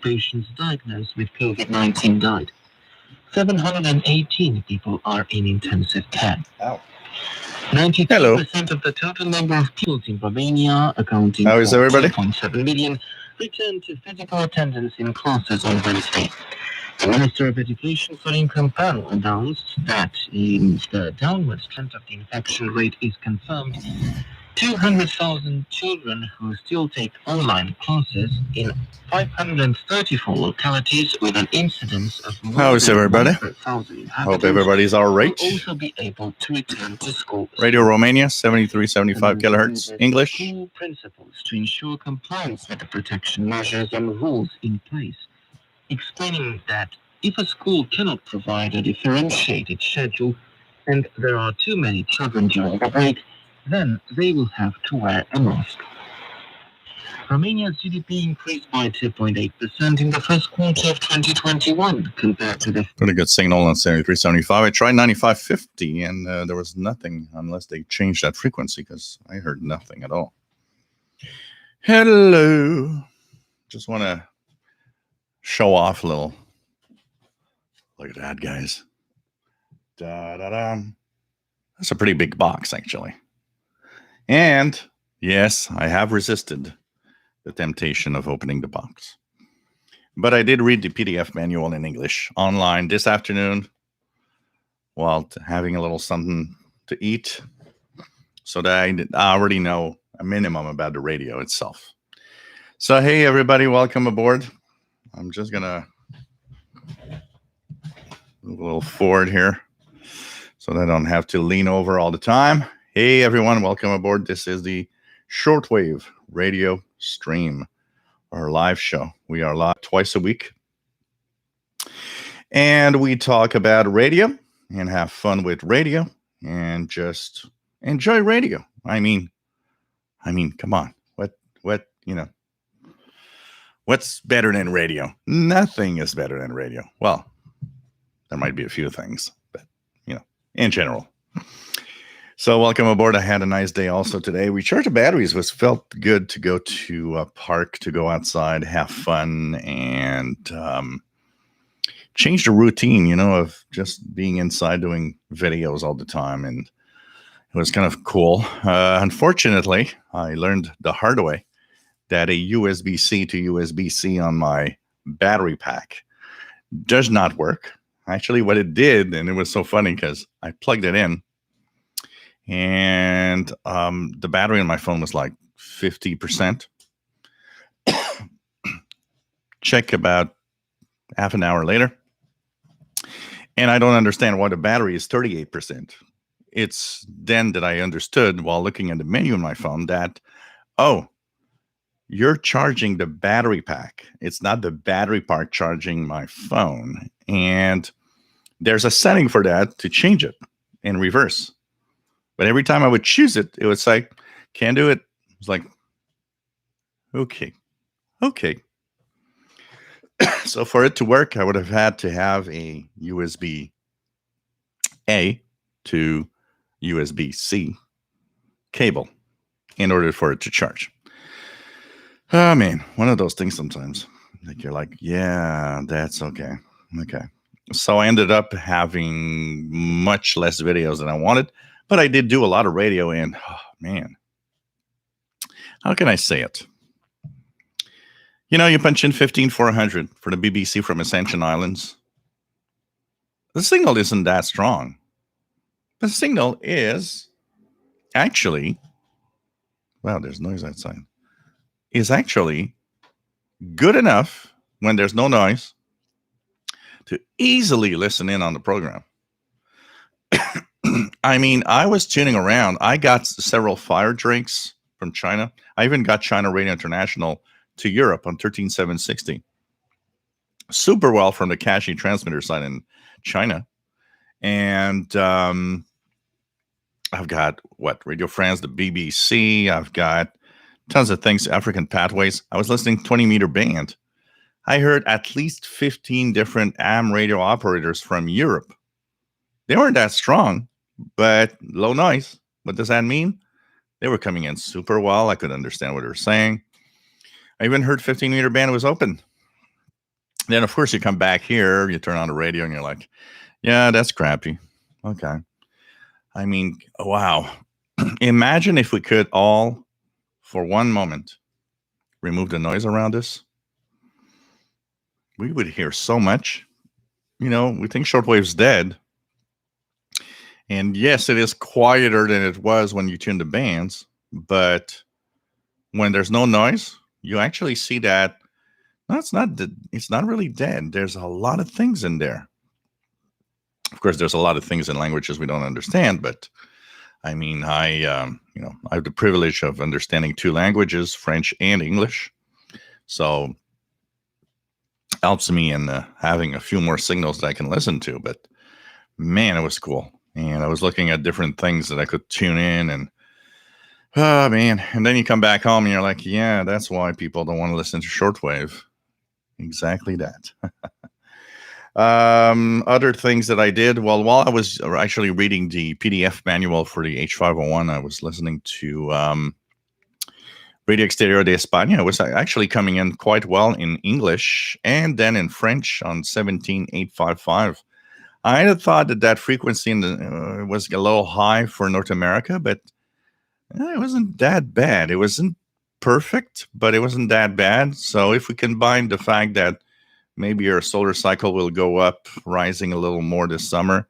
patients diagnosed with COVID-19 died. 718 people are in intensive care. Ow. 92% of the total number of people in Romania, accounting How for is everybody? 2.7 million, returned to physical attendance in classes on Wednesday. The Minister of Education, Sorin Câmpară, announced that if the downward trend of the infection rate is confirmed, 200,000 children who still take online classes in 534 localities with an incidence of more How is than everybody? 100,000 inhabitants Hope everybody's all right. will also be able to return to school. Radio Romania, 7375 kilohertz, English. School principals to ensure compliance with the protection measures and rules in place, explaining that if a school cannot provide a differentiated schedule and there are too many children during the break, then they will have to wear a mask. Romania's GDP increased by 2.8% in the first quarter of 2021 compared to the... Pretty good signal on 7375. I tried 9550 and there was nothing unless they changed that frequency because I heard nothing at all. Hello. Just want to show off a little. Look at that, guys. Da-da-da. That's a pretty big box, actually. And, yes, I have resisted the temptation of opening the box. But I did read the PDF manual in English online this afternoon while having a little something to eat so that I already know a minimum about the radio itself. So, hey, everybody, welcome aboard. I'm just going to move a little forward here so that I don't have to lean over all the time. Hey, everyone, welcome aboard. This is the Shortwave radio stream, our live show. We are live twice a week. And we talk about radio and have fun with radio and just enjoy radio. I mean, come on. What, what's better than radio? Nothing is better than radio. Well, there might be a few things, but, in general. So welcome aboard. I had a nice day also today. We charged the batteries. It felt good to go to a park, to go outside, have fun, and change the routine, of just being inside doing videos all the time. And it was kind of cool. Unfortunately, I learned the hard way that a USB-C to USB-C on my battery pack does not work. Actually, what it did, and it was so funny because I plugged it in, and the battery on my phone was like 50%. Check about half an hour later, and I don't understand why the battery is 38%. It's then that I understood while looking at the menu on my phone that, you're charging the battery pack. It's not the battery pack charging my phone. And there's a setting for that to change it in reverse. But every time I would choose it, it was like, can't do it. It's like, okay. So for it to work, I would have had to have a USB-A to USB-C cable in order for it to charge. Oh, man, one of those things sometimes. Like you're like, yeah, that's okay. Okay. So I ended up having much less videos than I wanted, but I did do a lot of radio, and man, how can I say it? You punch in 15400 for the BBC from Ascension Islands. The signal isn't that strong. The signal is actually, wow, there's noise outside, is actually good enough when there's no noise to easily listen in on the program. I mean, I was tuning around. I got several fire drinks from China. I even got China Radio International to Europe on 13760. Super well from the Kashi transmitter side in China. And I've got, Radio France, the BBC. I've got tons of things, African Pathways. I was listening 20-meter band. I heard at least 15 different AM radio operators from Europe. They weren't that strong, but low noise. What does that mean? They were coming in super well. I could understand what they were saying. I even heard 15-meter band was open. Then, of course, you come back here, you turn on the radio, and you're like, yeah, that's crappy. Okay. I mean, wow. Imagine if we could all, for one moment, remove the noise around us. We would hear so much. We think shortwave's dead. And yes, it is quieter than it was when you tune the bands. But when there's no noise, you actually see that no, it's not really dead. There's a lot of things in there. Of course, there's a lot of things in languages we don't understand, but I mean, I have the privilege of understanding two languages, French and English. So it helps me in having a few more signals that I can listen to. But man, it was cool. And I was looking at different things that I could tune in and oh man. And then you come back home and you're like, yeah, that's why people don't want to listen to shortwave. Exactly that. Other things that I did, well, while I was actually reading the PDF manual for the H501, I was listening to Radio Exterior de España. It was actually coming in quite well in English and then in French on 17855. I had thought that frequency was a little high for North America, but it wasn't that bad. It wasn't perfect, but it wasn't that bad. So if we combine the fact that maybe your solar cycle will go up, rising a little more this summer,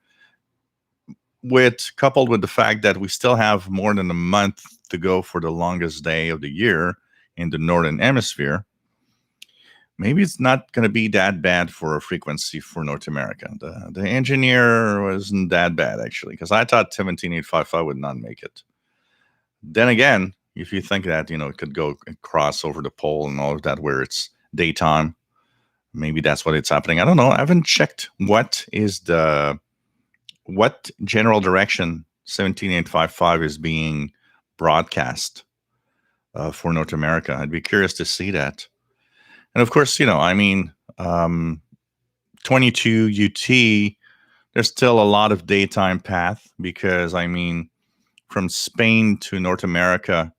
coupled with the fact that we still have more than a month to go for the longest day of the year in the northern hemisphere, maybe it's not going to be that bad for a frequency for North America. The engineer wasn't that bad, actually, because I thought 17855 would not make it. Then again, if you think that, it could go across over the pole and all of that where it's daytime, maybe that's what it's happening. I don't know. I haven't checked what general direction 17855 is being broadcast for North America. I'd be curious to see that. And of course, 22 UT, there's still a lot of daytime path because, from Spain to North America,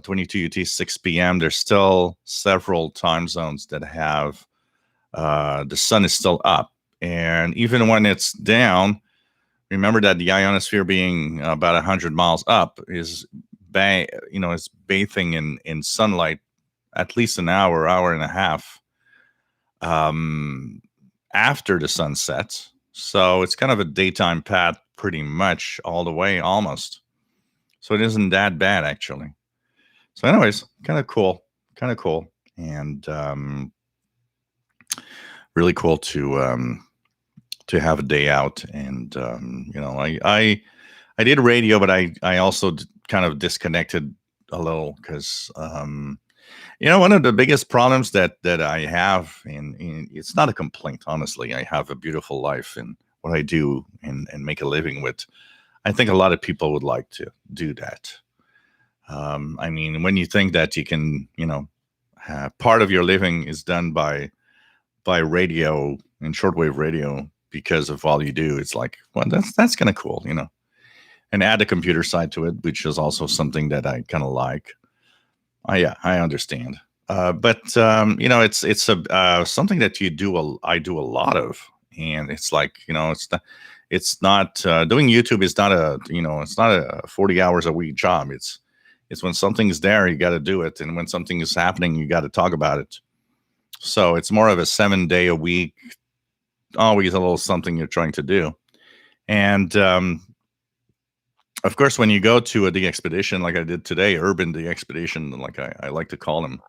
22 UT, 6 p.m., there's still several time zones that have the sun is still up. And even when it's down, remember that the ionosphere being about 100 miles up is bathing in sunlight at least an hour and a half after the sun sets. So it's kind of a daytime path pretty much all the way almost. So it isn't that bad, actually. So anyways, kind of cool. And really cool to have a day out. And, I did radio, but I also kind of disconnected a little because, one of the biggest problems that I have, and it's not a complaint, honestly. I have a beautiful life in what I do and make a living with. I think a lot of people would like to do that. When you think that you can, part of your living is done by radio and shortwave radio because of all you do, it's like, well, that's kind of cool, and add a computer side to it, which is also something that I kind of like. Yeah, I understand. But it's something that I do a lot of, and it's like, it's not doing YouTube is not it's not a 40 hours a week job. It's when something's there, you got to do it, and when something is happening, you got to talk about it. So it's more of a 7-day a week, always a little something you're trying to do, and of course, when you go to a DXpedition like I did today, urban DXpedition, like I like to call them,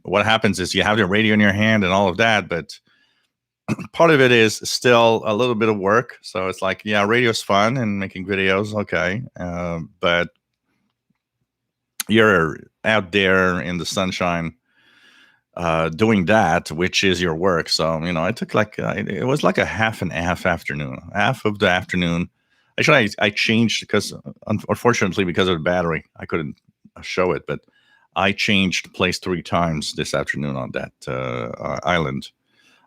what happens is you have your radio in your hand and all of that, but part of it is still a little bit of work. So it's like, yeah, radio's fun and making videos, okay, but you're out there in the sunshine doing that, which is your work. So, I took it was like a half and half afternoon, half of the afternoon. Actually, I changed because, unfortunately, because of the battery, I couldn't show it, but I changed place 3 times this afternoon on that island.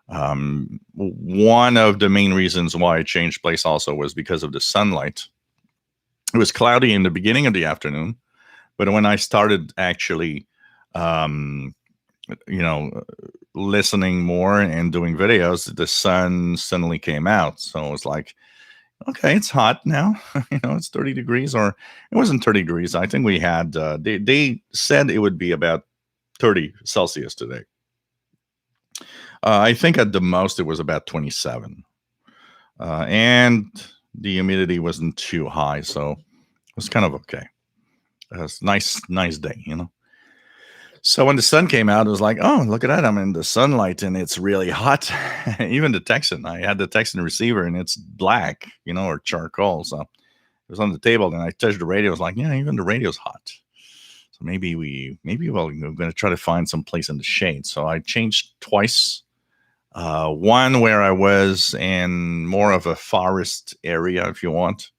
One of the main reasons why I changed place also was because of the sunlight. It was cloudy in the beginning of the afternoon, but when I started actually, listening more and doing videos, the sun suddenly came out. So it was like, okay, it's hot now. It's 30 degrees, or it wasn't 30 degrees. I think we had, they said it would be about 30 Celsius today. I think at the most it was about 27. And the humidity wasn't too high. So it was kind of okay. It was nice day, So when the sun came out, it was like, oh, look at that. I'm in the sunlight and it's really hot. Even the Tecsun, I had the Tecsun receiver and it's black, or charcoal. So it was on the table and I touched the radio. I was like, yeah, even the radio's hot. So maybe we're going to try to find some place in the shade. So I changed twice. One where I was in more of a forest area, if you want.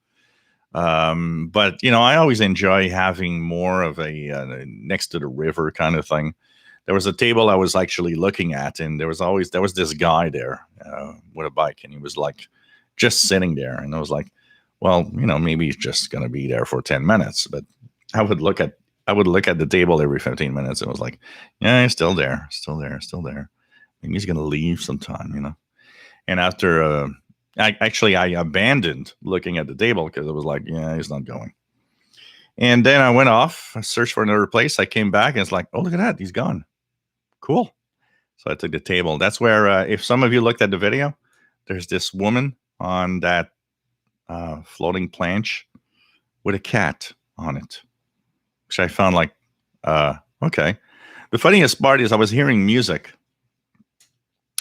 But I always enjoy having more of a next to the river kind of thing. There was a table I was actually looking at, and there was this guy there with a bike, and he was like just sitting there, and I was like, well, maybe he's just gonna be there for 10 minutes. But I would look at the table every 15 minutes, and I was like, yeah, he's still there. Maybe he's gonna leave sometime, And after I abandoned looking at the table because it was like, yeah, he's not going. And then I went off, I searched for another place. I came back and it's like, oh, look at that. He's gone. Cool. So I took the table. That's where, if some of you looked at the video, there's this woman on that floating planche with a cat on it, which I found like, okay. The funniest part is I was hearing music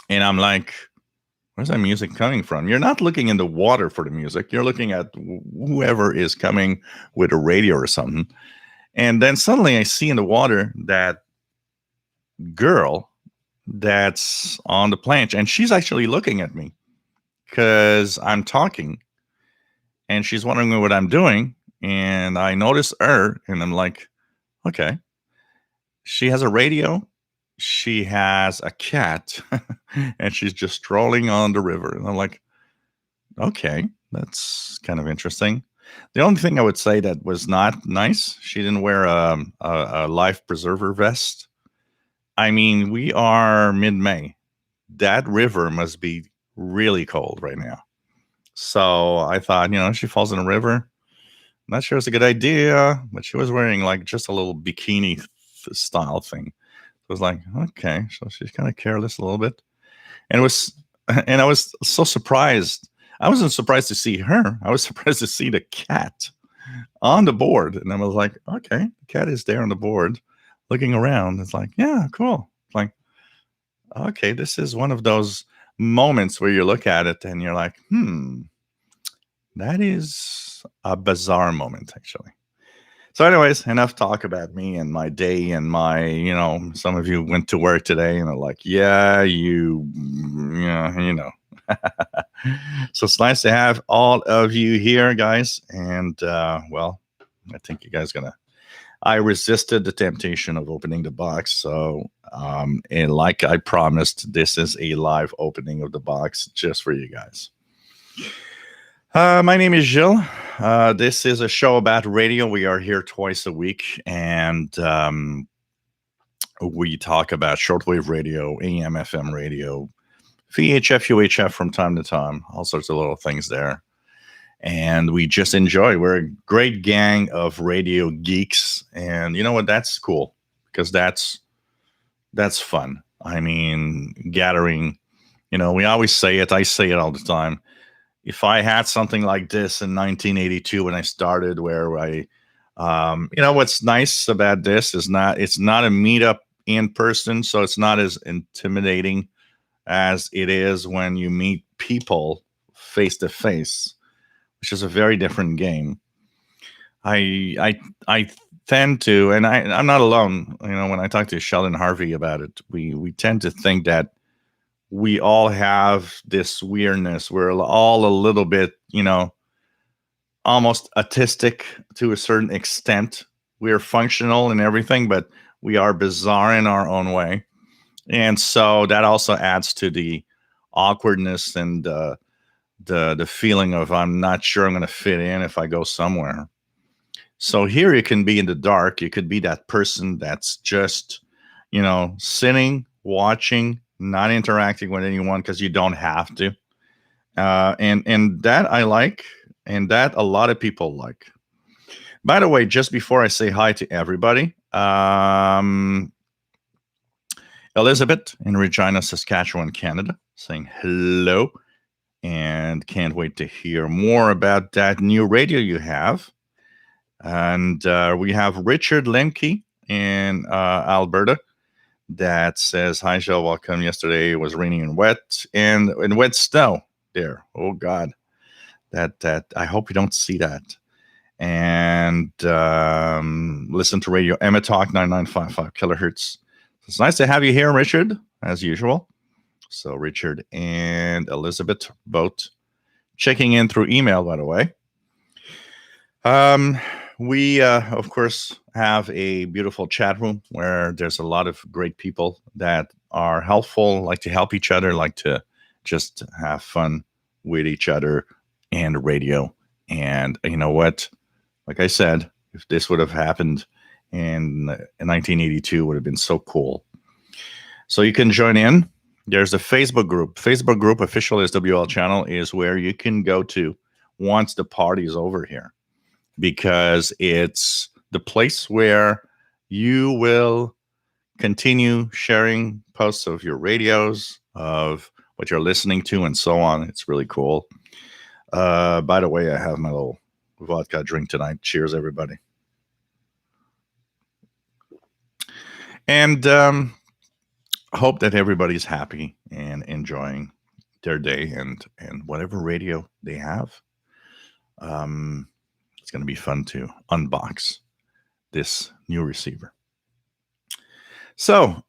and I'm like, where's that music coming from? You're not looking in the water for the music. You're looking at whoever is coming with a radio or something. And then suddenly I see in the water that girl that's on the planche. And she's actually looking at me because I'm talking. And she's wondering what I'm doing. And I notice her and I'm like, okay. She has a radio. She has a cat and she's just strolling on the river. And I'm like, okay, that's kind of interesting. The only thing I would say that was not nice, she didn't wear a life preserver vest. I mean, we are mid-May. That river must be really cold right now. So I thought, she falls in a river. I'm not sure it's a good idea, but she was wearing like just a little bikini style thing. It was like, okay, so she's kind of careless a little bit. And I was so surprised. I wasn't surprised to see her. I was surprised to see the cat on the board. And I was like, okay, the cat is there on the board looking around. It's like, yeah, cool. It's like, okay, this is one of those moments where you look at it and you're like, that is a bizarre moment, actually. So anyways, enough talk about me and my day and my, some of you went to work today and are like, yeah, So it's nice to have all of you here, guys. And, well, I think you guys I resisted the temptation of opening the box. So, and like I promised, this is a live opening of the box just for you guys. My name is Gilles. This is a show about radio. We are here twice a week, and we talk about shortwave radio, AM, FM radio, VHF, UHF from time to time, all sorts of little things there. And we just enjoy. We're a great gang of radio geeks, and you know what? That's cool because that's fun. I mean, gathering. We always say it. I say it all the time. If I had something like this in 1982 when I started, where what's nice about this is it's not a meetup in person, so it's not as intimidating as it is when you meet people face to face, which is a very different game. I tend to, and I'm not alone. When I talk to Sheldon Harvey about it, we tend to think that we all have this weirdness. We're all a little bit, almost autistic to a certain extent. We're functional and everything, but we are bizarre in our own way. And so that also adds to the awkwardness and the feeling of I'm not sure I'm going to fit in if I go somewhere. So here you can be in the dark. You could be that person that's just, sitting, watching, not interacting with anyone because you don't have to. And that I like, and that a lot of people like. By the way, just before I say hi to everybody, Elizabeth in Regina, Saskatchewan, Canada, saying hello and can't wait to hear more about that new radio you have. And we have Richard Lemke in Alberta that says, hi, Joe, welcome. Yesterday it was raining and wet and wet snow there. Oh, God. That I hope you don't see that. And listen to Radio Emma Talk 9955 kilohertz. It's nice to have you here, Richard, as usual. So Richard and Elizabeth both checking in through email, by the way. We, of course, have a beautiful chat room where there's a lot of great people that are helpful, like to help each other, like to just have fun with each other and radio. And you know what? Like I said, if this would have happened in 1982, would have been so cool. So you can join in. There's a Facebook group. Facebook group, official SWL channel, is where you can go to once the party is over here, because it's the place where you will continue sharing posts of your radios, of what you're listening to, and so on. It's really cool. By the way, I have my little vodka drink tonight. Cheers, everybody. And hope that everybody's happy and enjoying their day and whatever radio they have. It's going to be fun to unbox this new receiver. So,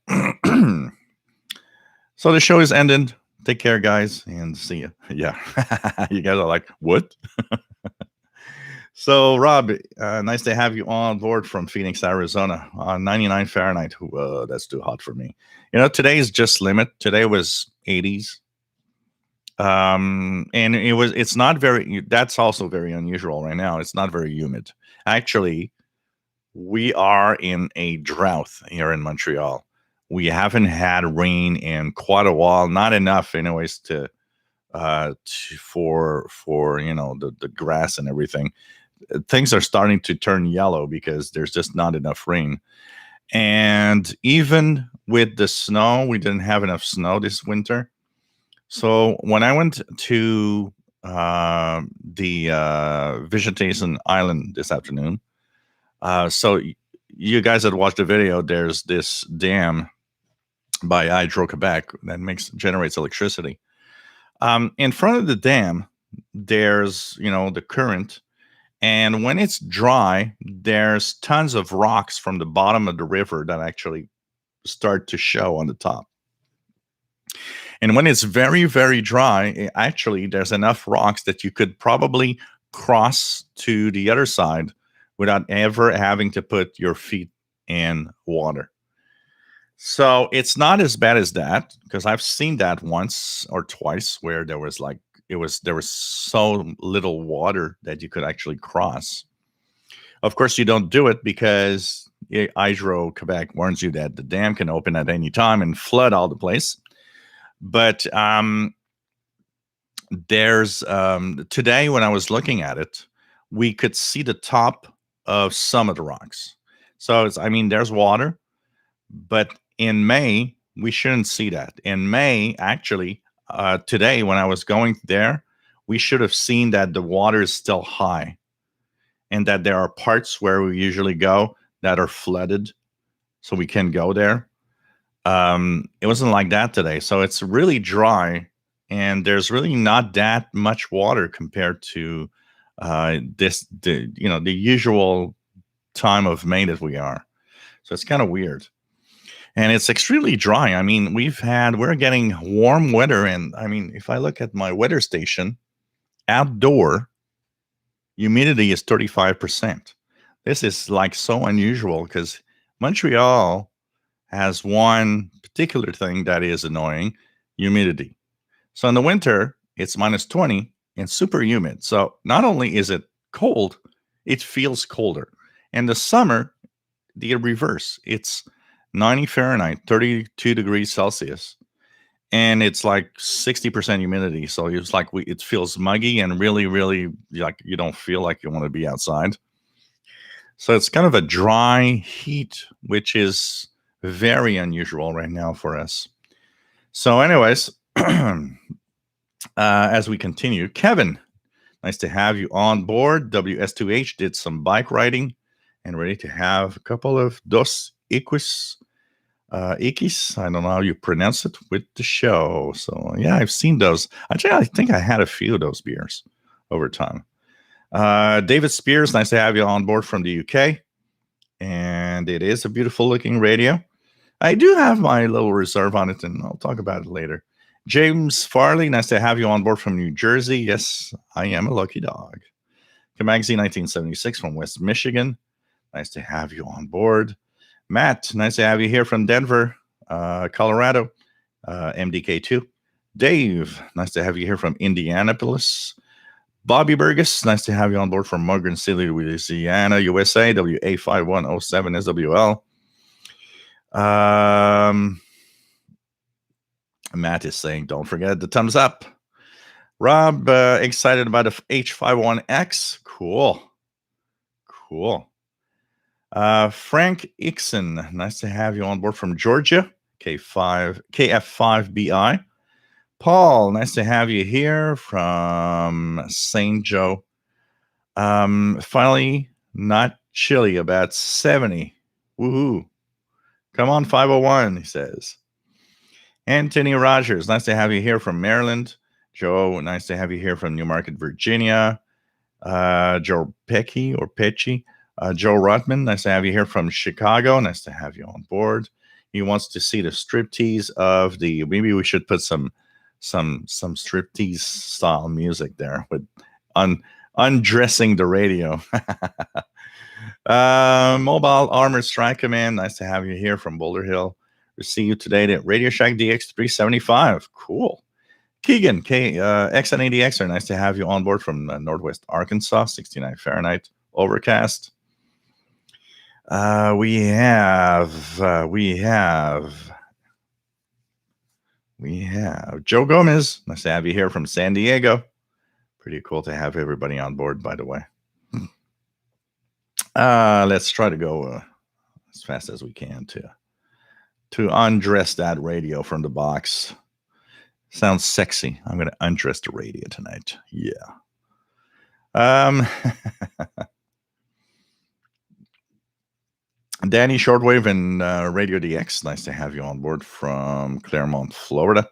so the show is ended. Take care, guys, and see you. Yeah, you guys are like, what? So, Rob, nice to have you on board from Phoenix, Arizona, on 99 Fahrenheit. That's too hot for me. You know, today is just limit. Today was 80s. And it's not very, that's also very unusual right now. It's not very humid. Actually, we are in a drought here in Montreal. We haven't had rain in quite a while, not enough anyways for you know, the grass and everything. Things are starting to turn yellow because there's just not enough rain. And even with the snow, we didn't have enough snow this winter. So when I went to the Vegetation Island this afternoon, so you guys that watched the video, there's this dam by Hydro-Quebec that generates electricity. In front of the dam, there's, you know, the current. And when it's dry, there's tons of rocks from the bottom of the river that actually start to show on the top. And when it's very, very dry, actually, there's enough rocks that you could probably cross to the other side without ever having to put your feet in water. So it's not as bad as that, because I've seen that once or twice where there was like, there was so little water that you could actually cross. Of course, you don't do it because Hydro-Quebec warns you that the dam can open at any time and flood all the place. But there's today when I was looking at it, we could see the top of some of the rocks. So it's, I mean, there's water, but in May we shouldn't see that. In May, actually, today when I was going there, we should have seen that the water is still high, and that there are parts where we usually go that are flooded, so we can go there. It wasn't like that today, so it's really dry, and there's really not that much water compared to the usual time of May that we are. So it's kind of weird, and it's extremely dry. I mean, we're getting warm weather, and I mean, if I look at my weather station, outdoor humidity is 35%. This is like so unusual because Montreal has one particular thing that is annoying: humidity. So in the winter, it's minus 20 and super humid. So not only is it cold, it feels colder. And the summer, the reverse. It's 90 Fahrenheit, 32 degrees Celsius. and it's like 60% humidity. So it's like it feels muggy and really, really like you don't feel like you want to be outside. So it's kind of a dry heat, which is very unusual right now for us. So, anyways, as we continue, Kevin, nice to have you on board. WS2H did some bike riding and ready to have a couple of Dos Equis. Ikis, I don't know how you pronounce it, with the show. So, yeah, I've seen those. Actually, I think I had a few of those beers over time. David Spears, nice to have you on board from the UK. And it is a beautiful looking radio. I do have my little reserve on it, and I'll talk about it later. James Farley, nice to have you on board from New Jersey. Yes, I am a lucky dog. Magazine 1976 from West Michigan. Nice to have you on board. Matt, nice to have you here from Denver, Colorado, MDK2. Dave, nice to have you here from Indianapolis. Bobby Burgess, nice to have you on board from Morgan City, Louisiana, USA, WA5107SWL. Matt is saying, don't forget the thumbs up. Rob, excited about the H-501X. Cool. Frank Ixon, nice to have you on board from Georgia, KF5BI. Paul, nice to have you here from St. Joe. Finally, not chilly, about 70. Woohoo. Come on, 501, he says. Anthony Rogers, nice to have you here from Maryland. Joe, nice to have you here from Newmarket, Virginia. Joe Pecky or Pecci. Joe Rutman, nice to have you here from Chicago. Nice to have you on board. He wants to see the striptease of the. Maybe we should put some striptease style music there with undressing the radio. Mobile Armored Strike Command, nice to have you here from Boulder Hill. Receive you today at Radio Shack DX375. Cool. Keegan, XN80Xer, nice to have you on board from Northwest Arkansas, 69 Fahrenheit, overcast. We have Joe Gomez, nice to have you here from San Diego. Pretty cool to have everybody on board, by the way. Let's try to go as fast as we can to undress that radio from the box. Sounds sexy. I'm going to undress the radio tonight. Yeah. Danny Shortwave and Radio DX. Nice to have you on board from Claremont, Florida.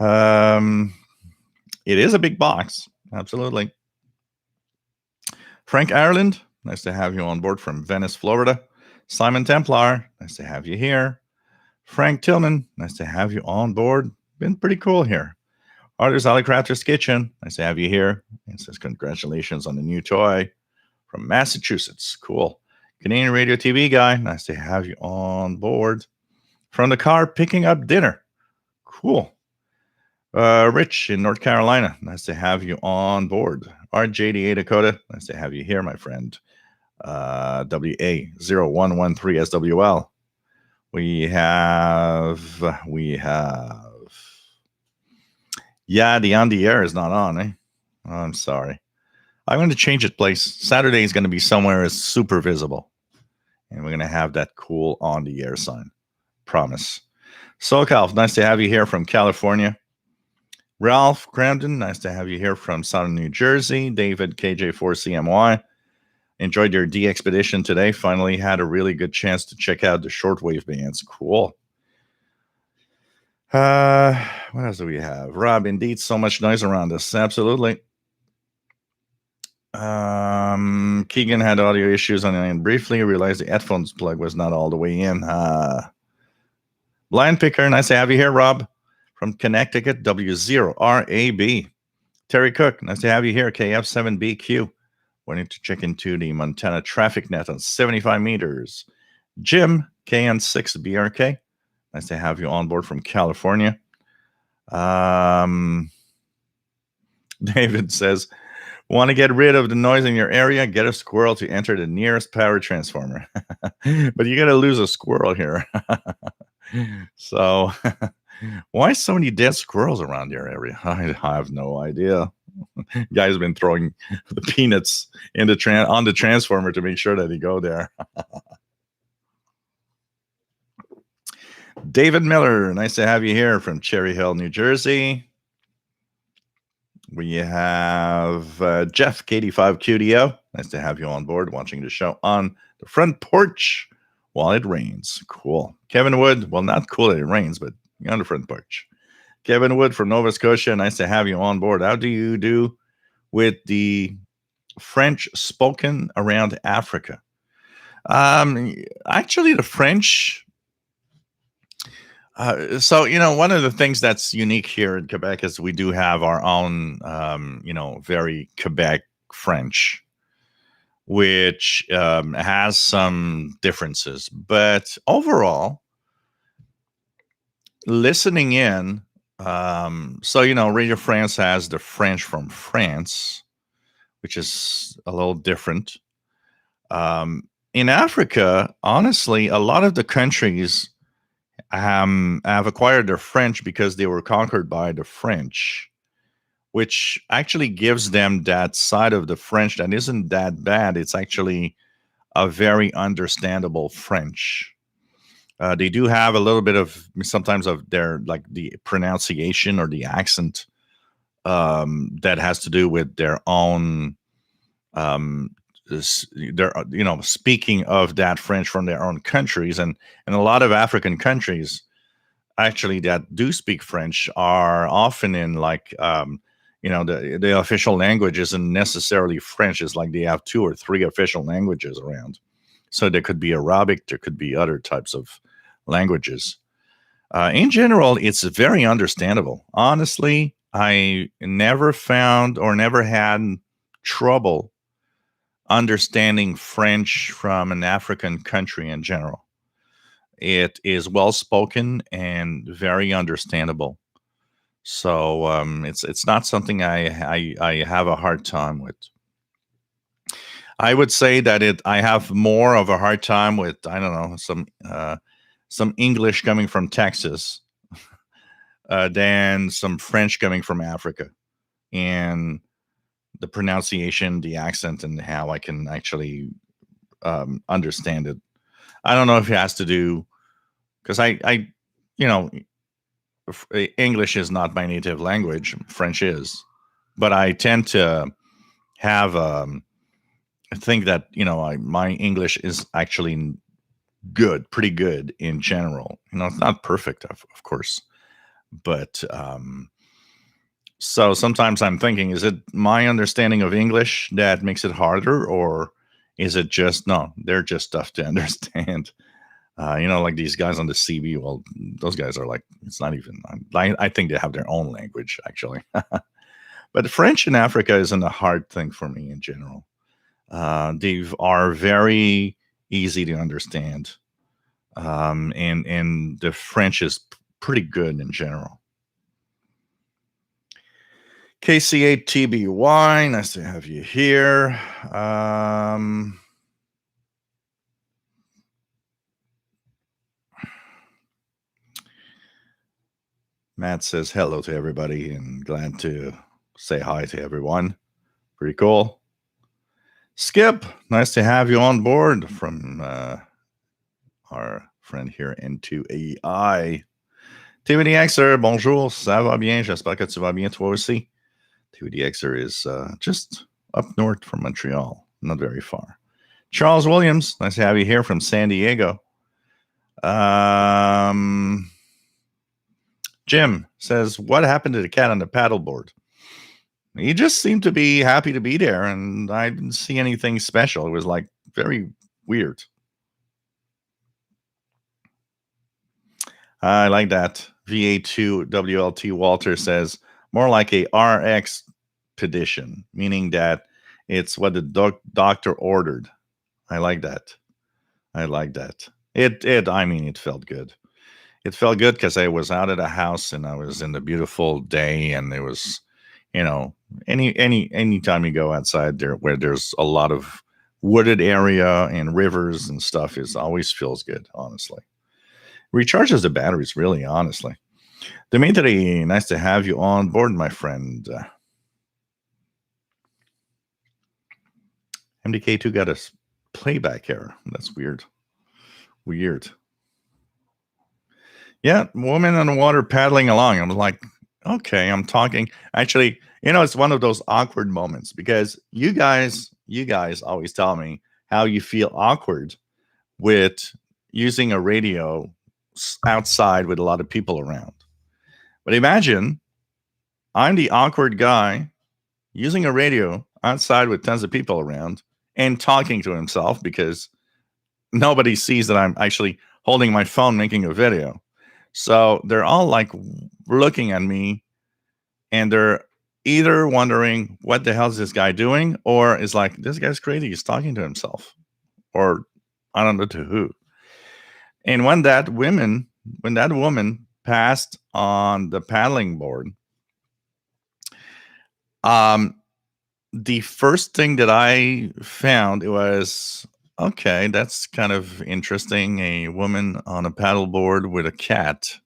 It is a big box. Absolutely. Frank Ireland. Nice to have you on board from Venice, Florida. Simon Templar. Nice to have you here. Frank Tillman. Nice to have you on board. Been pretty cool here. Arthur's Alley Crafter's Kitchen. Nice to have you here. It says congratulations on the new toy from Massachusetts. Cool. Canadian Radio TV guy. Nice to have you on board. From the car picking up dinner. Cool. Rich in North Carolina. Nice to have you on board. RJDA Dakota. Nice to have you here, my friend. WA0113SWL. We have. Yeah, the on the air is not on, eh? Oh, I'm sorry. I'm going to change it place. Saturday is going to be somewhere is super visible. And we're going to have that cool on the air sign. Promise. SoCal, nice to have you here from California. Ralph Cramden, nice to have you here from Southern New Jersey. David, KJ4CMY. Enjoyed your D expedition today. Finally had a really good chance to check out the shortwave bands. Cool. What else do we have? Rob, indeed, so much noise around us. Absolutely. Keegan had audio issues on the end briefly. Realized the headphones plug was not all the way in. Blind Picker, nice to have you here, Rob. From Connecticut, W0RAB. Terry Cook, nice to have you here, KF7BQ. Wanting to check into the Montana traffic net on 75 meters. Jim, KN6BRK. Nice to have you on board from California. David says, want to get rid of the noise in your area? Get a squirrel to enter the nearest power transformer. But you got to lose a squirrel here. So Why so many dead squirrels around your area? I have no idea. Guy's been throwing the peanuts in on the transformer to make sure that he go there. David Miller, nice to have you here from Cherry Hill, New Jersey. We have Jeff, K85QDO. Nice to have you on board watching the show on the front porch while it rains. Cool. Kevin Wood, well, not cool that it rains, but on the front porch. Kevin Wood from Nova Scotia, nice to have you on board. How do you do with the French spoken around Africa? Actually, the French... so, one of the things that's unique here in Quebec is we do have our own, very Quebec French, which has some differences. But overall, listening in, Radio France has the French from France, which is a little different. In Africa, honestly, a lot of the countries have acquired their French because they were conquered by the French, which actually gives them that side of the French that isn't that bad. It's actually a very understandable French. They do have a little bit of sometimes of their the pronunciation or the accent that has to do with their own speaking of that French from their own countries, and a lot of African countries actually that do speak French are often in the official language isn't necessarily French. It's like they have 2 or 3 official languages around. So there could be Arabic, there could be other types of languages. In general, it's very understandable. Honestly, I never found or never had trouble understanding French from an African country in general. It is well spoken and very understandable. So it's not something I have a hard time with. I would say that I have more of a hard time with, I don't know, some English coming from Texas than some French coming from Africa. And the pronunciation, the accent, and how I can actually understand it. I don't know if it has to do, because English is not my native language. French is. But I tend to have, I think that, my English is actually good, pretty good in general. It's not perfect, of course. But so sometimes I'm thinking, is it my understanding of English that makes it harder, or is it just, no, they're just tough to understand? Like these guys on the CB, well, those guys are it's not even, I think they have their own language, actually. But French in Africa isn't a hard thing for me in general. They are very easy to understand. And the French is pretty good in general. KC8TBY, nice to have you here. Matt says hello to everybody and glad to say hi to everyone. Pretty cool. Skip, nice to have you on board from our friend here N2AI. TVDXer, bonjour, ça va bien, j'espère que tu vas bien toi aussi. TVDXer is just up north from Montreal, not very far. Charles Williams, nice to have you here from San Diego. Jim says, what happened to the cat on the paddleboard? He just seemed to be happy to be there, and I didn't see anything special. It was very weird. I like that. VA2WLT Walter says, more like a RX petition, meaning that it's what the doctor ordered. I like that. It felt good. It felt good because I was out of the house and I was in the beautiful day, and it was, any time you go outside there where there's a lot of wooded area and rivers and stuff, always feels good, honestly. Recharges the batteries, really, honestly. Dimitri, nice to have you on board, my friend. MDK2 got a playback error. That's weird. Weird. Yeah, woman on the water paddling along. I'm like, okay, I'm talking. Actually, it's one of those awkward moments because you guys always tell me how you feel awkward with using a radio outside with a lot of people around. But imagine I'm the awkward guy using a radio outside with tons of people around and talking to himself because nobody sees that I'm actually holding my phone making a video. So they're all like looking at me and they're either wondering what the hell is this guy doing, or is like, this guy's crazy, he's talking to himself, or I don't know to who. And when that woman passed on the paddling board, the first thing that I found, it was, okay, that's kind of interesting. A woman on a paddleboard with a cat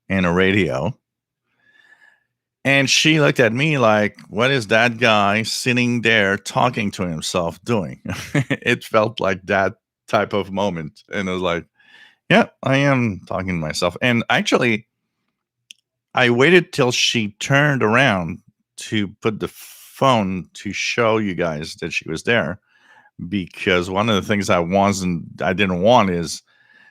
and a radio. And she looked at me like, what is that guy sitting there talking to himself doing? It felt like that type of moment. And I was like, yeah, I am talking to myself. And actually, I waited till she turned around to put the phone to show you guys that she was there, because one of the things I didn't want is,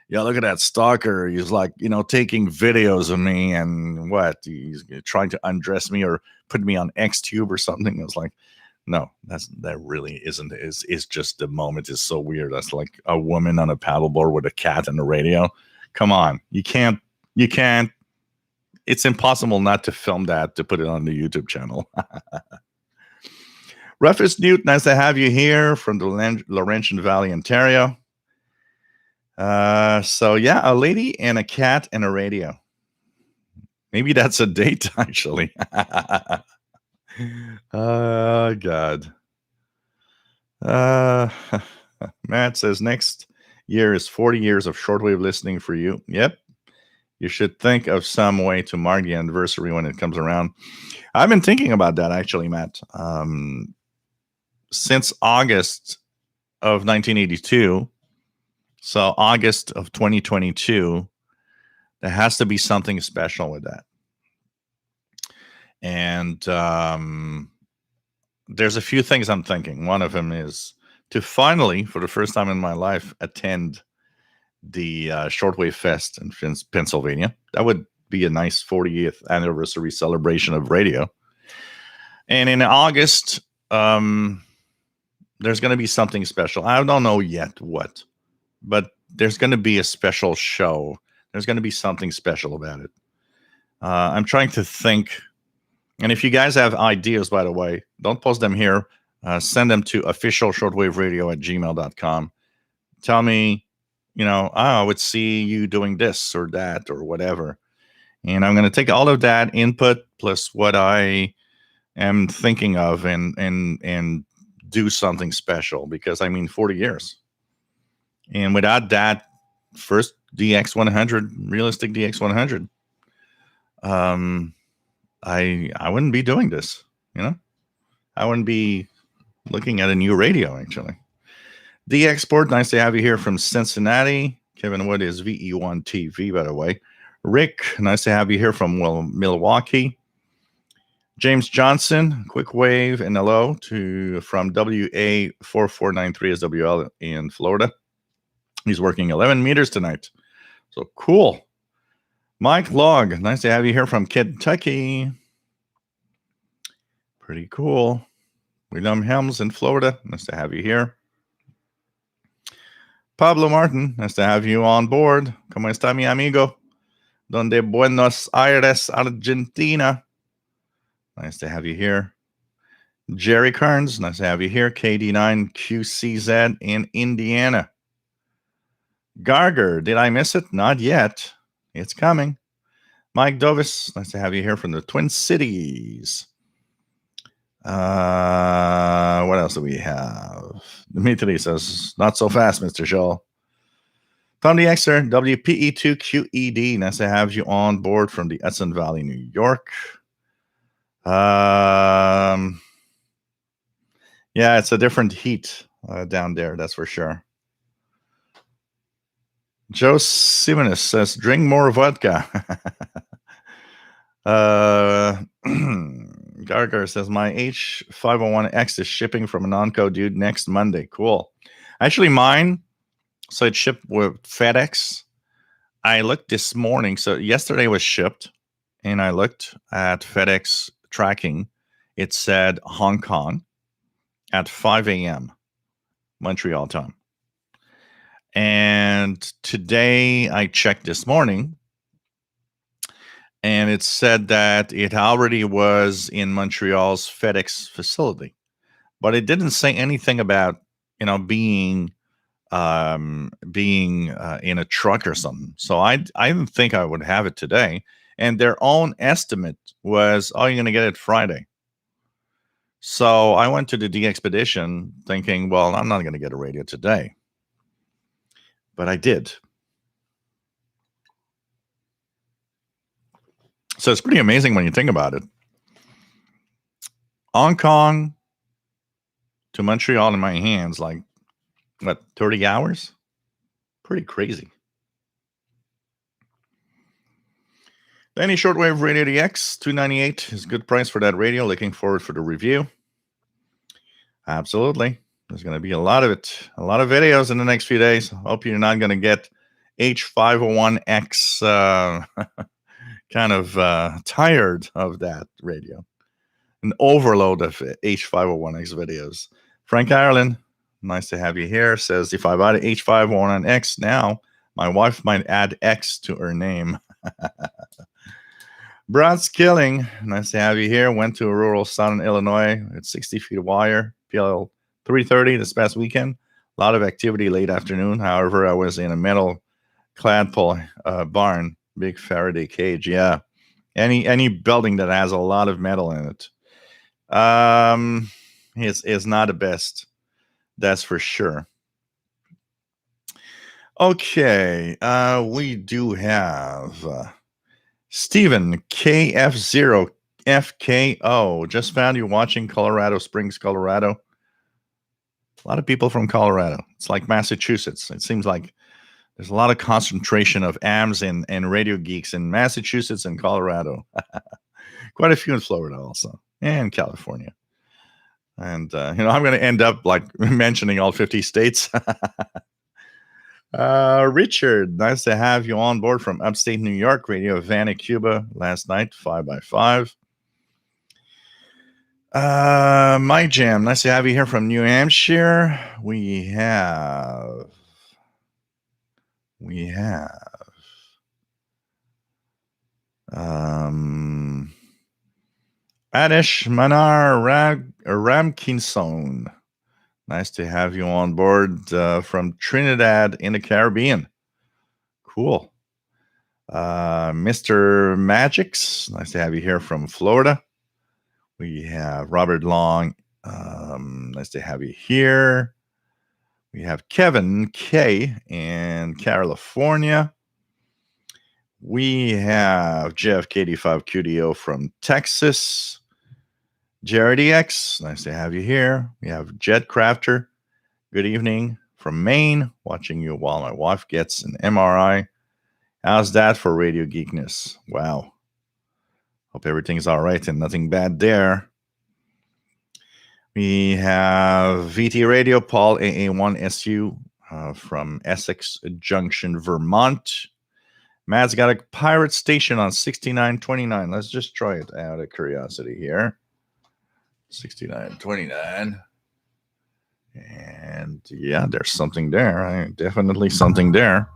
yeah, look at that stalker. He's like, taking videos of me and he's trying to undress me or put me on XTube or something. I was like, no, that really isn't. It's just the moment is so weird. That's like a woman on a paddleboard with a cat and a radio. Come on, you can't. It's impossible not to film that, to put it on the YouTube channel. Rufus Newt, nice to have you here from the Laurentian Valley, Ontario. So yeah, a lady and a cat and a radio. Maybe that's a date, actually. Oh, God. Matt says next year is 40 years of shortwave listening for you. Yep. You should think of some way to mark the anniversary when it comes around. I've been thinking about that, actually, Matt. Since August of 1982, so August of 2022, there has to be something special with that. And there's a few things I'm thinking. One of them is to finally, for the first time in my life, attend the Shortwave Fest in Pennsylvania. That would be a nice 40th anniversary celebration of radio. And in August, there's going to be something special. I don't know yet what, but there's going to be a special show. There's going to be something special about it. I'm trying to think. And if you guys have ideas, by the way, don't post them here. Send them to officialshortwaveradio@gmail.com. Tell me, I would see you doing this or that or whatever. And I'm going to take all of that input plus what I am thinking of and do something special, because 40 years. And without that first DX100, realistic DX100, I wouldn't be doing this, I wouldn't be looking at a new radio, actually. The Export, nice to have you here from Cincinnati. Kevin Wood is VE1 TV, by the way. Rick, nice to have you here from Milwaukee. James Johnson, quick wave and hello from WA4493 SWL in Florida. He's working 11 meters tonight. So cool. Mike Log, nice to have you here from Kentucky. Pretty cool. William Helms in Florida, nice to have you here. Pablo Martin, nice to have you on board. ¿Cómo está mi amigo? Donde Buenos Aires, Argentina. Nice to have you here. Jerry Carnes, nice to have you here. KD9QCZ in Indiana. Garger, did I miss it? Not yet. It's coming. Mike Dovis, nice to have you here from the Twin Cities. What else do we have? Dimitri says, not so fast, Mr. Scholl. Tom DXer, WPE2QED. Nice to have you on board from the Hudson Valley, New York. Yeah, it's a different heat down there, that's for sure. Joe Simonis says, drink more vodka. Gargar says, my H-501X is shipping from a non-code dude next Monday. Cool. Actually, mine, so it shipped with FedEx. I looked this morning. So yesterday was shipped, and I looked at FedEx tracking. It said Hong Kong at 5 a.m. Montreal time. And today I checked this morning, and it said that it already was in Montreal's FedEx facility, but it didn't say anything about, being in a truck or something. So I didn't think I would have it today. And their own estimate was, oh, you're going to get it Friday. So I went to the DXpedition thinking, well, I'm not going to get a radio today. But I did. So it's pretty amazing when you think about it. Hong Kong to Montreal in my hands, like, what, 30 hours? Pretty crazy. Any Shortwave Radio DX 298 is a good price for that radio. Looking forward for the review. Absolutely. There's going to be a lot of it. A lot of videos in the next few days. Hope you're not going to get H-501X kind of tired of that radio. An overload of H-501X videos. Frank Ireland, nice to have you here, says, if I buy the H-501X now, my wife might add X to her name. Brad's Killing, nice to have you here. Went to a rural southern Illinois at 60 feet of wire, PL 330 this past weekend. A lot of activity late afternoon. However, I was in a metal clad pole barn, big Faraday cage. Yeah, any building that has a lot of metal in it is not the best. That's for sure. Okay, we do have Stephen KF0FKO. Just found you watching Colorado Springs, Colorado. A lot of people from Colorado. It's like Massachusetts. It seems like there's a lot of concentration of AMs and radio geeks in Massachusetts and Colorado. Quite a few in Florida also, and California. And, I'm going to end up like mentioning all 50 states. Richard, nice to have you on board from upstate New York, Radio Havana, Cuba, last night, 5x5. My Jam, nice to have you here from New Hampshire. We have Adish Manar Ramkinson. Nice to have you on board from Trinidad in the Caribbean. Cool. Mr. Magix, nice to have you here from Florida. We have Robert Long. Nice to have you here. We have Kevin K in California. We have Jeff KD5QDO from Texas. Jared EX, nice to have you here. We have Jet Crafter. Good evening from Maine. Watching you while my wife gets an MRI. How's that for radio geekness? Wow. Hope everything's all right and nothing bad there. We have VT Radio, Paul AA1SU from Essex Junction, Vermont. Matt's got a pirate station on 6929. Let's just try it out of curiosity here. 6929. And yeah, there's something there. Definitely something there.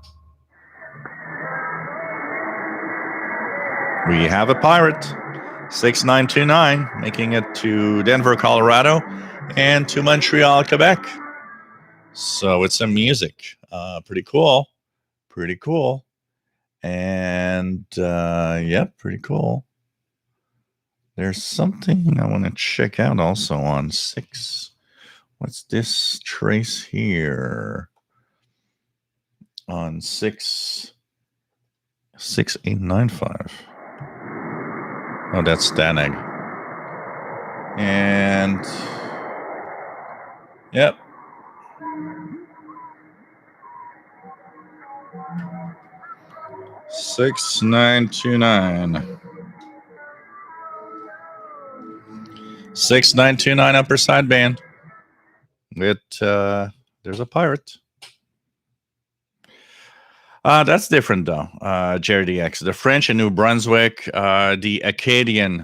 We have a pirate. 6929, making it to Denver, Colorado, and to Montreal, Quebec. So it's some music. Pretty cool. Pretty cool. And pretty cool. There's something I want to check out also on 6. What's this trace here? on 66895. Oh, that's Stanag. And yep. Six 929. 6929 upper sideband. There's a pirate. That's different though, Jerry DX. The French in New Brunswick, the Acadian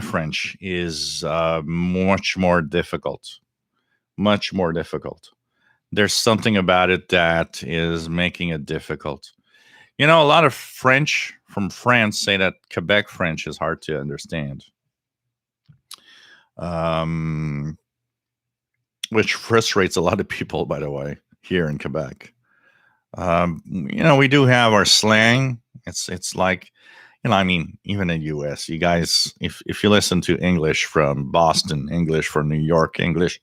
French is much more difficult. Much more difficult. There's something about it that is making it difficult. You know, a lot of French from France say that Quebec French is hard to understand. Which frustrates a lot of people, by the way, here in Quebec. You know, we do have our slang. It's like, you know, I mean, even in the U.S., you guys, if you listen to English from Boston, English from New York, English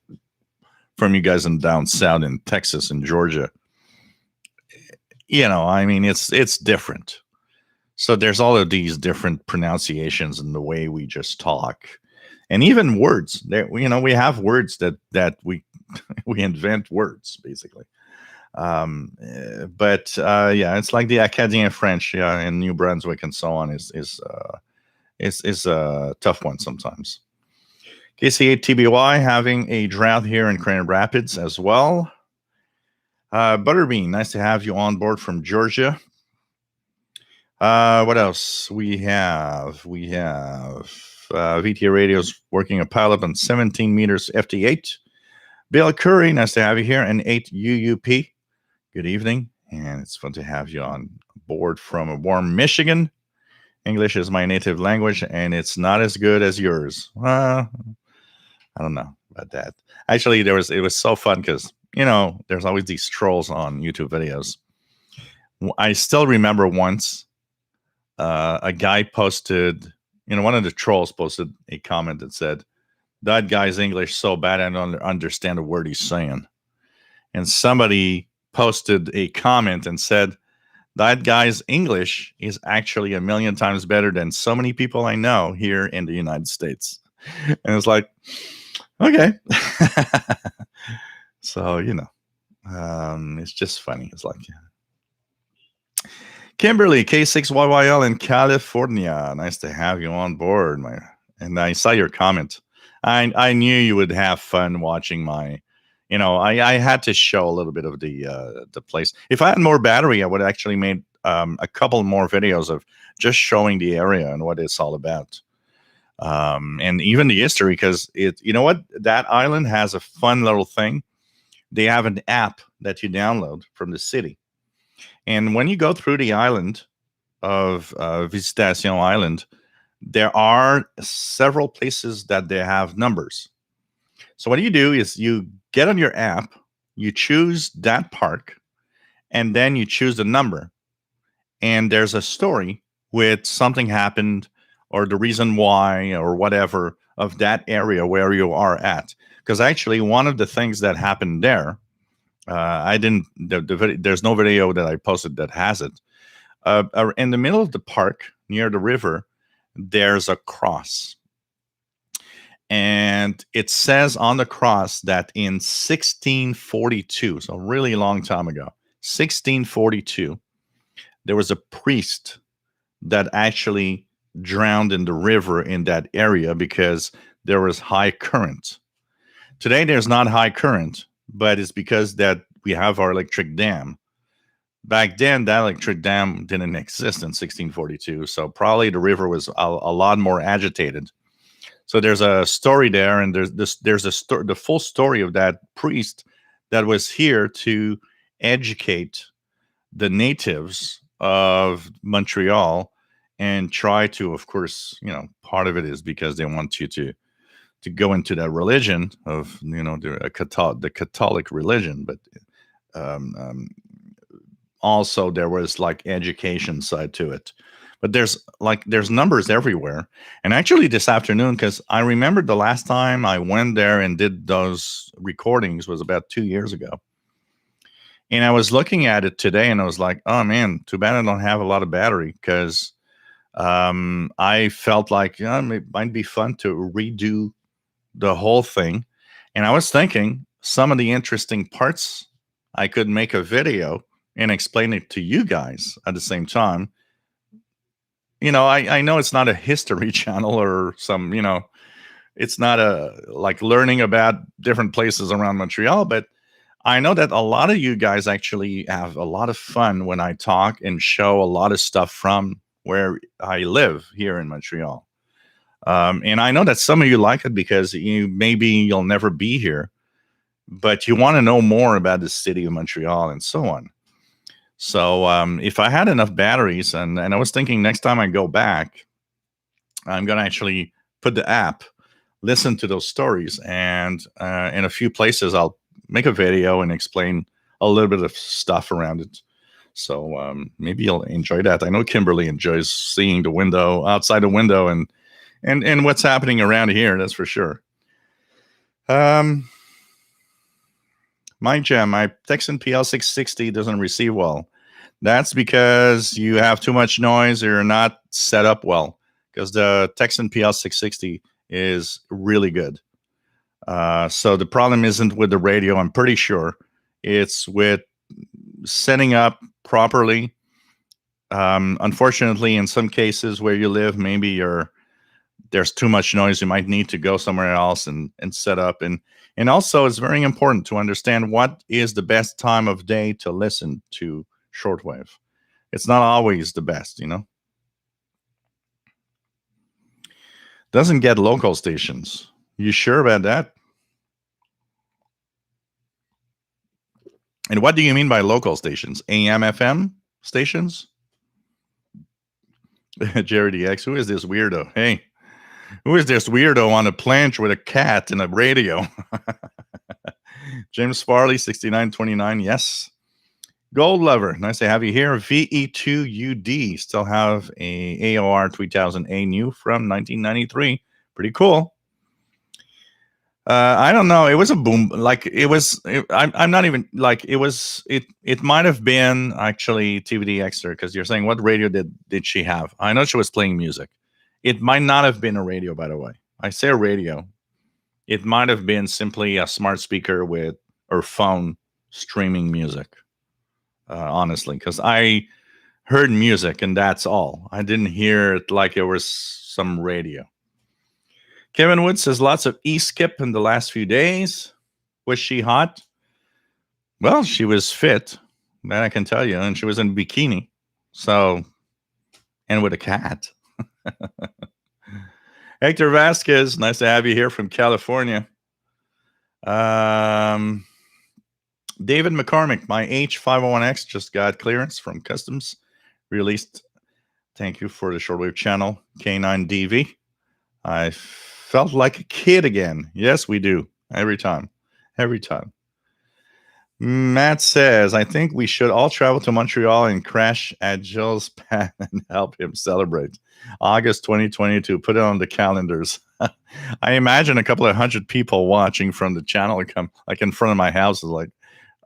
from you guys in down south in Texas and Georgia, you know, I mean, it's different. So there's all of these different pronunciations in the way we just talk, and even words. You know, we have words that we we invent words basically. But yeah, it's like the Acadian French, yeah, in New Brunswick and so on is a tough one sometimes. KC8TBY having a drought here in Grand Rapids as well. Butterbean, nice to have you on board from Georgia. What else? We have VT Radios working a pileup on 17 meters FT8. Bill Curry, nice to have you here, and 8 UUP. Good evening, and it's fun to have you on board from a warm Michigan. English is my native language, and it's not as good as yours. I don't know about that. Actually, it was so fun because, you know, there's always these trolls on YouTube videos. I still remember once a guy posted, you know, one of the trolls posted a comment that said, "That guy's English so bad I don't understand a word he's saying." And somebody posted a comment and said, "That guy's English is actually a million times better than so many people I know here in the United States." And it's like, okay. So, you know, it's just funny. It's like, yeah. Kimberly, K6YYL in California. Nice to have you on board. And I saw your comment. I knew you would have fun watching my, you know, I had to show a little bit of the place. If I had more battery, I would actually made a couple more videos of just showing the area and what it's all about. And even the history, because you know what? That island has a fun little thing. They have an app that you download from the city. And when you go through the island of Visitation Island, there are several places that they have numbers. So what you do is you get on your app, you choose that park, and then you choose the number. And there's a story with something happened or the reason why or whatever of that area where you are at. Because actually, one of the things that happened there, there's no video that I posted that has it. In the middle of the park, near the river, there's a cross. And it says on the cross that in 1642, so a really long time ago, 1642, there was a priest that actually drowned in the river in that area because there was high current. Today, there's not high current, but it's because that we have our electric dam. Back then, that electric dam didn't exist in 1642, so probably the river was a lot more agitated. So there's a story there, and there's the full story of that priest that was here to educate the natives of Montreal and try to, of course, you know, part of it is because they want you to go into that religion of, you know, the Catholic religion, but also there was like education side to it. But there's numbers everywhere. And actually this afternoon, because I remember the last time I went there and did those recordings was about 2 years ago. And I was looking at it today, and I was like, oh man, too bad I don't have a lot of battery, because I felt like, it might be fun to redo the whole thing. And I was thinking some of the interesting parts, I could make a video and explain it to you guys at the same time. I know it's not a history channel or some, it's not a like learning about different places around Montreal, but I know that a lot of you guys actually have a lot of fun when I talk and show a lot of stuff from where I live here in Montreal. And I know that some of you like it because maybe you'll never be here, but you want to know more about the city of Montreal and so on. So if I had enough batteries, and I was thinking next time I go back, I'm going to actually put the app, listen to those stories, and in a few places I'll make a video and explain a little bit of stuff around it. So maybe you'll enjoy that. I know Kimberly enjoys seeing the window, outside the window, and what's happening around here. That's for sure. My Tecsun PL660 doesn't receive well. That's because you have too much noise or you're not set up well, because the Tecsun PL660 is really good. So the problem isn't with the radio, I'm pretty sure. It's with setting up properly. Unfortunately, in some cases where you live, maybe there's too much noise. You might need to go somewhere else and set up. And also, it's very important to understand what is the best time of day to listen to shortwave. It's not always the best, Doesn't get local stations. You sure about that? And what do you mean by local stations? AM, FM stations? Jerry DX, who is this weirdo? Hey, who is this weirdo on a planche with a cat and a radio? James Farley, 6929, yes. Gold Lover, nice to have you here. VE2UD, still have a AOR 3000A new from 1993. Pretty cool. I don't know. It was a boom. Like it was. I'm not even like it was. It might have been actually TVDXer, because you're saying what radio did she have? I know she was playing music. It might not have been a radio, by the way. I say a radio. It might have been simply a smart speaker with or phone streaming music. Honestly, because I heard music and that's all. I didn't hear it like it was some radio. Kevin Wood says lots of e-skip in the last few days. Was she hot? Well, she was fit, that I can tell you, and she was in a bikini. So, and with a cat. Hector Vasquez, nice to have you here from California. David McCormick, my H-501X just got clearance from customs, released. Thank you for the shortwave channel, K9DV. I felt like a kid again. Yes, we do. Every time. Matt says, I think we should all travel to Montreal and crash at Jill's pad and help him celebrate. August 2022. Put it on the calendars. I imagine a couple of 100 people watching from the channel come like in front of my house is like,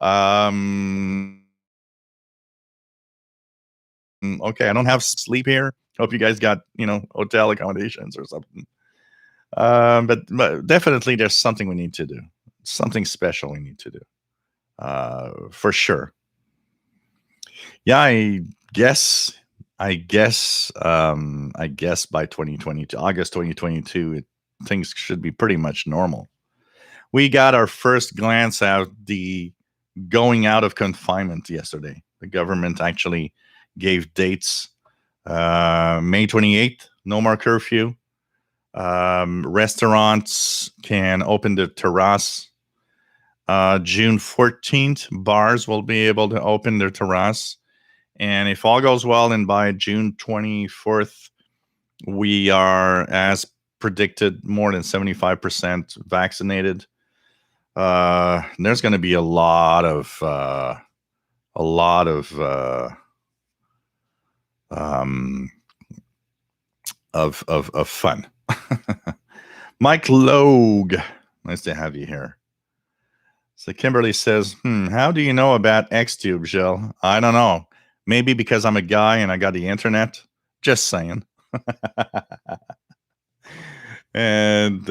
okay, I don't have sleep here. Hope you guys got, hotel accommodations or something. But definitely there's something we need to do. Something special we need to do. For sure. Yeah, I guess by 2022, August 2022, things should be pretty much normal. We got our first glance at the going out of confinement yesterday. The government actually gave dates. May 28th, no more curfew. Restaurants can open the terrace. June 14th, bars will be able to open their terrace. And if all goes well, and by June 24th, we are, as predicted, more than 75% vaccinated. There's going to be a lot of fun. Mike Logue, nice to have you here. So Kimberly says, how do you know about XTube, Jill? I don't know. Maybe because I'm a guy and I got the internet. Just saying. And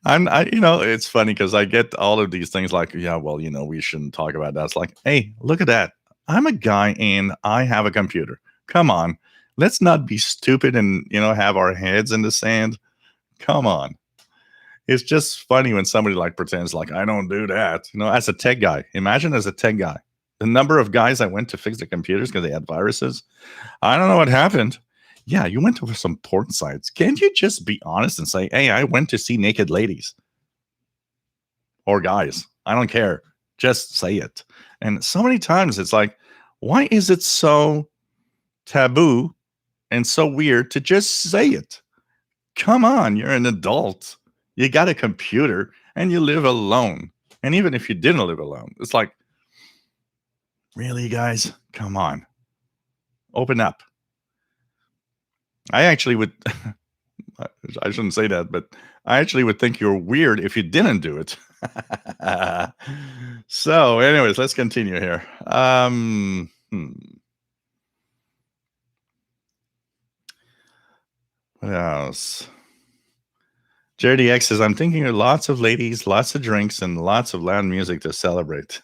it's funny because I get all of these things like, yeah, well, we shouldn't talk about that. It's like, hey, look at that. I'm a guy and I have a computer. Come on, let's not be stupid and have our heads in the sand. Come on. It's just funny when somebody like pretends like I don't do that. As a tech guy, imagine as a tech guy, the number of guys I went to fix the computers because they had viruses. I don't know what happened. Yeah, you went to some porn sites. Can't you just be honest and say, hey, I went to see naked ladies or guys? I don't care. Just say it. And so many times it's like, why is it so taboo and so weird to just say it? Come on, you're an adult. You got a computer and you live alone. And even if you didn't live alone, it's like, really, guys? Come on. Open up. I actually would, I shouldn't say that, but I actually would think you're weird if you didn't do it. So, anyways, let's continue here. What else? JDX says, I'm thinking of lots of ladies, lots of drinks, and lots of loud music to celebrate.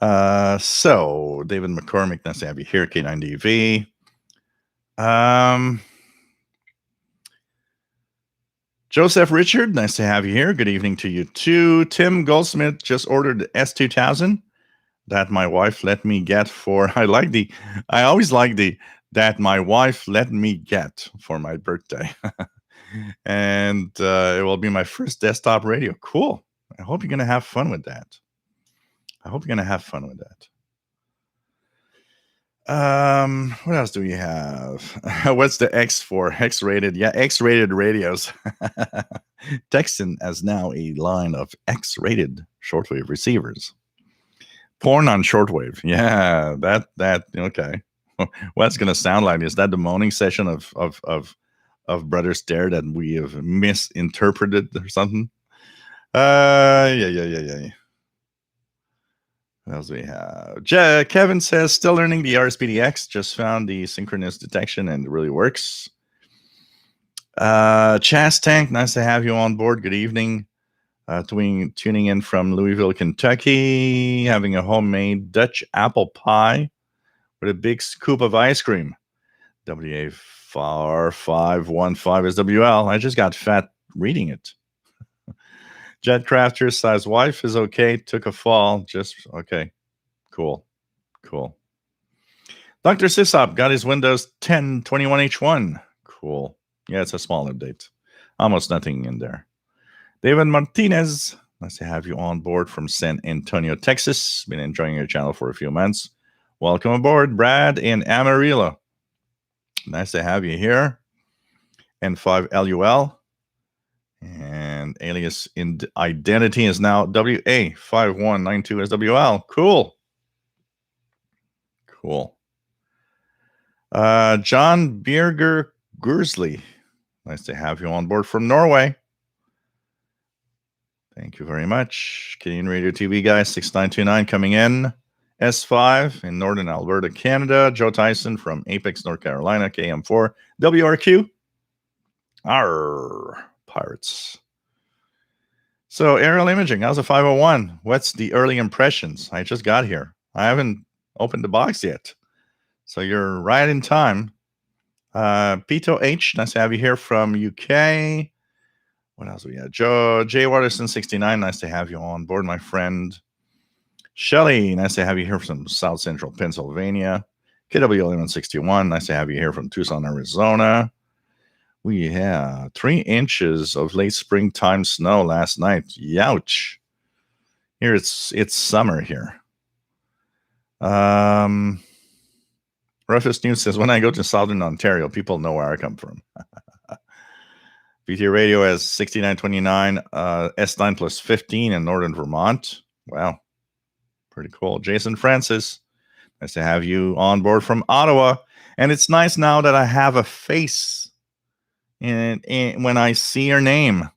So, David McCormick, nice to have you here, K9DV. Joseph Richard, nice to have you here. Good evening to you too. Tim Goldsmith just ordered the S2000 that my wife let me get for, I always like that my wife let me get for my birthday. And it will be my first desktop radio. Cool. I hope you're going to have fun with that. What else do we have? What's the X for? X-rated. Yeah, X-rated radios. Tecsun has now a line of X-rated shortwave receivers. Porn on shortwave. Yeah, that okay. What's gonna sound like? Is that the moaning session of Brother Stare that we have misinterpreted or something? Yeah. What else do we have? Kevin says, still learning the RSPDX. Just found the synchronous detection and it really works. Chas Tank, nice to have you on board. Good evening. Tuning in from Louisville, Kentucky. Having a homemade Dutch apple pie with a big scoop of ice cream. WA4515SWL. I just got fat reading it. Jetcrafter says, wife is okay. Took a fall. Just okay. Cool. Dr. Sisop got his Windows 10 21H1. Cool. Yeah, it's a small update. Almost nothing in there. David Martinez, nice to have you on board from San Antonio, Texas. Been enjoying your channel for a few months. Welcome aboard, Brad in Amarillo. Nice to have you here. N5LUL. And alias in identity is now WA5192SWL. Cool. John Birger Gursley. Nice to have you on board from Norway. Thank you very much. Canadian Radio TV guys, 6929 coming in. S5 in Northern Alberta, Canada. Joe Tyson from Apex, North Carolina, KM4. WRQ. Arr. Pirates. So aerial imaging, how's a 501? What's the early impressions? I just got here. I haven't opened the box yet. So you're right in time. Pito H, nice to have you here from UK. What else we got? J Watterson 69, nice to have you on board, my friend. Shelly, nice to have you here from South Central Pennsylvania. KW1161, nice to have you here from Tucson, Arizona. We have 3 inches of late springtime snow last night. Youch. Here it's summer here. Roughest News says, when I go to Southern Ontario, people know where I come from. VT Radio has 6929, S9 plus 15 in Northern Vermont. Wow. Pretty cool. Jason Francis, nice to have you on board from Ottawa. And it's nice now that I have a face And when I see your name,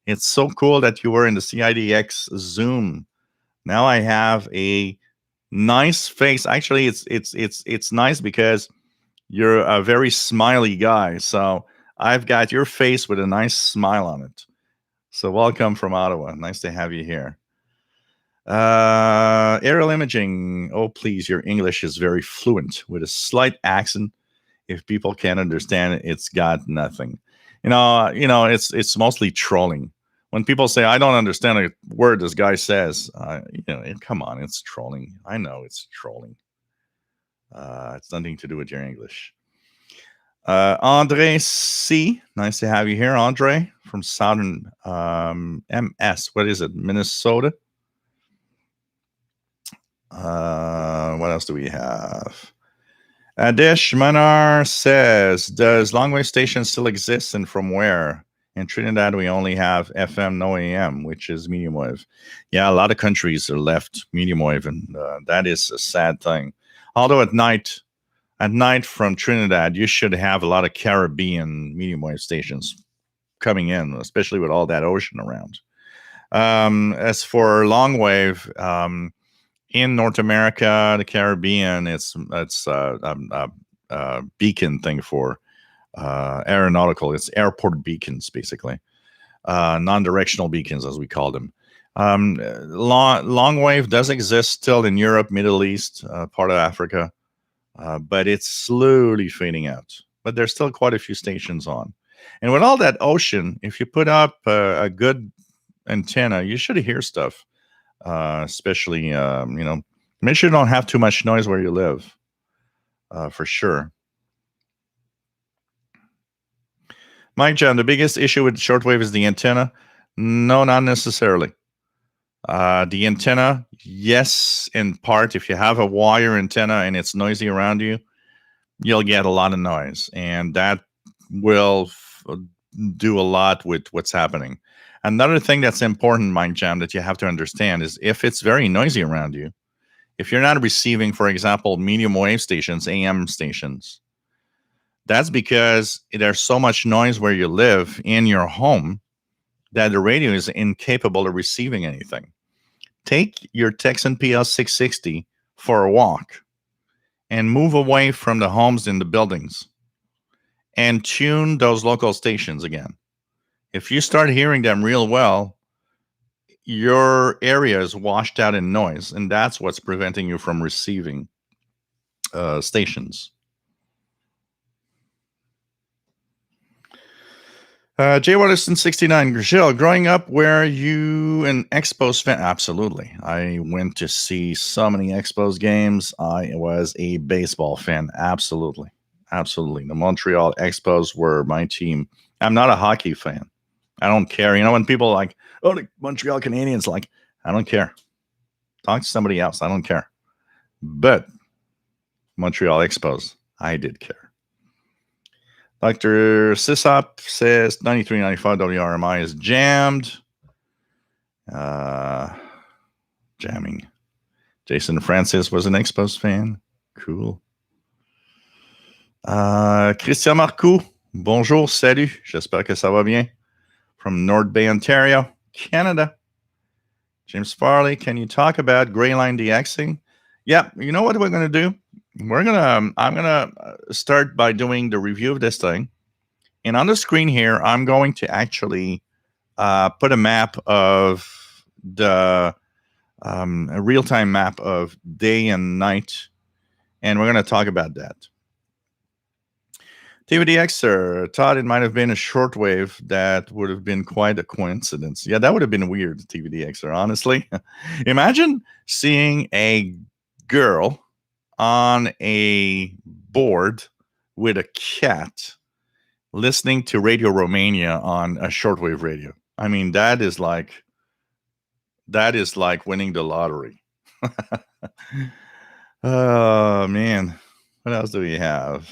it's so cool that you were in the CIDX Zoom. Now I have a nice face. Actually, it's nice because you're a very smiley guy. So I've got your face with a nice smile on it. So welcome from Ottawa. Nice to have you here. Aerial imaging. Oh, please, your English is very fluent with a slight accent. If people can't understand it, it's got nothing. It's mostly trolling. When people say I don't understand a word this guy says, come on, it's trolling. I know it's trolling. It's nothing to do with your English. Andre C, nice to have you here, Andre from Southern MS. What is it, Minnesota? What else do we have? Adesh Manar says, does Longwave station still exist and from where? In Trinidad, we only have FM, no AM, which is medium wave. Yeah, a lot of countries are left medium wave, and that is a sad thing. Although at night from Trinidad, you should have a lot of Caribbean medium wave stations coming in, especially with all that ocean around. As for Longwave, in North America, the Caribbean, it's a beacon thing for aeronautical. It's airport beacons, basically, non-directional beacons, as we call them. Longwave does exist still in Europe, Middle East, part of Africa, but it's slowly fading out. But there's still quite a few stations on. And with all that ocean, if you put up a good antenna, you should hear stuff. Especially, make sure you don't have too much noise where you live, for sure. Mike John, the biggest issue with shortwave is the antenna. No, not necessarily. The antenna, yes, in part, if you have a wire antenna and it's noisy around you, you'll get a lot of noise, and that will do a lot with what's happening. Another thing that's important, Mike Jam, that you have to understand is if it's very noisy around you, if you're not receiving, for example, medium wave stations, AM stations, that's because there's so much noise where you live in your home that the radio is incapable of receiving anything. Take your Tecsun PL660 for a walk and move away from the homes in the buildings and tune those local stations again. If you start hearing them real well, your area is washed out in noise, and that's what's preventing you from receiving stations. Jay Watterson 69, Gilles, growing up, were you an Expos fan? Absolutely. I went to see so many Expos games. I was a baseball fan. Absolutely. Absolutely. The Montreal Expos were my team. I'm not a hockey fan. I don't care. When people are like, oh, the Montreal Canadiens, like, I don't care. Talk to somebody else. I don't care. But Montreal Expos, I did care. Dr. Sisop says 93.95 WRMI is jammed. Jamming. Jason Francis was an Expos fan. Cool. Christian Marcoux, bonjour, salut. J'espère que ça va bien. From North Bay, Ontario, Canada. James Farley, can you talk about gray line DXing? Yeah, you know what we're going to do? I'm going to start by doing the review of this thing. And on the screen here, I'm going to actually put a map of a real-time map of day and night. And we're going to talk about that. TVDXer, Todd, it might have been a shortwave. That would have been quite a coincidence. Yeah, that would have been weird, TVDXer, honestly. Imagine seeing a girl on a board with a cat listening to Radio Romania on a shortwave radio. I mean, that is like winning the lottery. Oh, man. What else do we have?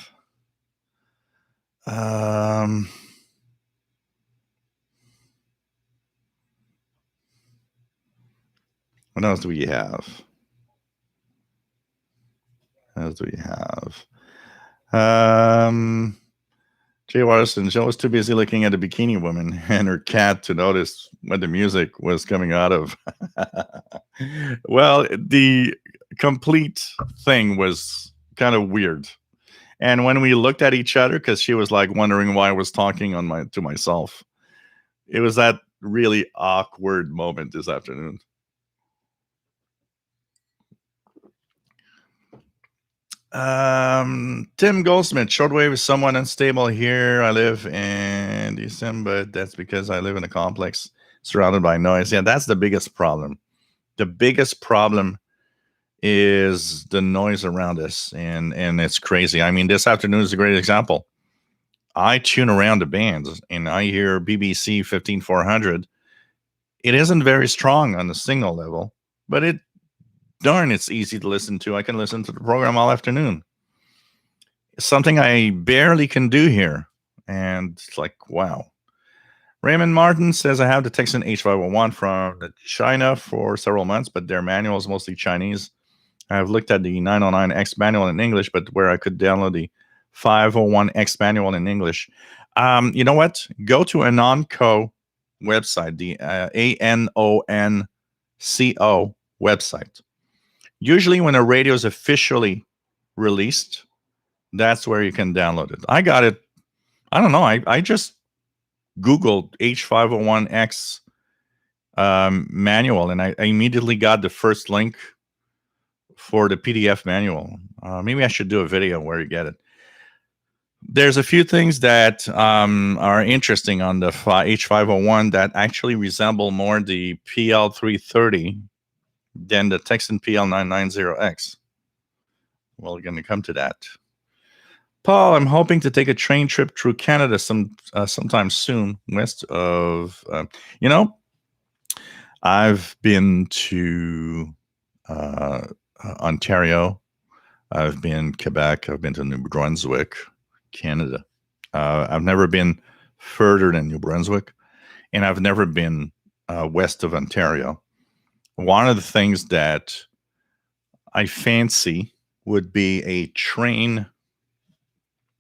What else do we have? Jay Watterson, Jill was too busy looking at a bikini woman and her cat to notice what the music was coming out of. Well, the complete thing was kind of weird. And when we looked at each other, because she was like wondering why I was talking to myself, it was that really awkward moment this afternoon. Tim Goldsmith, shortwave is somewhat unstable here. I live in December, but that's because I live in a complex surrounded by noise. Yeah, that's the biggest problem. The biggest problem is the noise around us, and it's crazy. I mean, this afternoon is a great example. I tune around the bands and I hear BBC 15400. It isn't very strong on the signal level, but it's easy to listen to. I can listen to the program all afternoon. It's something I barely can do here. And it's like, wow. Raymond Martin says, I have the Tecsun H-501 from China for several months, but their manual is mostly Chinese. I've looked at the 909X manual in English, but where I could download the 501X manual in English. You know what? Go to Anonco website, the ANONCO website. Usually when a radio is officially released, that's where you can download it. I got it. I don't know. I just Googled H501X manual, and I immediately got the first link for the PDF manual. Maybe I should do a video where you get it. There's a few things that are interesting on the H501 that actually resemble more the PL330 than the Tecsun PL990X. Well, we're going to come to that. Paul, I'm hoping to take a train trip through Canada sometime soon, west of, I've been to Ontario. I've been Quebec. I've been to New Brunswick, Canada. I've never been further than New Brunswick, and I've never been west of Ontario. One of the things that I fancy would be a train,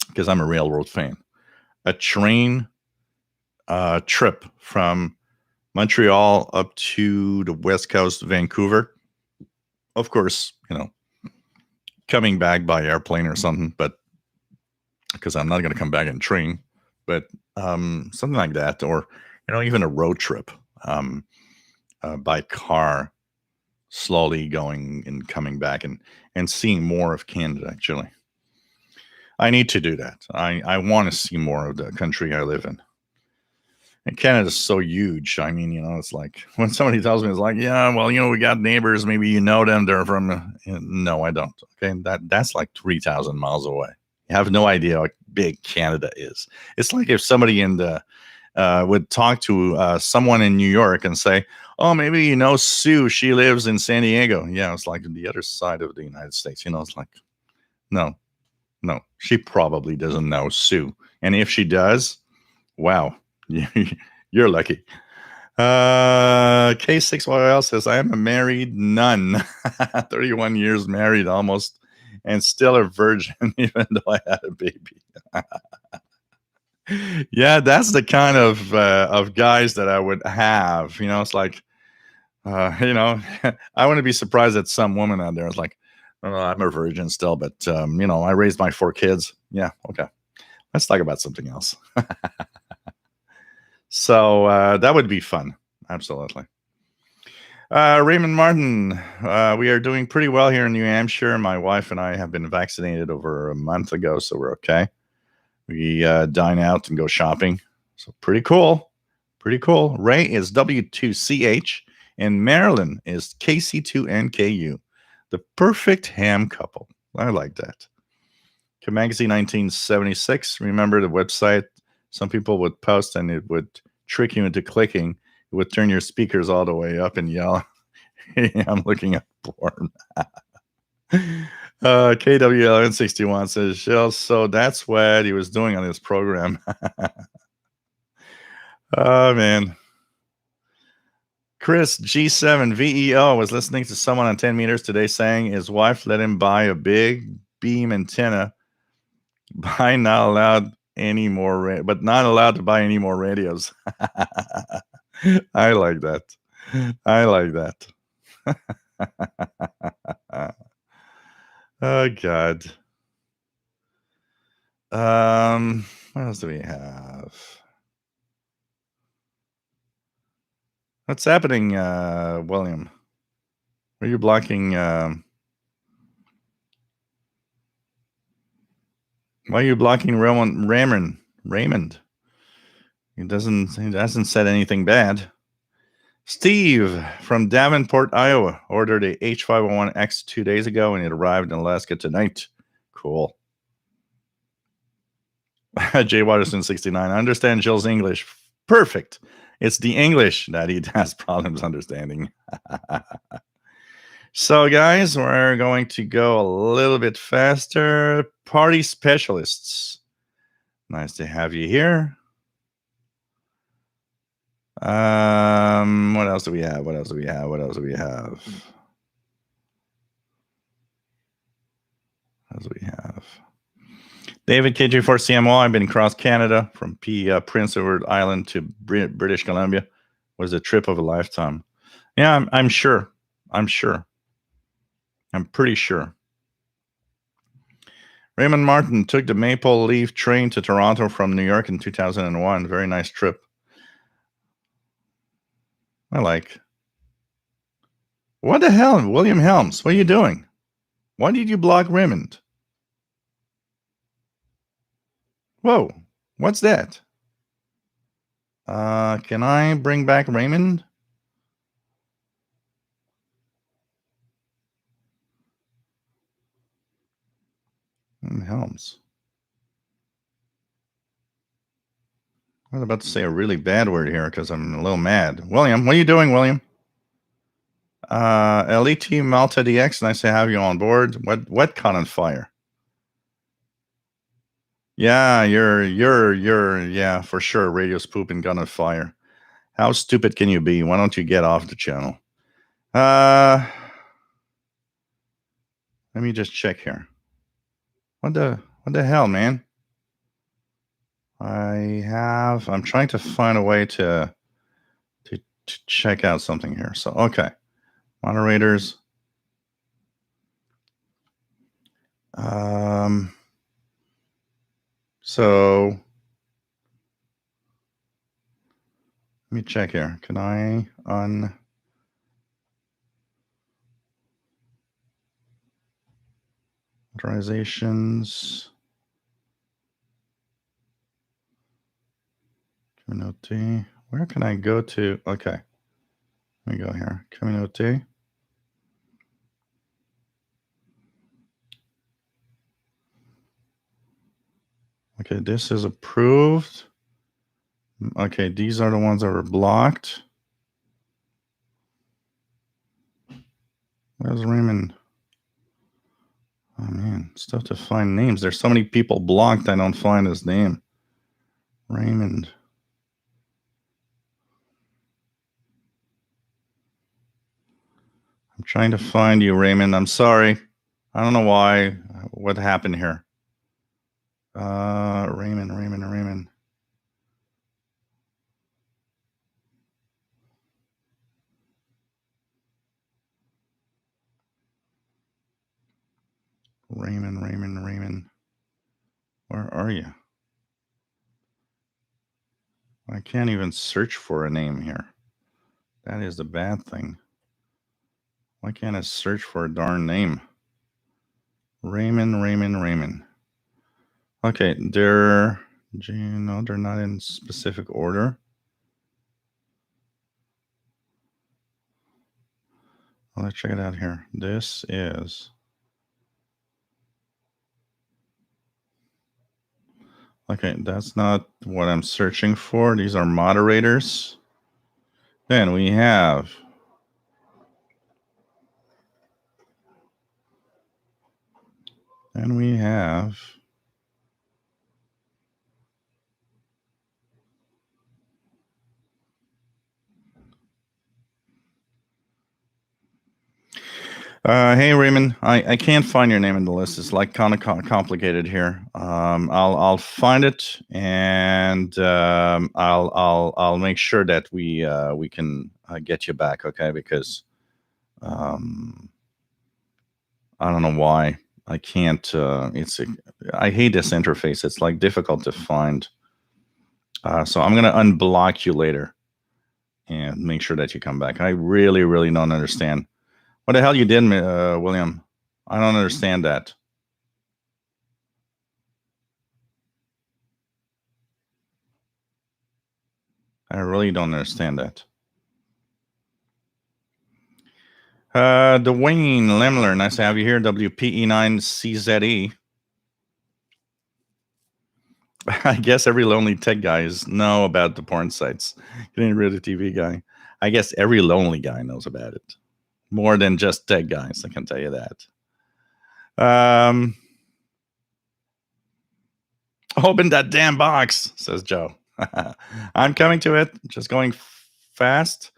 because I'm a railroad fan, a train trip from Montreal up to the west coast of Vancouver. Of course, coming back by airplane or something, but because I'm not going to come back in train, but something like that, or even a road trip by car, slowly going and coming back and seeing more of Canada. Actually, I need to do that. I want to see more of the country I live in. And Canada's so huge. I mean, it's like when somebody tells me, it's like, yeah, well, we got neighbors. Maybe you know them. They're from. No, I don't. Okay, that's like 3,000 miles away. You have no idea how big Canada is. It's like if somebody would talk to someone in New York and say, oh, maybe Sue. She lives in San Diego. Yeah, it's like the other side of the United States. It's like, no, she probably doesn't know Sue. And if she does, wow. You're lucky. K6YL says, I am a married nun, 31 years married almost, and still a virgin, even though I had a baby. Yeah, that's the kind of guys that I would have. It's like, I wouldn't be surprised that some woman out there is like, oh, I'm a virgin still, but, I raised my 4 kids. Yeah, okay. Let's talk about something else. So that would be fun. Absolutely. Raymond Martin, we are doing pretty well here in New Hampshire. My wife and I have been vaccinated over a month ago, so we're okay. We dine out and go shopping. So pretty cool. Pretty cool. Ray is W2CH, and Marilyn is KC2NKU. The perfect ham couple. I like that. Magazine 1976. Remember the website? Some people would post and it would trick you into clicking. It would turn your speakers all the way up and yell, I'm looking at porn. KWLN61 says, Shell, so that's what he was doing on this program. Oh, man. Chris G7VEO was listening to someone on 10 meters today saying his wife let him buy a big beam antenna. Buy not allowed any more, but not allowed to buy any more radios. I like that. I like that. Oh God. What else do we have? What's happening, William? Are you blocking? Why are you blocking Raymond? He hasn't said anything bad. Steve from Davenport, Iowa, ordered a H-501X 2 days ago, and it arrived in Alaska tonight. Cool. Jay Watterson 69. I understand Jill's English. Perfect. It's the English that he has problems understanding. So, guys, we're going to go a little bit faster. Party specialists. Nice to have you here. What else do we have? What else do we have? What else do we have? What else do we have? David KJ4CMO. I've been across Canada from Prince Edward Island to British Columbia. Was a trip of a lifetime. Yeah, I'm sure. I'm sure. I'm pretty sure. Raymond Martin took the Maple Leaf train to Toronto from New York in 2001. Very nice trip. I like. What the hell, William Helms? What are you doing? Why did you block Raymond? Whoa, what's that? Can I bring back Raymond? Helms. I was about to say a really bad word here because I'm a little mad. William, what are you doing, William? LET Malta DX, nice to have you on board. What caught on fire? Yeah, you're yeah, for sure. Radio's poop and gun on fire. How stupid can you be? Why don't you get off the channel? Let me just check here. What the hell, man? I'm trying to find a way to check out something here. So, okay. Moderators. So let me check here. Can I authorizations? Community. Where can I go to? Okay. Let me go here. Community. Okay, this is approved. Okay, these are the ones that were blocked. Where's Raymond? Oh man, it's tough to find names. There's so many people blocked, I don't find his name. Raymond. I'm trying to find you, Raymond. I'm sorry. I don't know why. What happened here? Raymond. Raymond. Where are you? I can't even search for a name here. That is the bad thing. Why can't I search for a darn name? Raymond. Okay, they're not in specific order. Well, let's check it out here. This is okay. That's not what I'm searching for. These are moderators. Then we have Hey Raymond, I can't find your name in the list. It's like kind of complicated here. I'll find it, and I'll make sure that we can get you back, okay? Because um, I don't know why I can't. I hate this interface. It's like difficult to find. So I'm gonna unblock you later and make sure that you come back. I really don't understand what the hell you did, William. I don't understand that. I really don't understand that. Dwayne Lemler, nice to have you here. WPE9CZE. I guess every lonely tech guy know about the porn sites. Getting rid of the TV guy. I guess every lonely guy knows about it. More than just tech guys, I can tell you that. Open that damn box, says Joe. I'm coming to it. Just going fast.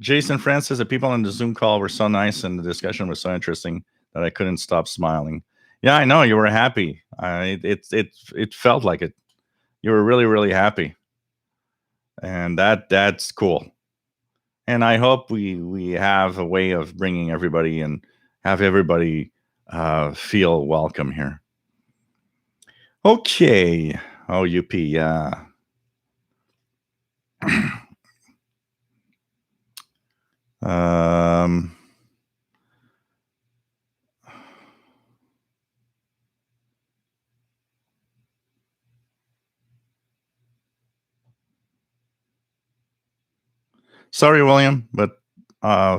Jason Francis, the people on the Zoom call were so nice and the discussion was so interesting that I couldn't stop smiling. Yeah, I know you were happy. It felt like it. You were really happy, and that's cool. And I hope we have a way of bringing everybody and have everybody feel welcome here. Okay. Oh, UP, yeah. Sorry, William, but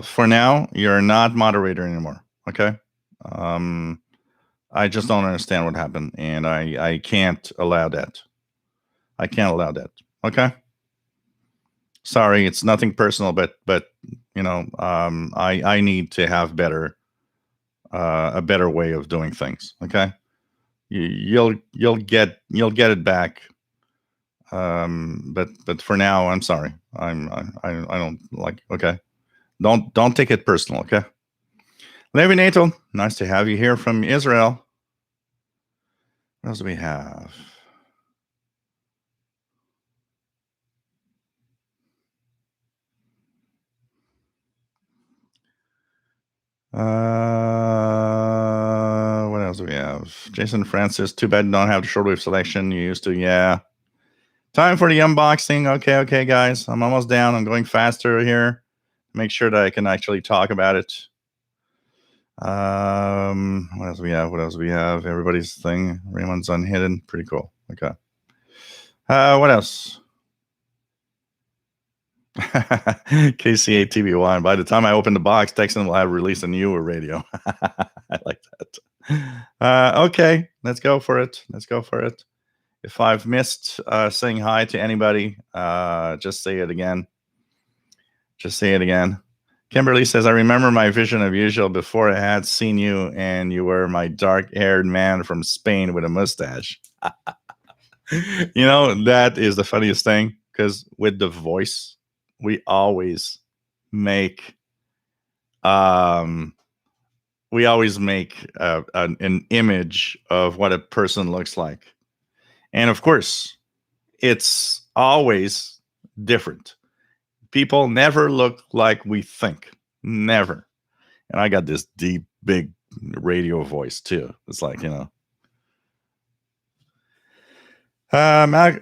for now, you're not moderator anymore. Okay. I just don't understand what happened, and I can't allow that. I can't allow that. Okay. Sorry, it's nothing personal, but you know, I need to have a better way of doing things. Okay. You'll get it back. But for now, I'm sorry. I don't like. Okay. Don't take it personal. Okay. Levi Natal, nice to have you here from Israel. What else do we have? What else do we have? Jason Francis, too bad you don't have the shortwave selection. You used to, yeah. Time for the unboxing. Okay, guys. I'm almost down. I'm going faster here. Make sure that I can actually talk about it. What else do we have? What else do we have? Everybody's thing. Raymond's unhidden. Pretty cool. Okay. What else? KCA TV1. By the time I open the box, Tecsun will have released a newer radio. I like that. Okay, let's go for it. If I've missed saying hi to anybody, just say it again. Kimberly says, I remember my vision of usual before I had seen you, and you were my dark-haired man from Spain with a mustache. You know, that is the funniest thing, because with the voice, we always make an image of what a person looks like. And of course, it's always different. People never look like we think. Never. And I got this deep, big radio voice too. It's like, you know.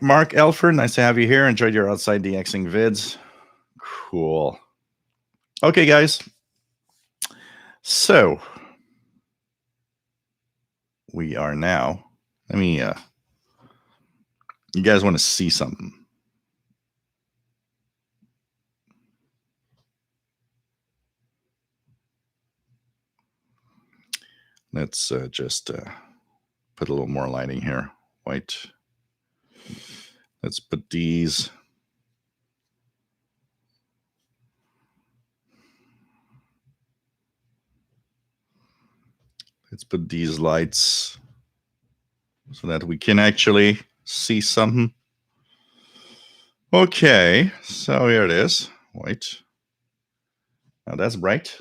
Mark Elford, nice to have you here. Enjoyed your outside DXing vids. Cool. Okay, guys. So we are now. Let me. You guys want to see something? Let's just put a little more lighting here. White. Let's put these. Let's put these lights so that we can actually see something. Okay, so here it is. White. Now that's bright.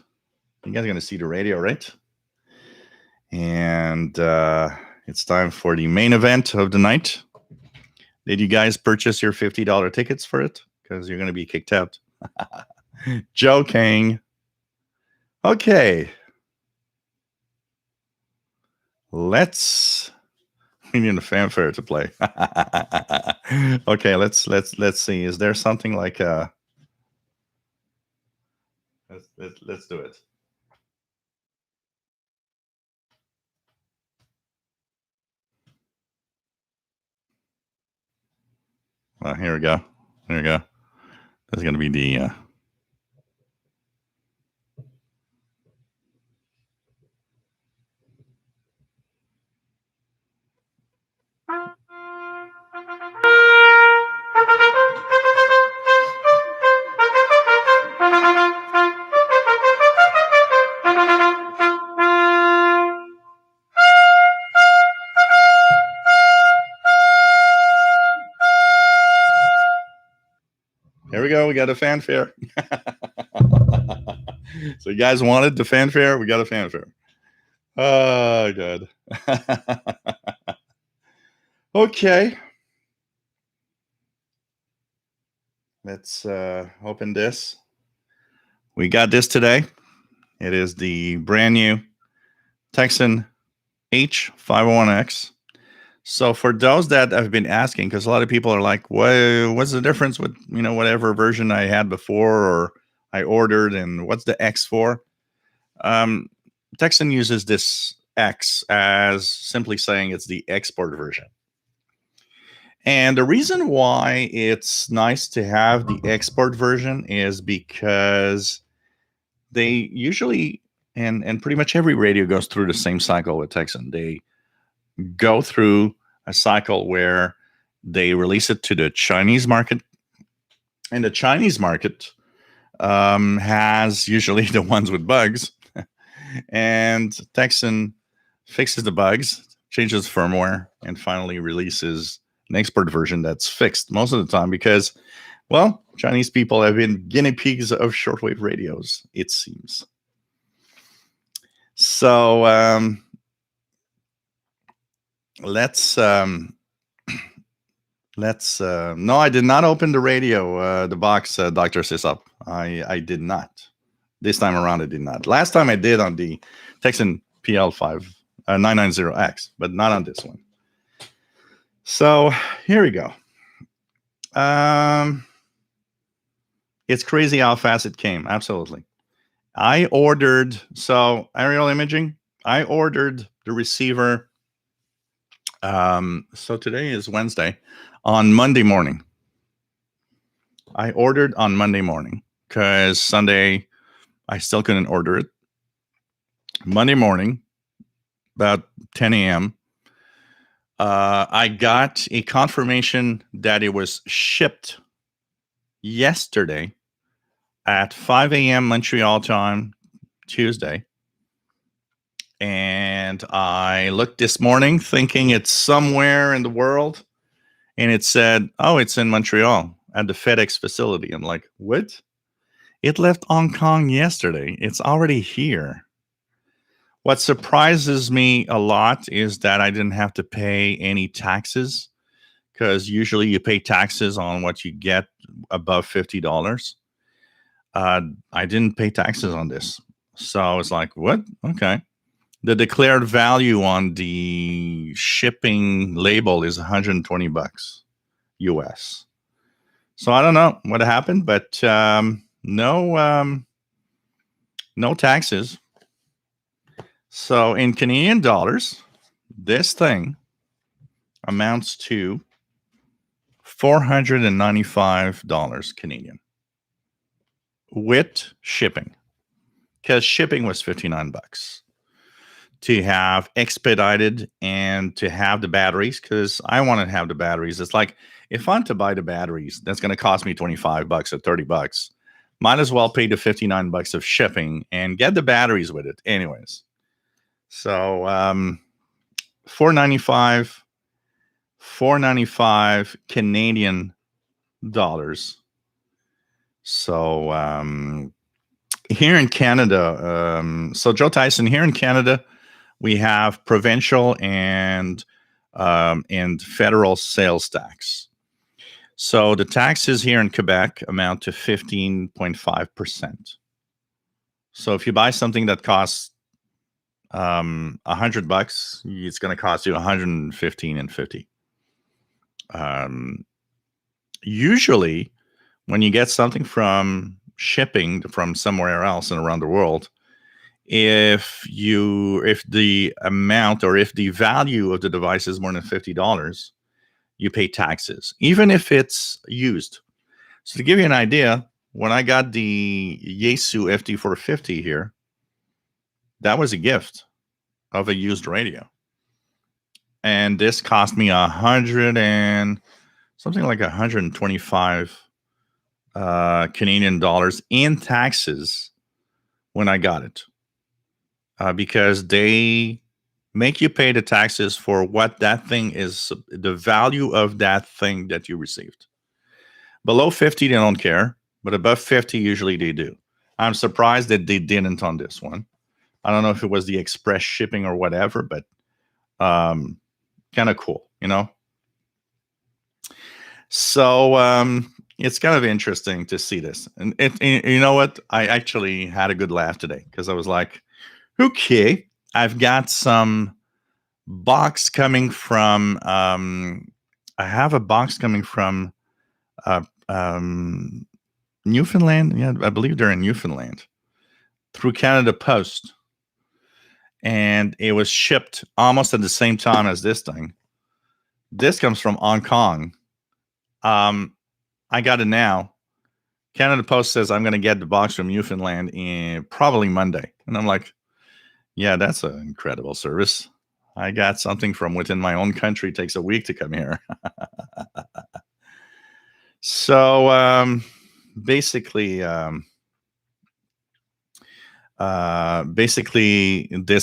You guys are going to see the radio, right? And it's time for the main event of the night. Did you guys purchase your $50 tickets for it? Because you're going to be kicked out. Joking. Okay. We need a fanfare to play. Okay, let's see. Is there something like let's do it. Well, here we go. There we go. This is going to be the Here we go. We got a fanfare. So you guys wanted the fanfare? We got a fanfare. Oh, good. Okay. Let's open this. We got this today. It is the brand new Tecsun H-501X. So for those that have been asking, because a lot of people are like, what's the difference with, whatever version I had before or I ordered, and what's the X for? Tecsun uses this X as simply saying it's the export version. And the reason why it's nice to have the export version is because they usually, and pretty much every radio goes through the same cycle with Tecsun. They go through a cycle where they release it to the Chinese market, and the Chinese market has usually the ones with bugs, and Tecsun fixes the bugs, changes firmware, and finally releases an export version that's fixed most of the time because, well, Chinese people have been guinea pigs of shortwave radios, it seems. So let's no, I did not open the radio, the box, Dr. Sisop. I did not. This time around, I did not. Last time I did on the Tecsun PL990X, but not on this one. So here we go. It's crazy how fast it came. Absolutely. I ordered, so aerial imaging, I ordered the receiver. So today is Wednesday. On Monday morning. I ordered on Monday morning because Sunday I still couldn't order it. Monday morning, about 10 a.m., I got a confirmation that it was shipped yesterday at 5 a.m. Montreal time, Tuesday. And I looked this morning thinking it's somewhere in the world, and it said, oh, it's in Montreal at the FedEx facility. I'm like, what? It left Hong Kong yesterday. It's already here. What surprises me a lot is that I didn't have to pay any taxes, because usually you pay taxes on what you get above $50. I didn't pay taxes on this. So I was like, what? Okay. The declared value on the shipping label is $120 US. So I don't know what happened, but no taxes. So in Canadian dollars, this thing amounts to $495 Canadian with shipping, because shipping was $59 to have expedited and to have the batteries, because I want to have the batteries. It's like, if I'm to buy the batteries, that's going to cost me $25 or $30. Might as well pay the $59 of shipping and get the batteries with it anyways. So $495 Canadian dollars. So here in Canada, so Joe Tyson, here in Canada, we have provincial and federal sales tax. So the taxes here in Quebec amount to 15.5%. So if you buy something that costs $100, it's going to cost you $115.50. Usually, when you get something from shipping from somewhere else and around the world, if the amount or if the value of the device is more than $50, you pay taxes, even if it's used. So to give you an idea, when I got the Yaesu FD450 here, that was a gift of a used radio. And this cost me something like 125 Canadian dollars in taxes when I got it. Because they make you pay the taxes for what that thing is, the value of that thing that you received. Below 50, they don't care, but above 50, usually they do. I'm surprised that they didn't on this one. I don't know if it was the express shipping or whatever, but kind of cool, you know? So it's kind of interesting to see this. And you know what? I actually had a good laugh today because I was like, okay, I've got some box coming from, I have a box coming from Newfoundland. Yeah, I believe they're in Newfoundland through Canada Post. And it was shipped almost at the same time as this thing. This comes from Hong Kong. I got it now. Canada Post says I'm going to get the box from Newfoundland in probably Monday. And I'm like, yeah, that's an incredible service. I got something from within my own country. It takes a week to come here. So basically, this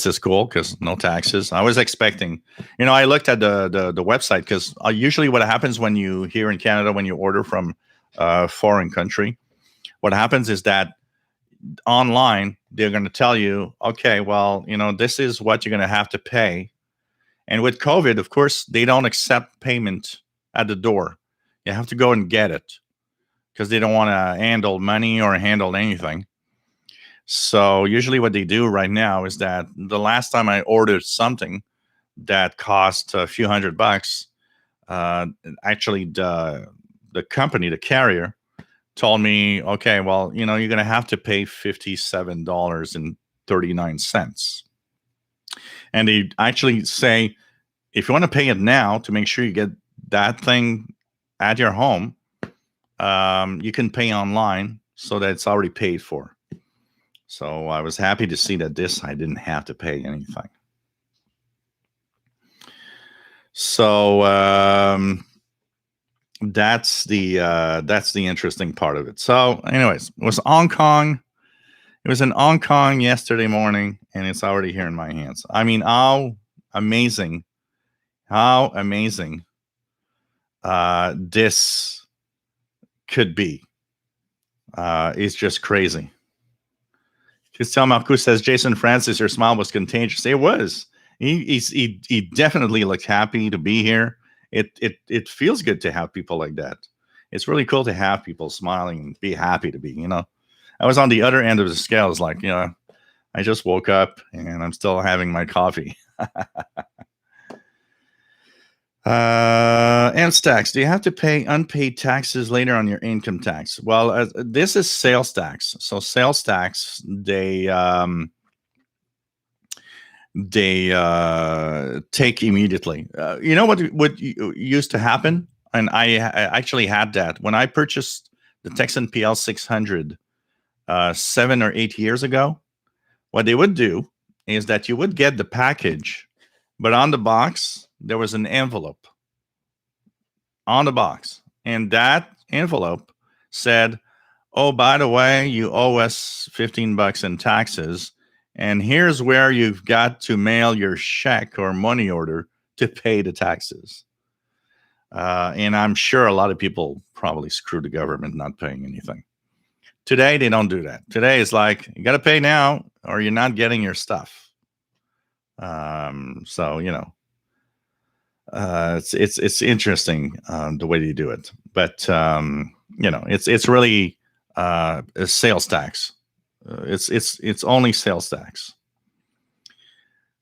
is cool because no taxes. I was expecting, I looked at the website because usually what happens when you here in Canada, when you order from a foreign country, what happens is that online they're going to tell you, okay, well, this is what you're going to have to pay. And with COVID, of course, they don't accept payment at the door. You have to go and get it because they don't want to handle money or handle anything. So usually what they do right now is that the last time I ordered something that cost a few $100, actually the company, the carrier, told me, okay, well, you're going to have to pay $57.39. And they actually say, if you want to pay it now to make sure you get that thing at your home, you can pay online so that it's already paid for. So I was happy to see that I didn't have to pay anything. So that's the interesting part of it. So anyways, it was Hong Kong. It was in Hong Kong yesterday morning, and it's already here in my hands. I mean, how amazing this could be. It's just crazy. Christian Marcus says, Jason Francis, your smile was contagious. It was. He definitely looked happy to be here. It feels good to have people like that. It's really cool to have people smiling and be happy to be, I was on the other end of the scale. It's like, I just woke up and I'm still having my coffee. And tax. Do you have to pay unpaid taxes later on your income tax? Well, this is sales tax. So sales tax, they take immediately. You know what used to happen? And I actually had that when I purchased the Tecsun PL 600 7 or 8 years ago. What they would do is that you would get the package, but on the box, there was an envelope on the box. And that envelope said, oh, by the way, you owe us $15 in taxes. And here's where you've got to mail your check or money order to pay the taxes. And I'm sure a lot of people probably screw the government not paying anything. Today, they don't do that. Today, it's like, you got to pay now or you're not getting your stuff. So, it's interesting the way you do it. But, it's really a sales tax. It's only sales tax.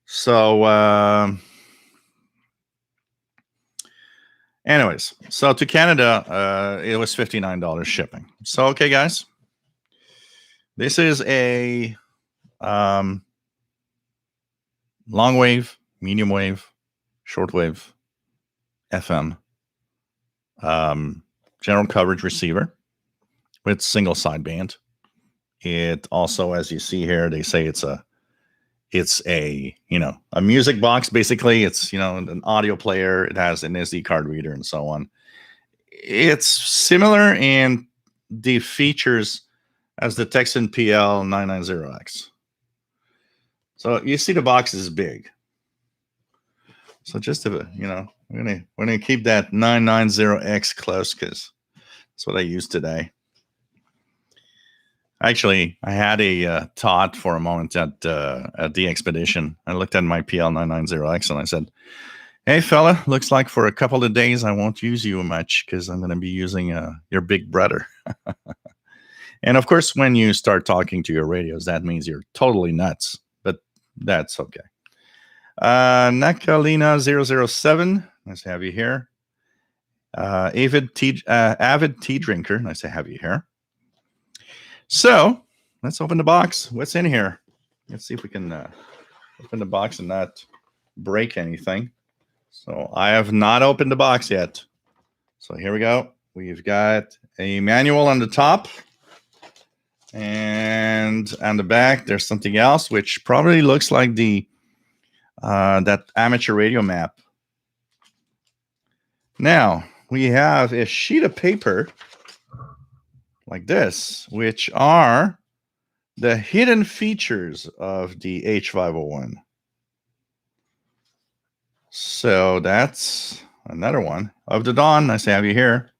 So, anyways, so to Canada, it was $59 shipping. So, okay, guys, this is a long wave, medium wave, shortwave, FM, general coverage receiver with single sideband. It also, as you see here, they say it's a music box. Basically, it's an audio player. It has an SD card reader and so on. It's similar in the features as the Tecsun PL990X. So you see the box is big. So just to, we're gonna keep that 990X close because that's what I use today. Actually, I had a thought for a moment at the expedition. I looked at my PL990X and I said, "Hey, fella, looks like for a couple of days I won't use you much because I'm going to be using your big brother." And of course, when you start talking to your radios, that means you're totally nuts. But that's okay. Nakalina 007, nice to have you here. Avid tea drinker, nice to have you here. So let's open the box. What's in here? Let's see if we can open the box and not break anything. So I have not opened the box yet. So here we go. We've got a manual on the top. And on the back, there's something else, which probably looks like the that amateur radio map. Now, we have a sheet of paper like this, which are the hidden features of the H-501. So that's another one. Of the Dawn, nice to have you here.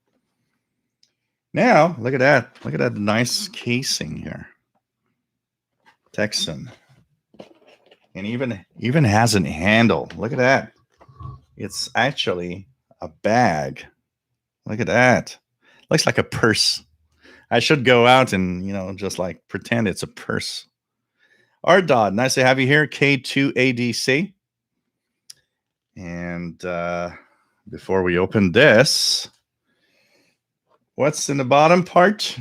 Now, look at that. Look at that nice casing here. Tecsun. And even has a handle. Look at that. It's actually a bag. Look at that. Looks like a purse. I should go out and, just like pretend it's a purse. Ardod, nice to have you here. K2ADC. And before we open this, what's in the bottom part?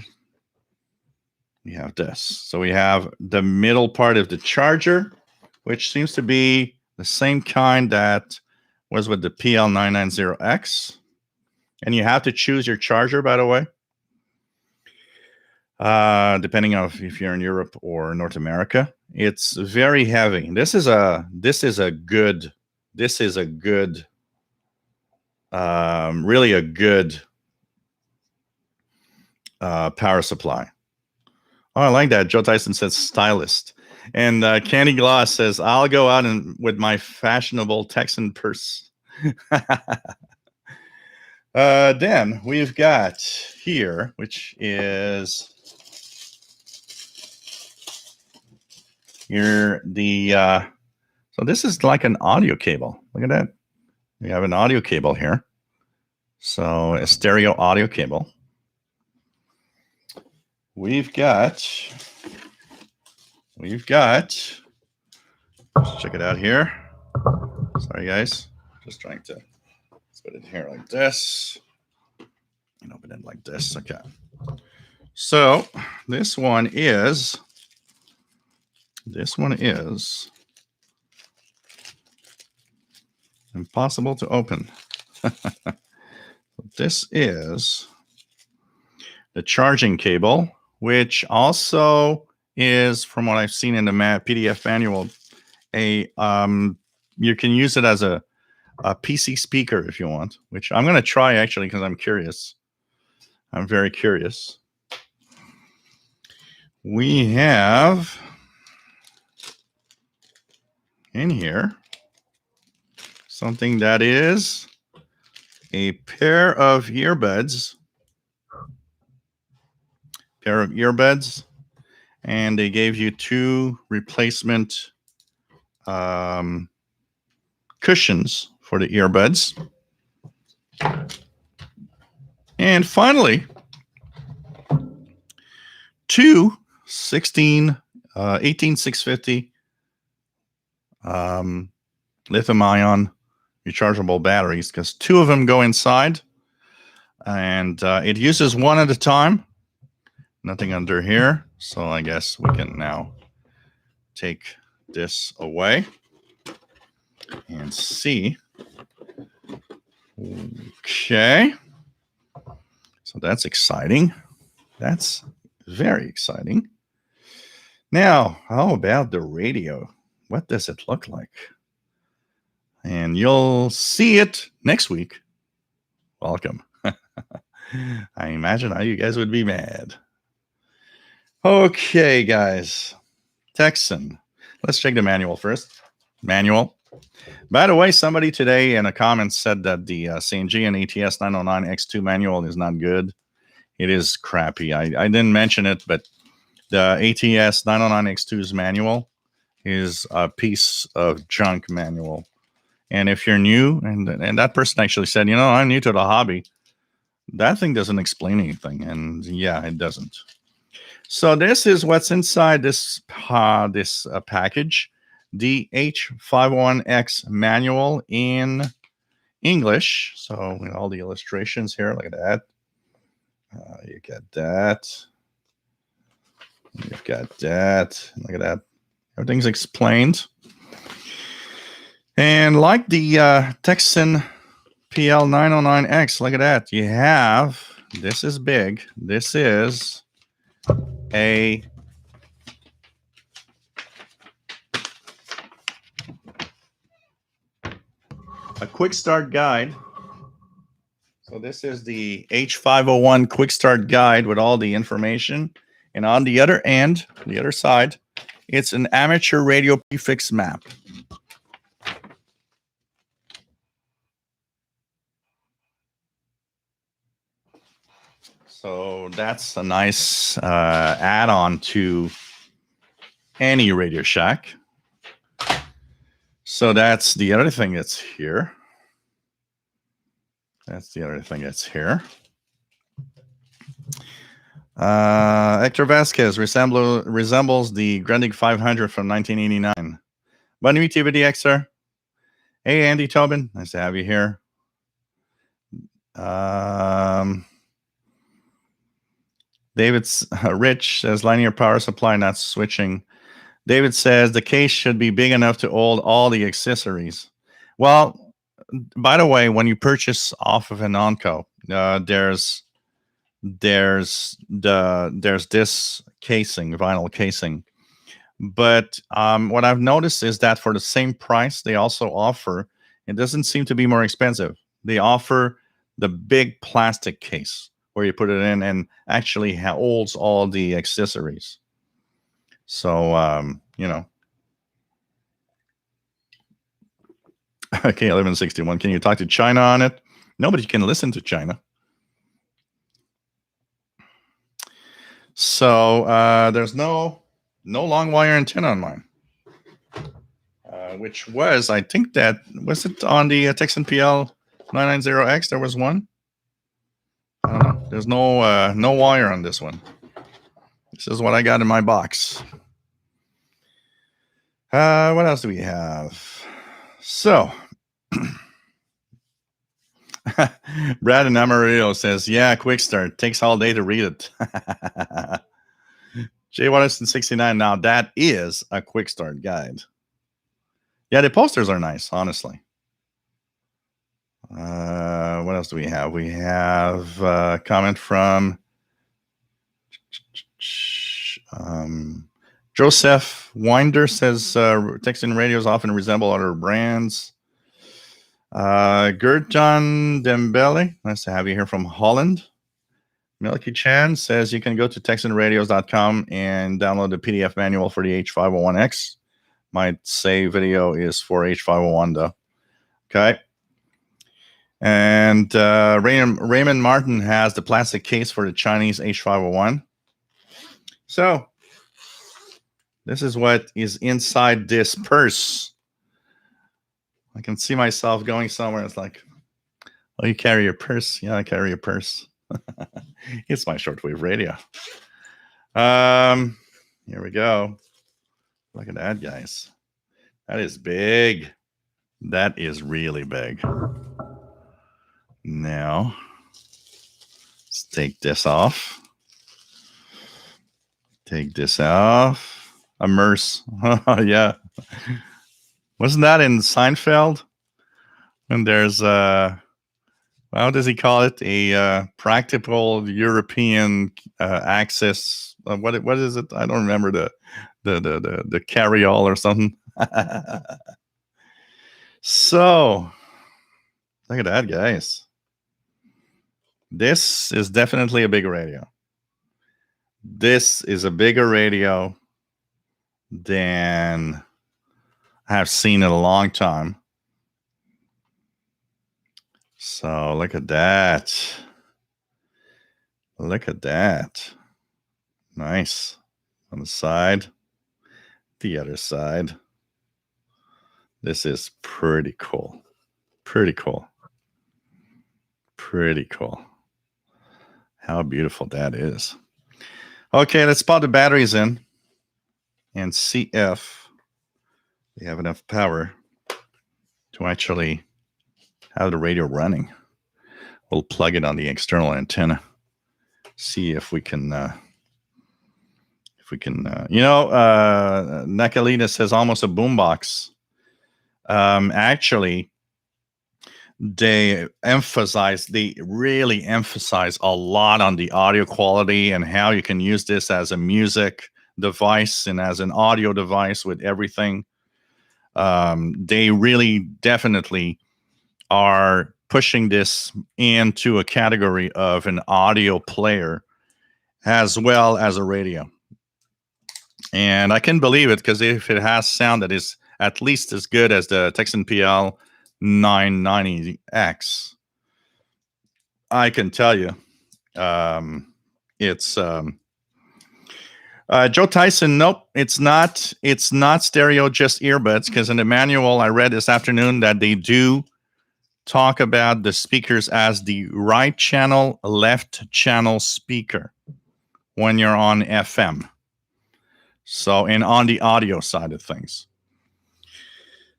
We have this. So we have the middle part of the charger, which seems to be the same kind that was with the PL990X. And you have to choose your charger, by the way. Depending on if you're in Europe or North America. It's very heavy. This is a good really a good power supply. Oh, I like that. Joe Tyson says stylist. And Candy Gloss says, "I'll go out with my fashionable Texan purse." Then we've got here, which is here so this is like an audio cable. Look at that. We have an audio cable here. So a stereo audio cable. We've got, let's check it out here. Sorry, guys. Just trying to put it here like this and open it like this. Okay. So this one is impossible to open. This is the charging cable, which also is, from what I've seen in the PDF manual, you can use it as a PC speaker if you want, which I'm going to try actually because I'm curious. I'm very curious. We have in here something that is a pair of earbuds pair of earbuds, and they gave you 2 replacement cushions for the earbuds. And finally, 2 18650 lithium-ion rechargeable batteries, because 2 of them go inside, and it uses 1 at a time. Nothing under here, so I guess we can now take this away and see. Okay, so that's exciting. That's very exciting. Now, how about the radio? What does it look like? And you'll see it next week. Welcome. I imagine how you guys would be mad. Okay, guys. Tecsun. Let's check the manual first. Manual. By the way, somebody today in a comment said that the CNG and ATS 909X2 manual is not good. It is crappy. I didn't mention it, but the ATS 909X2's manual is a piece of junk manual. And if you're new, and that person actually said, I'm new to the hobby, that thing doesn't explain anything. And yeah, it doesn't. So this is what's inside this package. The H-501X manual in English. So with all the illustrations here, look at that. You get that. You've got that. Look at that. Everything's explained. And like the Tecsun PL909X, look at that. You have, this is big. This is a quick start guide. So this is the H501 quick start guide with all the information. And on the other end, the other side, it's an amateur radio prefix map. So that's a nice add-on to any Radio Shack. So that's the other thing that's here. That's the other thing that's here. Hector Vasquez resembles the Grundig 500 from 1989. Bonne nuit, DXer. Hey, Andy Tobin. Nice to have you here. David's Rich says linear power supply, not switching. David says the case should be big enough to hold all the accessories. Well, by the way, when you purchase off of an Onco, there's this casing, vinyl casing. But what I've noticed is that for the same price, they also offer, it doesn't seem to be more expensive. They offer the big plastic case where you put it in and actually holds all the accessories. So, Okay, 1161. Can you talk to China on it? Nobody can listen to China. So there's no long wire antenna on mine, which was, I think that, was it on the Tecsun PL990X? There was one. I don't know. There's no wire on this one. This is what I got in my box. What else do we have? So, Brad in Amarillo says, yeah, quick start. Takes all day to read it. Jay Watterson 69. Now, that is a quick start guide. Yeah, the posters are nice, honestly. What else do we have? We have a comment from Joseph Winder says Tecsun radios often resemble other brands. Gert-Jan Dembele, nice to have you here from Holland. Milky Chan says you can go to TecsunRadios.com and download the PDF manual for the H501X. My save video is for H501 though. Okay. And Raymond Martin has the plastic case for the Chinese H501. So this is what is inside this purse. I can see myself going somewhere. It's like, oh, you carry your purse? Yeah, I carry a purse. It's my shortwave radio. Here we go. Look at that, guys. That is big. That is really big. Now, let's take this off. Take this off. Immerse. Yeah. Wasn't that in Seinfeld? And there's how does he call it? A practical European access. What is it? I don't remember the carry-all or something. So look at that, guys. This is definitely a big radio. This is a bigger radio than I've seen in a long time. So look at that. Look at that. Nice. On the side. The other side. This is pretty cool. Pretty cool. Pretty cool. How beautiful that is. Okay, let's put the batteries in and see if they have enough power to actually have the radio running. We'll plug it on the external antenna. See if we can, Nakalina says almost a boombox. Actually, they really emphasize a lot on the audio quality and how you can use this as a music device and as an audio device with everything. They really definitely are pushing this into a category of an audio player as well as a radio. And I can believe it, because if it has sound that is at least as good as the Tecsun H-501X, I can tell you it's Joe Tyson. Nope, it's not stereo, just earbuds, because in the manual I read this afternoon that they do talk about the speakers as the right channel, left channel speaker when you're on FM. So, and on the audio side of things.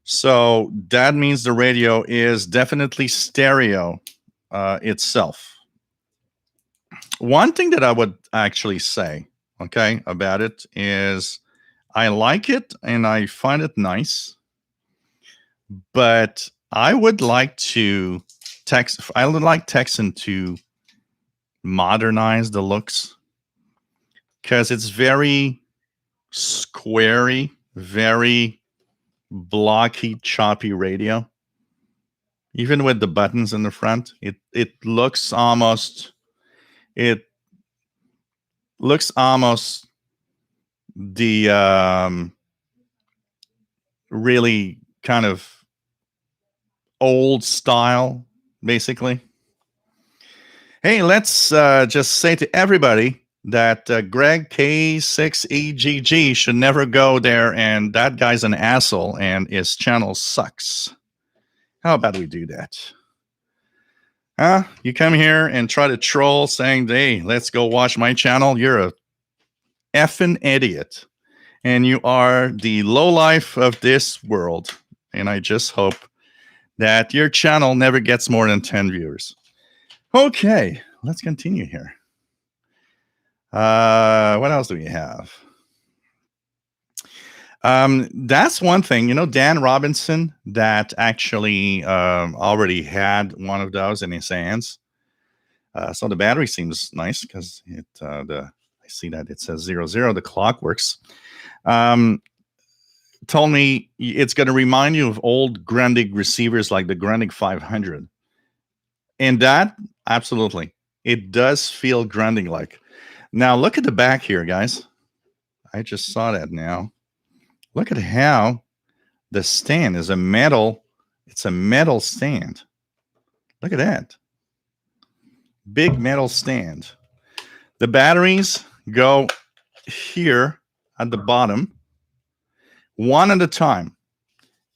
So that means the radio is definitely stereo itself. One thing that I would actually say, okay, about it is I like it and I find it nice, but I would like Tecsun to modernize the looks, because it's very squarey, very blocky, choppy radio. Even with the buttons in the front, it looks almost the really kind of old style, basically. Hey, let's just say to everybody that Greg K6EGG should never go there, and that guy's an asshole and his channel sucks. How about we do that? Huh? You come here and try to troll saying, hey, let's go watch my channel. You're a effing idiot. And you are the lowlife of this world. And I just hope that your channel never gets more than 10 viewers. Okay, let's continue here. What else do we have? That's one thing, Dan Robinson, that actually already had one of those in his hands. So the battery seems nice, because I see that it says 00. The clock works. Told me it's going to remind you of old Grundig receivers like the Grundig 500. And that, absolutely, it does feel Grundig like. Now look at the back here, guys. I just saw that now. Look at how the stand is a metal. It's a metal stand. Look at that. Big metal stand. The batteries go here at the bottom, one at a time.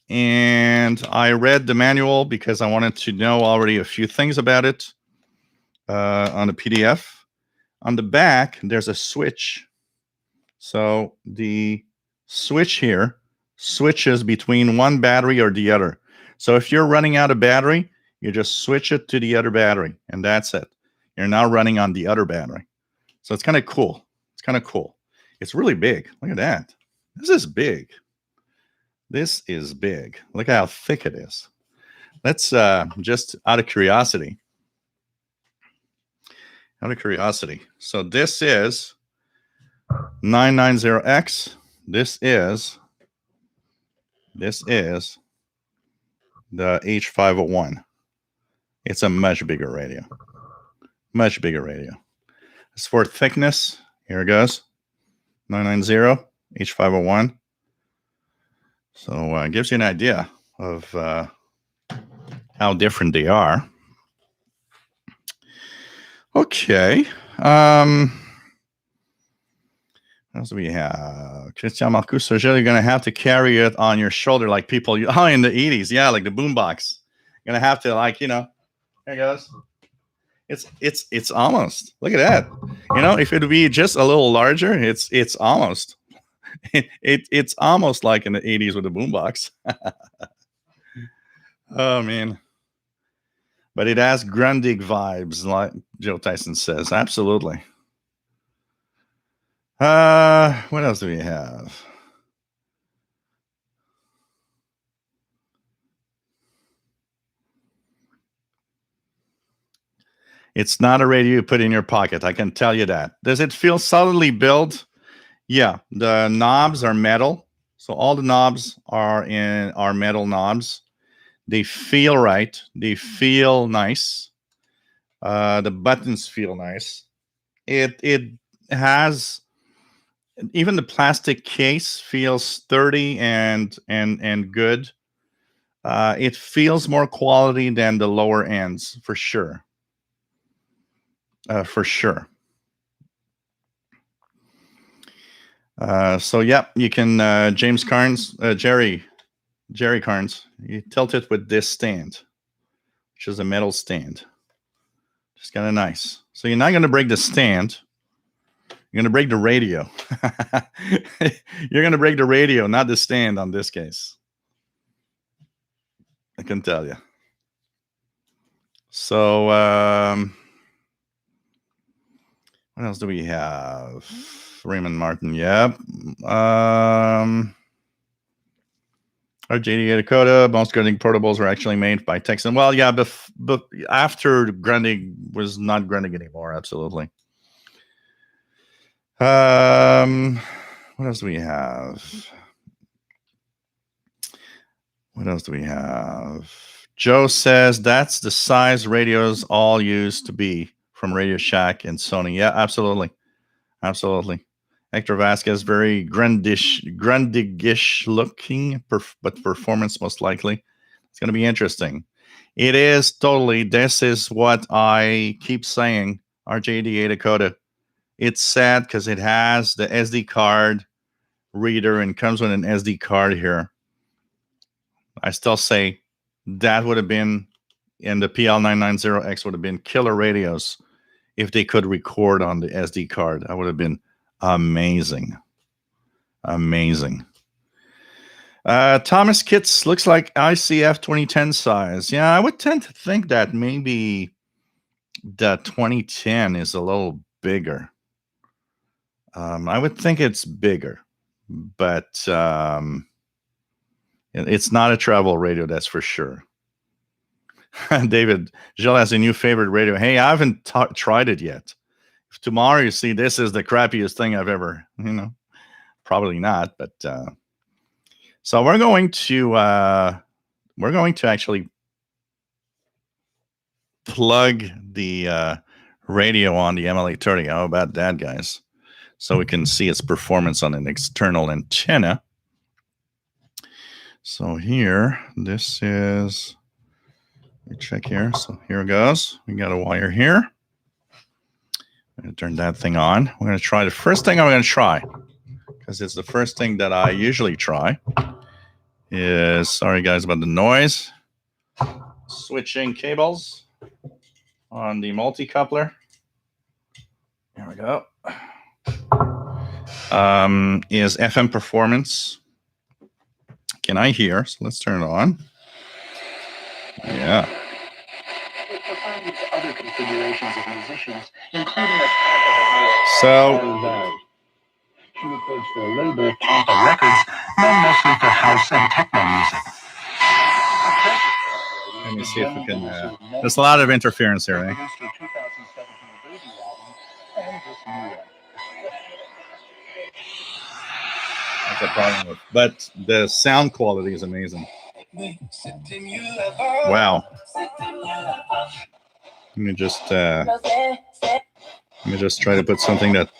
And I read the manual because I wanted to know already a few things about it on the PDF. On the back, there's a switch. So the switch here switches between one battery or the other. So if you're running out of battery, you just switch it to the other battery, and that's it. You're now running on the other battery. So it's kind of cool. It's kind of cool. It's really big. Look at that. This is big. This is big. Look how thick it is. Let's just out of curiosity. Out of curiosity. So this is 990X. This is the H-501. It's a much bigger radio. Much bigger radio. As for thickness, here it goes. 990 H-501. So it gives you an idea of how different they are. Okay. What else do we have? Christian Marcus Sergel, you're going to have to carry it on your shoulder like people. Oh, in the 80s. Yeah, like the boombox. You're going to have to, like, you know, there it goes. It's almost. Look at that. You know, if it would be just a little larger, it's almost. It's almost like in the 80s with the boombox. Oh, man. But it has Grundig vibes, like Joe Tyson says. Absolutely. What else do we have? It's not a radio you put in your pocket. I can tell you that. Does it feel solidly built? Yeah. The knobs are metal. So all the knobs are metal knobs. They feel right. They feel nice. The buttons feel nice. It has, even the plastic case feels sturdy and good. It feels more quality than the lower ends, for sure. For sure. So yeah, you can James Carnes, Jerry Carnes, you tilt it with this stand, which is a metal stand. Just kind of nice. So you're not going to break the stand. You're going to break the radio. You're going to break the radio, not the stand on this case. I can tell you. So what else do we have? Raymond Martin. Yep. Our JDA Dakota, most Grundig portables were actually made by Tecsun. Well, yeah, but after Grundig was not Grundig anymore, absolutely. What else do we have? What else do we have? Joe says that's the size radios all used to be from Radio Shack and Sony. Yeah, absolutely. Absolutely. Hector Vasquez, very Grundig-ish looking, but performance most likely. It's going to be interesting. It is totally. This is what I keep saying. RJD Dakota. It's sad because it has the SD card reader and comes with an SD card here. I still say that would have been, and the PL990X would have been killer radios if they could record on the SD card. That would have been amazing. Amazing. Thomas Kitts looks like ICF 2010 size. Yeah, I would tend to think that maybe the 2010 is a little bigger. I would think it's bigger, but it's not a travel radio, that's for sure. David, Jill has a new favorite radio. Hey, I haven't tried it yet. If tomorrow you see this is the crappiest thing I've ever, probably not. But so we're going to actually plug the radio on the ML830. How about that, guys? So we can see its performance on an external antenna. So here, this is. Let me check here. So here it goes. We got a wire here. I'm going to turn that thing on. We're going to try the first thing I'm going to try, because it's the first thing that I usually try, is, sorry guys about the noise, switching cables on the multi-coupler. There we go. Is FM performance. Can I hear? So let's turn it on. Yeah. Other configurations of musicians, including So she records for a label, Pampa Records, known mostly for house and techno music. let me see if we can. There's a lot of interference here, right? That's a problem with, but the sound quality is amazing. Wow. Let me just try to put something that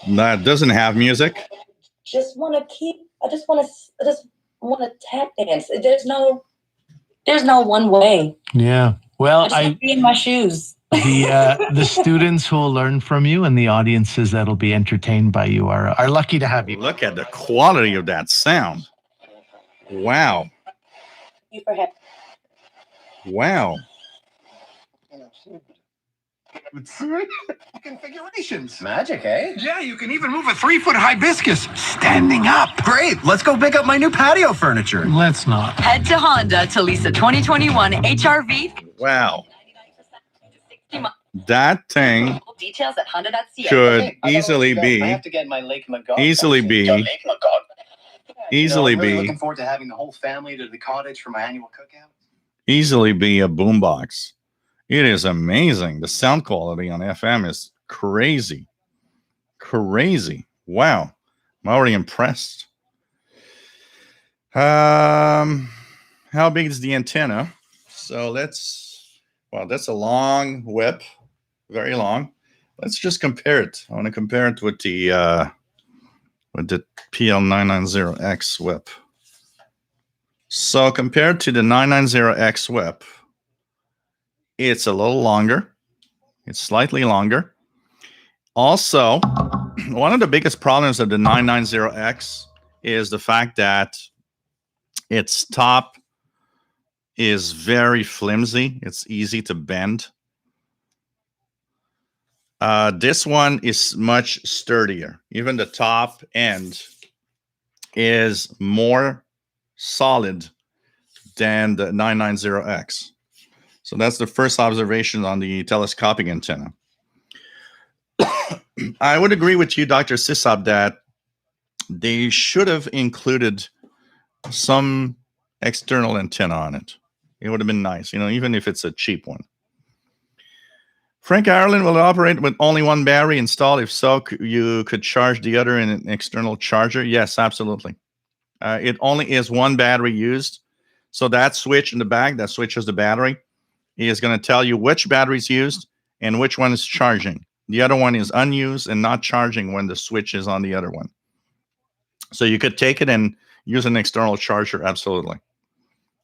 doesn't have music. I just want to tap dance. There's no one way. Yeah. Well, I be in my shoes. The students who will learn from you and the audiences that'll be entertained by you are lucky to have you. Look at the quality of that sound. Wow. Wow. Configurations. Magic, eh? Yeah, you can even move a 3-foot hibiscus standing up. Great. Let's go pick up my new patio furniture. Let's not. Head to Honda to lease a 2021 HRV. Wow. That thing Details at honda.ca. could easily be I have to get my Lake Magog. Looking forward to having the whole family to the cottage for my annual cookout. Easily be a boombox. It is amazing. The sound quality on FM is crazy. Crazy. Wow. I'm already impressed. How big is the antenna? So that's a long whip. Very long. Let's just compare it. I want to compare it with the PL990X whip. So compared to the 990X whip, it's a little longer. It's slightly longer. Also, one of the biggest problems of the 990X is the fact that its top is very flimsy. It's easy to bend. This one is much sturdier. Even the top end is more solid than the 990X. So that's the first observation on the telescopic antenna. I would agree with you, Dr. Sisab, that they should have included some external antenna on it. It would have been nice, even if it's a cheap one. Frank Ireland, will it operate with only one battery installed? If so, you could charge the other in an external charger? Yes, absolutely. It only is one battery used. So that switch in the back, that switches the battery, is going to tell you which battery is used and which one is charging. The other one is unused and not charging when the switch is on the other one. So you could take it and use an external charger. Absolutely.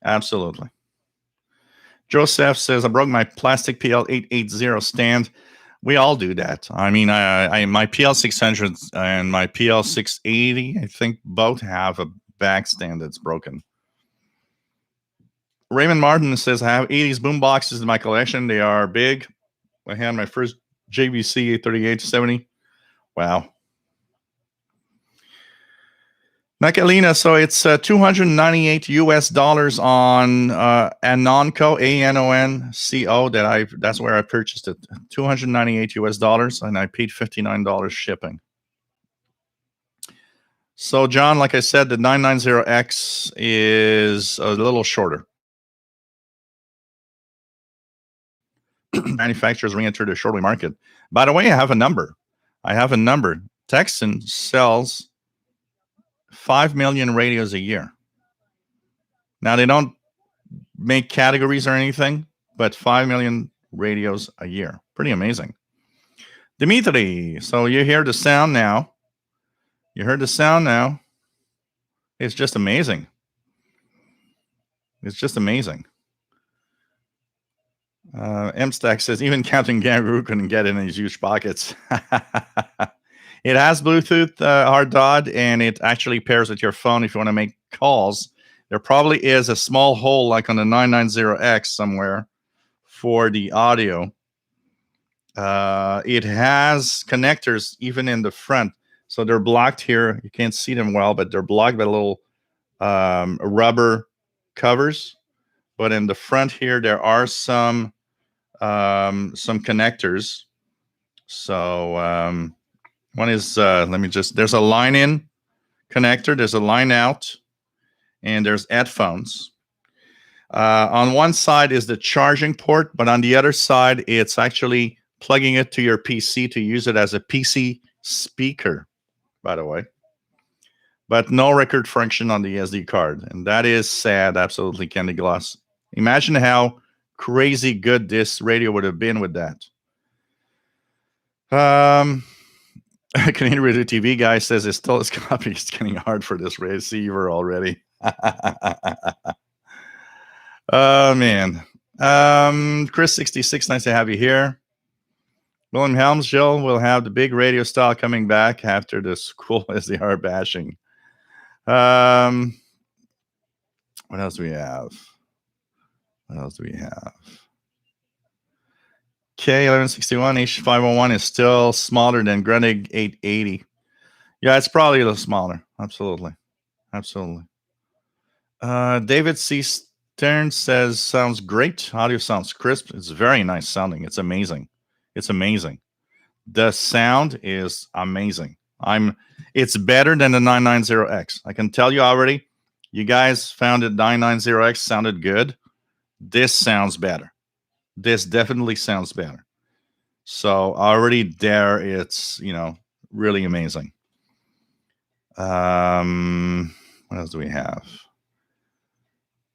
Absolutely. Joseph says, I broke my plastic PL880 stand. We all do that. I mean, my PL600 and my PL680, I think both have a back stand that's broken. Raymond Martin says, I have 80s boom boxes in my collection. They are big. I had my first JVC 3870. Wow. Macalina, so it's $298 on Anonco, ANONCO, that's where I purchased it. $298 and I paid $59 shipping. So John, like I said, the 990X is a little shorter. Manufacturers re-enter the shortwave market. By the way, I have a number. Tecsun sells 5 million radios a year. Now, they don't make categories or anything, but 5 million radios a year. Pretty amazing. Dimitri, so you hear the sound now. You heard the sound now. It's just amazing. It's just amazing. M-Stack says, even Captain Kangaroo couldn't get in his huge pockets. It has Bluetooth hard DOD, and it actually pairs with your phone if you want to make calls. There probably is a small hole like on the 990X somewhere for the audio. It has connectors even in the front. So they're blocked here. You can't see them well, but they're blocked by little rubber covers. But in the front here, there are some connectors. So one is, there's a line in connector, there's a line out, and there's headphones. On one side is the charging port, but on the other side, it's actually plugging it to your PC to use it as a PC speaker, by the way. But no record function on the SD card. And that is sad, absolutely, Candy Gloss. Imagine how crazy good this radio would have been with that. Canadian Radio TV guy says it's still his copy. It's getting hard for this receiver already. Oh, man. Chris66, nice to have you here. William Helms, Jill, will have the big radio style coming back after the school SDR bashing. What else do we have? K1161 H-501 is still smaller than Grundig 880. Yeah, it's probably a little smaller. Absolutely. David C. Stern says, sounds great. Audio sounds crisp. It's very nice sounding. It's amazing. The sound is amazing. It's better than the 990X. I can tell you already. You guys found that 990X sounded good. This sounds better. This definitely sounds better. So already there, it's, really amazing. What else do we have?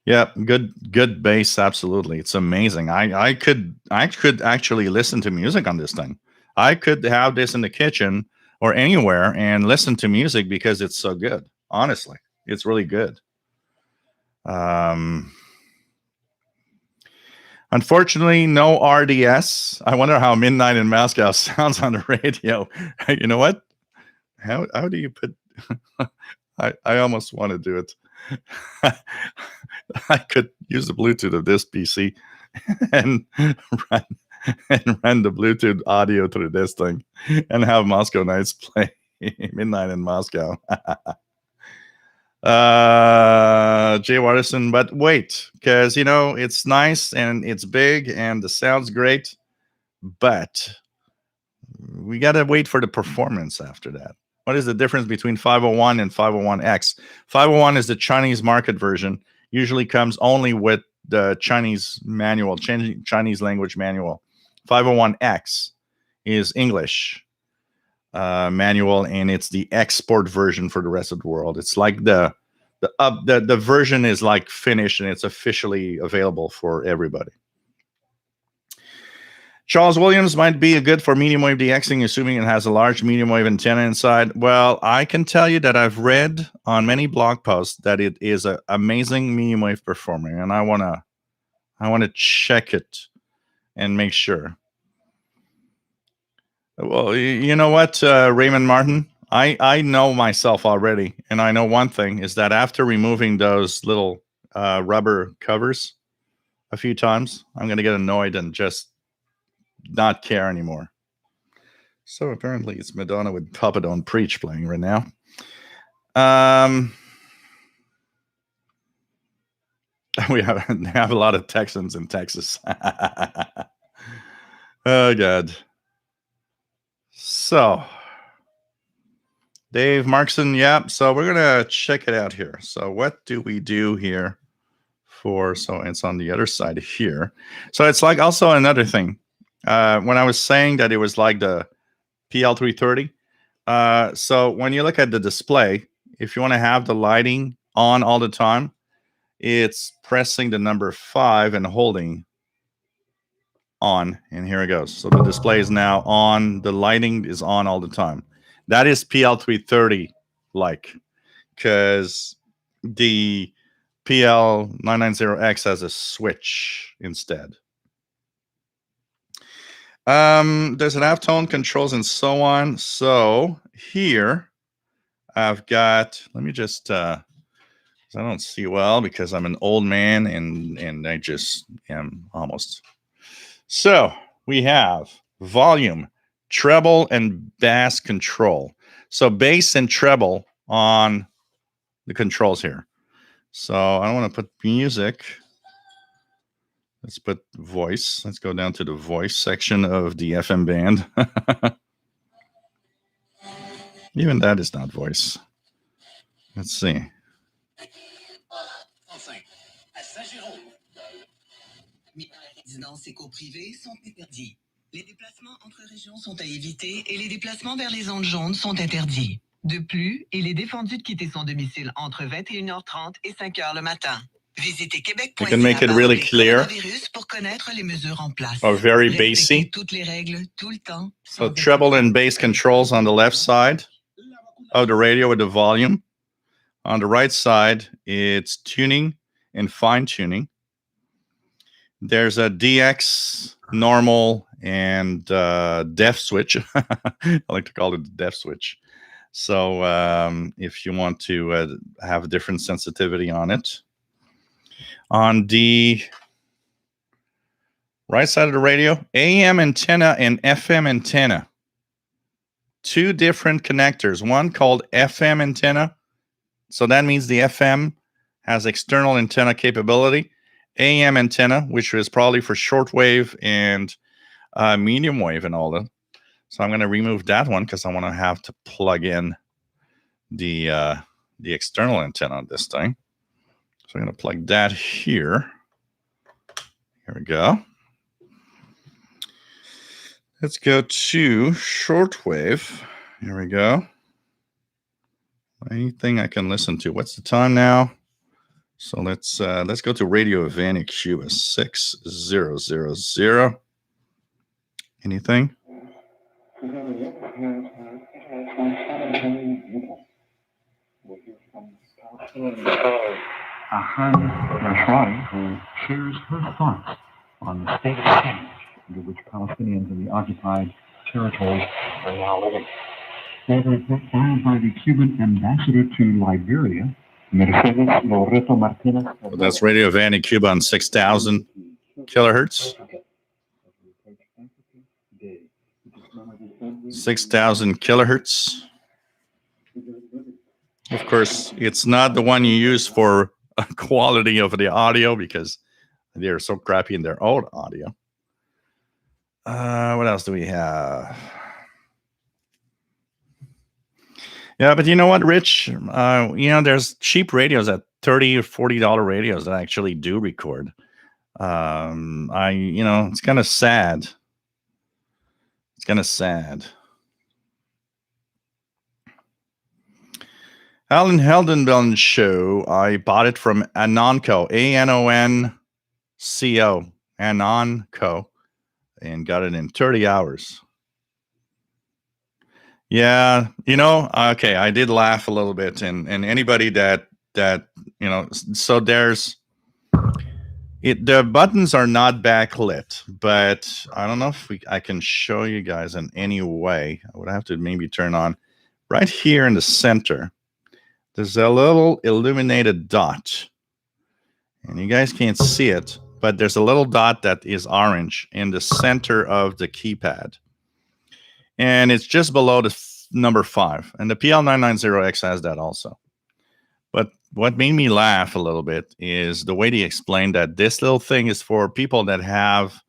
Yeah, good bass. Absolutely, it's amazing. I could actually listen to music on this thing. I could have this in the kitchen or anywhere and listen to music because it's so good. Honestly, it's really good. Unfortunately, no RDS. I wonder how Midnight in Moscow sounds on the radio. You know what? How do you put? I almost want to do it. I could use the Bluetooth of this PC and run the Bluetooth audio through this thing and have Moscow Nights play Midnight in Moscow. Jay Watterson, but wait, because it's nice and it's big and the sound's great, but we gotta wait for the performance after that. What is the difference between 501 and 501X? 501 is the Chinese market version. Usually comes only with the Chinese manual, Chinese language manual. 501X is English manual, and it's the export version for the rest of the world. It's like the version is like finished and it's officially available for everybody. Charles Williams might be a good for medium wave DXing, assuming it has a large medium wave antenna inside. Well, I can tell you that I've read on many blog posts that it is an amazing medium wave performer, and I wanna check it and make sure. Well, you know what, Raymond Martin? I know myself already, and I know one thing is that after removing those little rubber covers a few times, I'm going to get annoyed and just not care anymore. So apparently it's Madonna with Papa Don't Preach playing right now. We have a lot of Texans in Texas. Oh, God. So, Dave Markson, yeah. So we're going to check it out here. So what do we do here so it's on the other side here. So it's like also another thing. When I was saying that it was like the PL330. So when you look at the display, if you want to have the lighting on all the time, it's pressing the number 5 and holding on, and here it goes. So the display is now on. The lighting is on all the time. That is PL330 like, because the PL990X has a switch instead. Does it have tone controls and so on? So here I've got, let me just, I don't see well because I'm an old man and I just am almost. So we have volume, treble, and bass control. So bass and treble on the controls here. So I want to put music. Let's put voice. Let's go down to the voice section of the FM band. Even that is not voice. Let's see. Résidences et cours privés sont interdits. Les déplacements entre régions sont à éviter et les déplacements vers les zones jaunes sont interdits. De plus, il est défendu de quitter son domicile entre 21h30 et 5h le matin. Visitez You can make it really clear pour connaître les mesures en place. or very bassy. Toutes les règles tout le temps. So treble and bass controls on the left side of the radio with the volume. On the right side, it's tuning and fine tuning. There's a DX, normal, and def switch. I like to call it the def switch. So if you want to have a different sensitivity on it. On the right side of the radio, AM antenna and FM antenna. Two different connectors. One called FM antenna. So that means the FM has external antenna capability. AM antenna, which is probably for shortwave and medium wave and all that. So I'm going to remove that one because I want to have to plug in the external antenna on this thing. So I'm going to plug that here. Here we go. Let's go to shortwave. Here we go. Anything I can listen to. What's the time now? So let's go to Radio Havana Cuba 6000. Anything? Ahan Rashwari, who shares her thoughts on the state of change under which Palestinians in the occupied territories are now living. Filed by the Cuban ambassador to Liberia, Mercedes Loreto Martinez. Well, that's Radio Havana Cuba on 6,000 kilohertz. 6,000 kilohertz. Of course, it's not the one you use for quality of the audio because they're so crappy in their own audio. What else do we have? Yeah, but you know what, Rich? There's cheap radios at $30 or $40 radios that actually do record. It's kind of sad. It's kind of sad. Alan Heldenbeln show. I bought it from Anonco, ANONCO, Anonco, and got it in 30 hours. Yeah, okay, I did laugh a little bit, and anybody that so there's the buttons are not backlit, but I don't know if I can show you guys in any way. I would have to maybe turn on right here in the center. There's a little illuminated dot, and you guys can't see it, but there's a little dot that is orange in the center of the keypad. And it's just below the number 5. And the PL990X has that also. But what made me laugh a little bit is the way they explained that this little thing is for people that have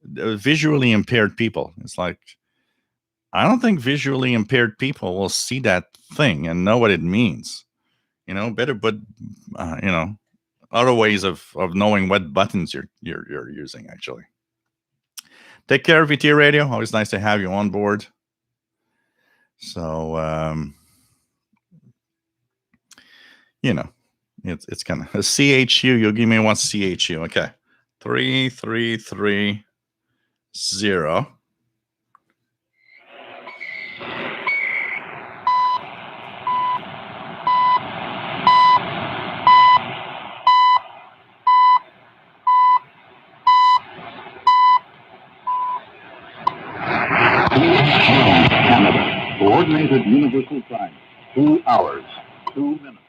visually impaired people. It's like, I don't think visually impaired people will see that thing and know what it means. Better put, other ways of knowing what buttons you're using, actually. Take care, VT Radio. Always nice to have you on board. So, it's kind of a CHU. You'll give me one CHU. Okay. 3330. Canada. Coordinated universal time. 2 hours, 2 minutes.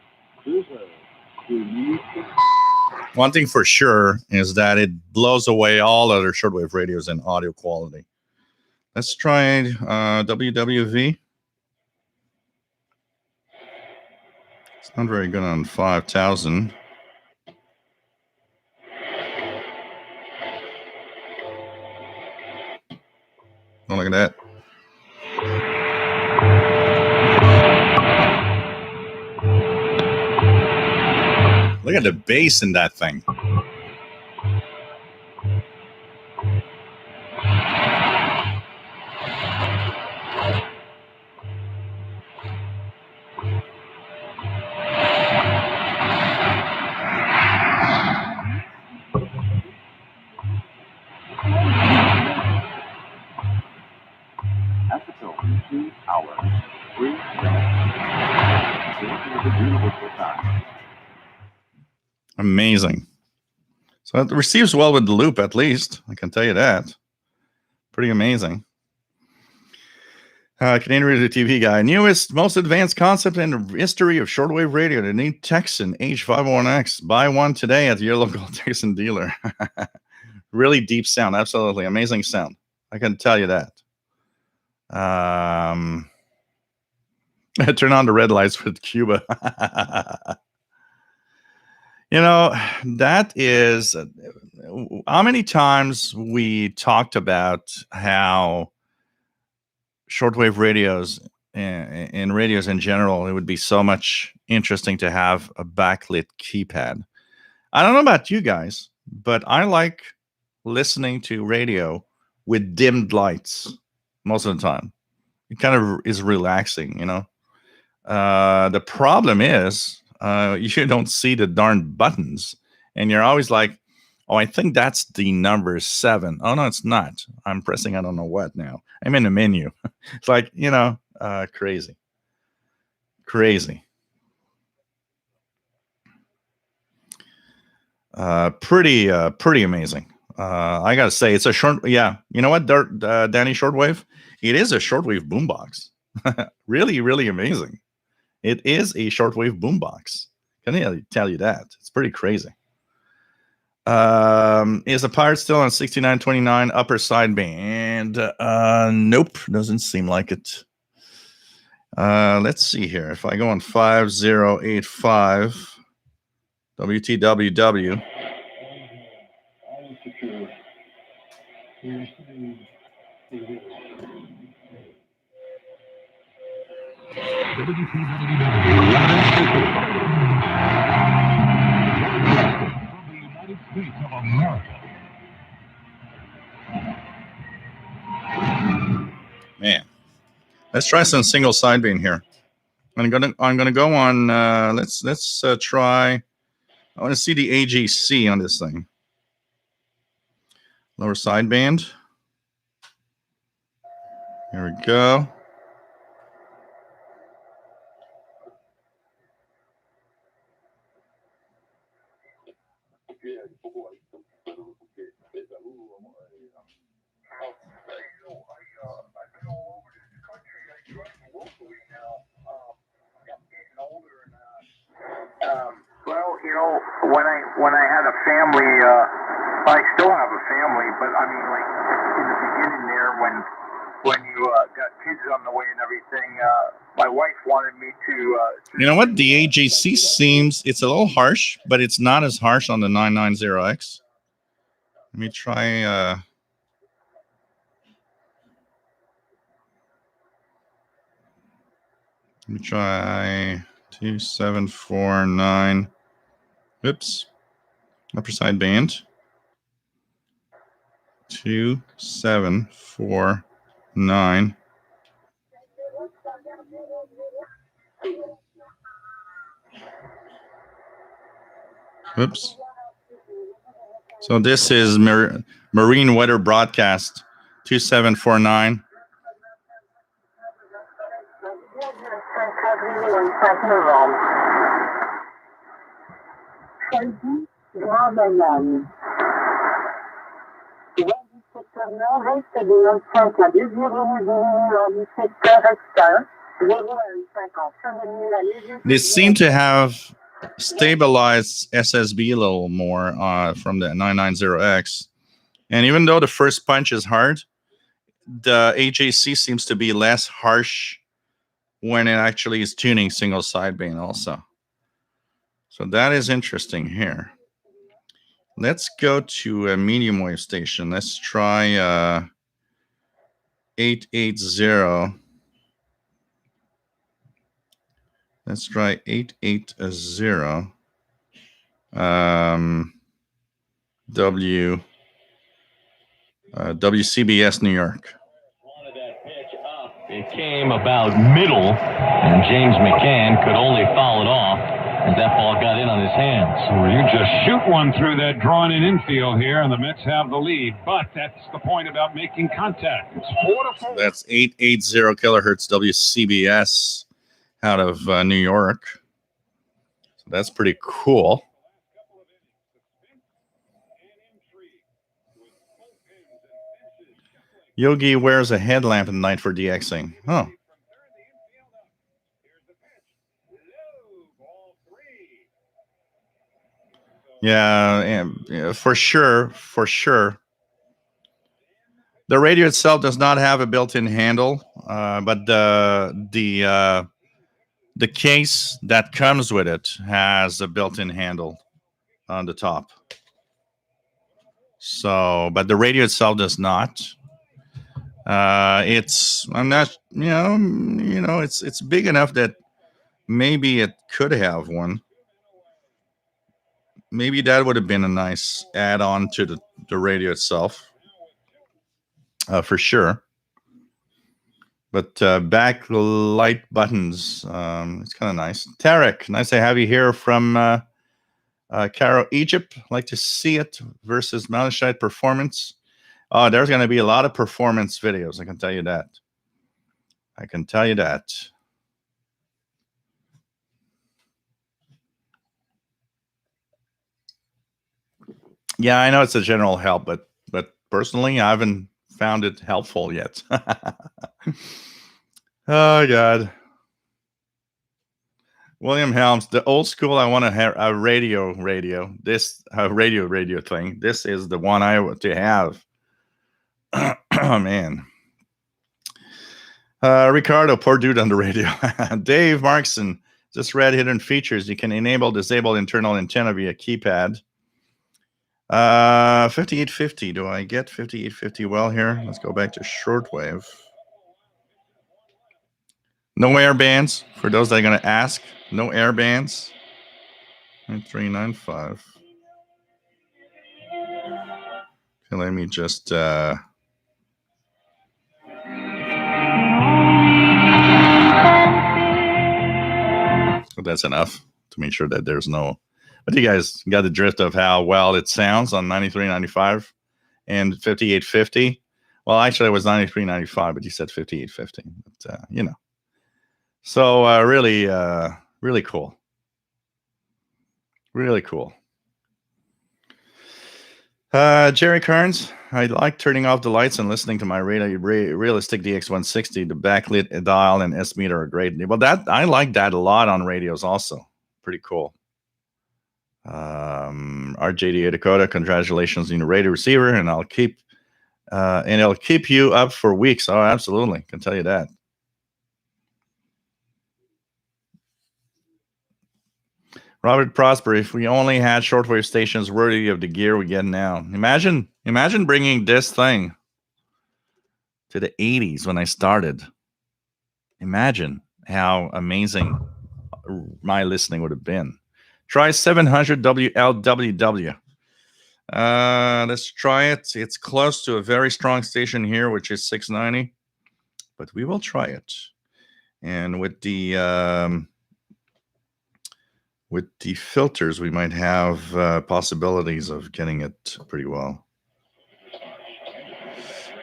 One thing for sure is that it blows away all other shortwave radios in audio quality. Let's try WWV. It's not very good on 5,000. Oh, look at that. Look at the bass in that thing. Episode 2 hours, 3 minutes. Universal time. Amazing. So it receives well with the loop, at least. I can tell you that. Pretty amazing. Canadian Radio TV guy. Newest, most advanced concept in the history of shortwave radio. The new Tecsun H-501X. Buy one today at your local Tecsun dealer. Really deep sound. Absolutely amazing sound. I can tell you that. Turn on the red lights with Cuba. You know, that is how many times we talked about how shortwave radios and radios in general, it would be so much interesting to have a backlit keypad. I don't know about you guys, but I like listening to radio with dimmed lights most of the time. It kind of is relaxing, you know. The problem is you don't see the darn buttons, and you're always like, oh, I think that's the number 7. Oh, no, it's not. I'm pressing I don't know what now. I'm in the menu. It's like, you know, crazy. Crazy. Pretty amazing. I got to say, it's a short, yeah. You know what, Danny Shortwave? It is a shortwave boombox. Really, really amazing. It is a shortwave boombox. Can I tell you that? It's pretty crazy. Is the pirate still on 6929 upper sideband? Nope, doesn't seem like it. Let's see here. If I go on 5085 WTWW. Man, let's try some single sideband here. I'm gonna go on. Let's try. I want to see the AGC on this thing. Lower sideband. Here we go. Well, you know, when I had a family, I still have a family, but I mean, like in the beginning there, when you got kids on the way and everything, my wife wanted me to. You know what? The AGC seems it's a little harsh, but it's not as harsh on the 990X. Let me try. Let me try 2749. Oops. Upper side band. 2749. Oops. So this is Marine Weather Broadcast 2749. They seem to have stabilized SSB a little more from the 990X. And even though the first punch is hard, the AJC seems to be less harsh when it actually is tuning single sideband also. So that is interesting here. Let's go to a medium wave station. Let's try 880. Let's try 880 WCBS New York. It came about middle, and James McCann could only foul it off as that ball got in on his hands. So you just shoot one through that drawn-in infield here, and the Mets have the lead. But that's the point about making contact. It's 4-4. That's 880 kilohertz WCBS out of New York. So that's pretty cool. Yogi wears a headlamp at night for DXing. Oh. Yeah, for sure. The radio itself does not have a built-in handle, but the case that comes with it has a built-in handle on the top. So, but the radio itself does not. It's big enough that maybe it could have one. Maybe that would have been a nice add-on to the radio itself, for sure. But backlight buttons, it's kind of nice. Tarek, nice to have you here from Cairo, Egypt. Like to see it versus Malachite performance. Oh, there's going to be a lot of performance videos. I can tell you that. Yeah, I know it's a general help, but personally, I haven't found it helpful yet. Oh, God. William Helms, the old school, I want to have a radio. This radio thing. This is the one I want to have. Oh, man. Ricardo, poor dude on the radio. Dave Markson, just read hidden features. You can enable, disable internal antenna via keypad. 5850. Do I get 5850 well here? Let's go back to shortwave. No air bands. For those that are going to ask, no air bands. 9395. Okay, let me just that's enough to make sure that there's no. But you guys got the drift of how well it sounds on 9395 and 5850. Well, actually, it was 9395, but you said 5850. But, So really cool. Really cool. Jerry Carnes, I like turning off the lights and listening to my realistic DX160. The backlit dial and S meter are great. Well, I like that a lot on radios also. Pretty cool. RJDA Dakota, congratulations on your radio receiver, and it'll keep you up for weeks. Oh, absolutely, can tell you that. Robert Prosper, if we only had shortwave stations worthy of the gear we get now. Imagine bringing this thing to the 80s when I started. Imagine how amazing my listening would have been. Try 700 WLWW. Let's try it. It's close to a very strong station here, which is 690. But we will try it. And with the filters, we might have possibilities of getting it pretty well.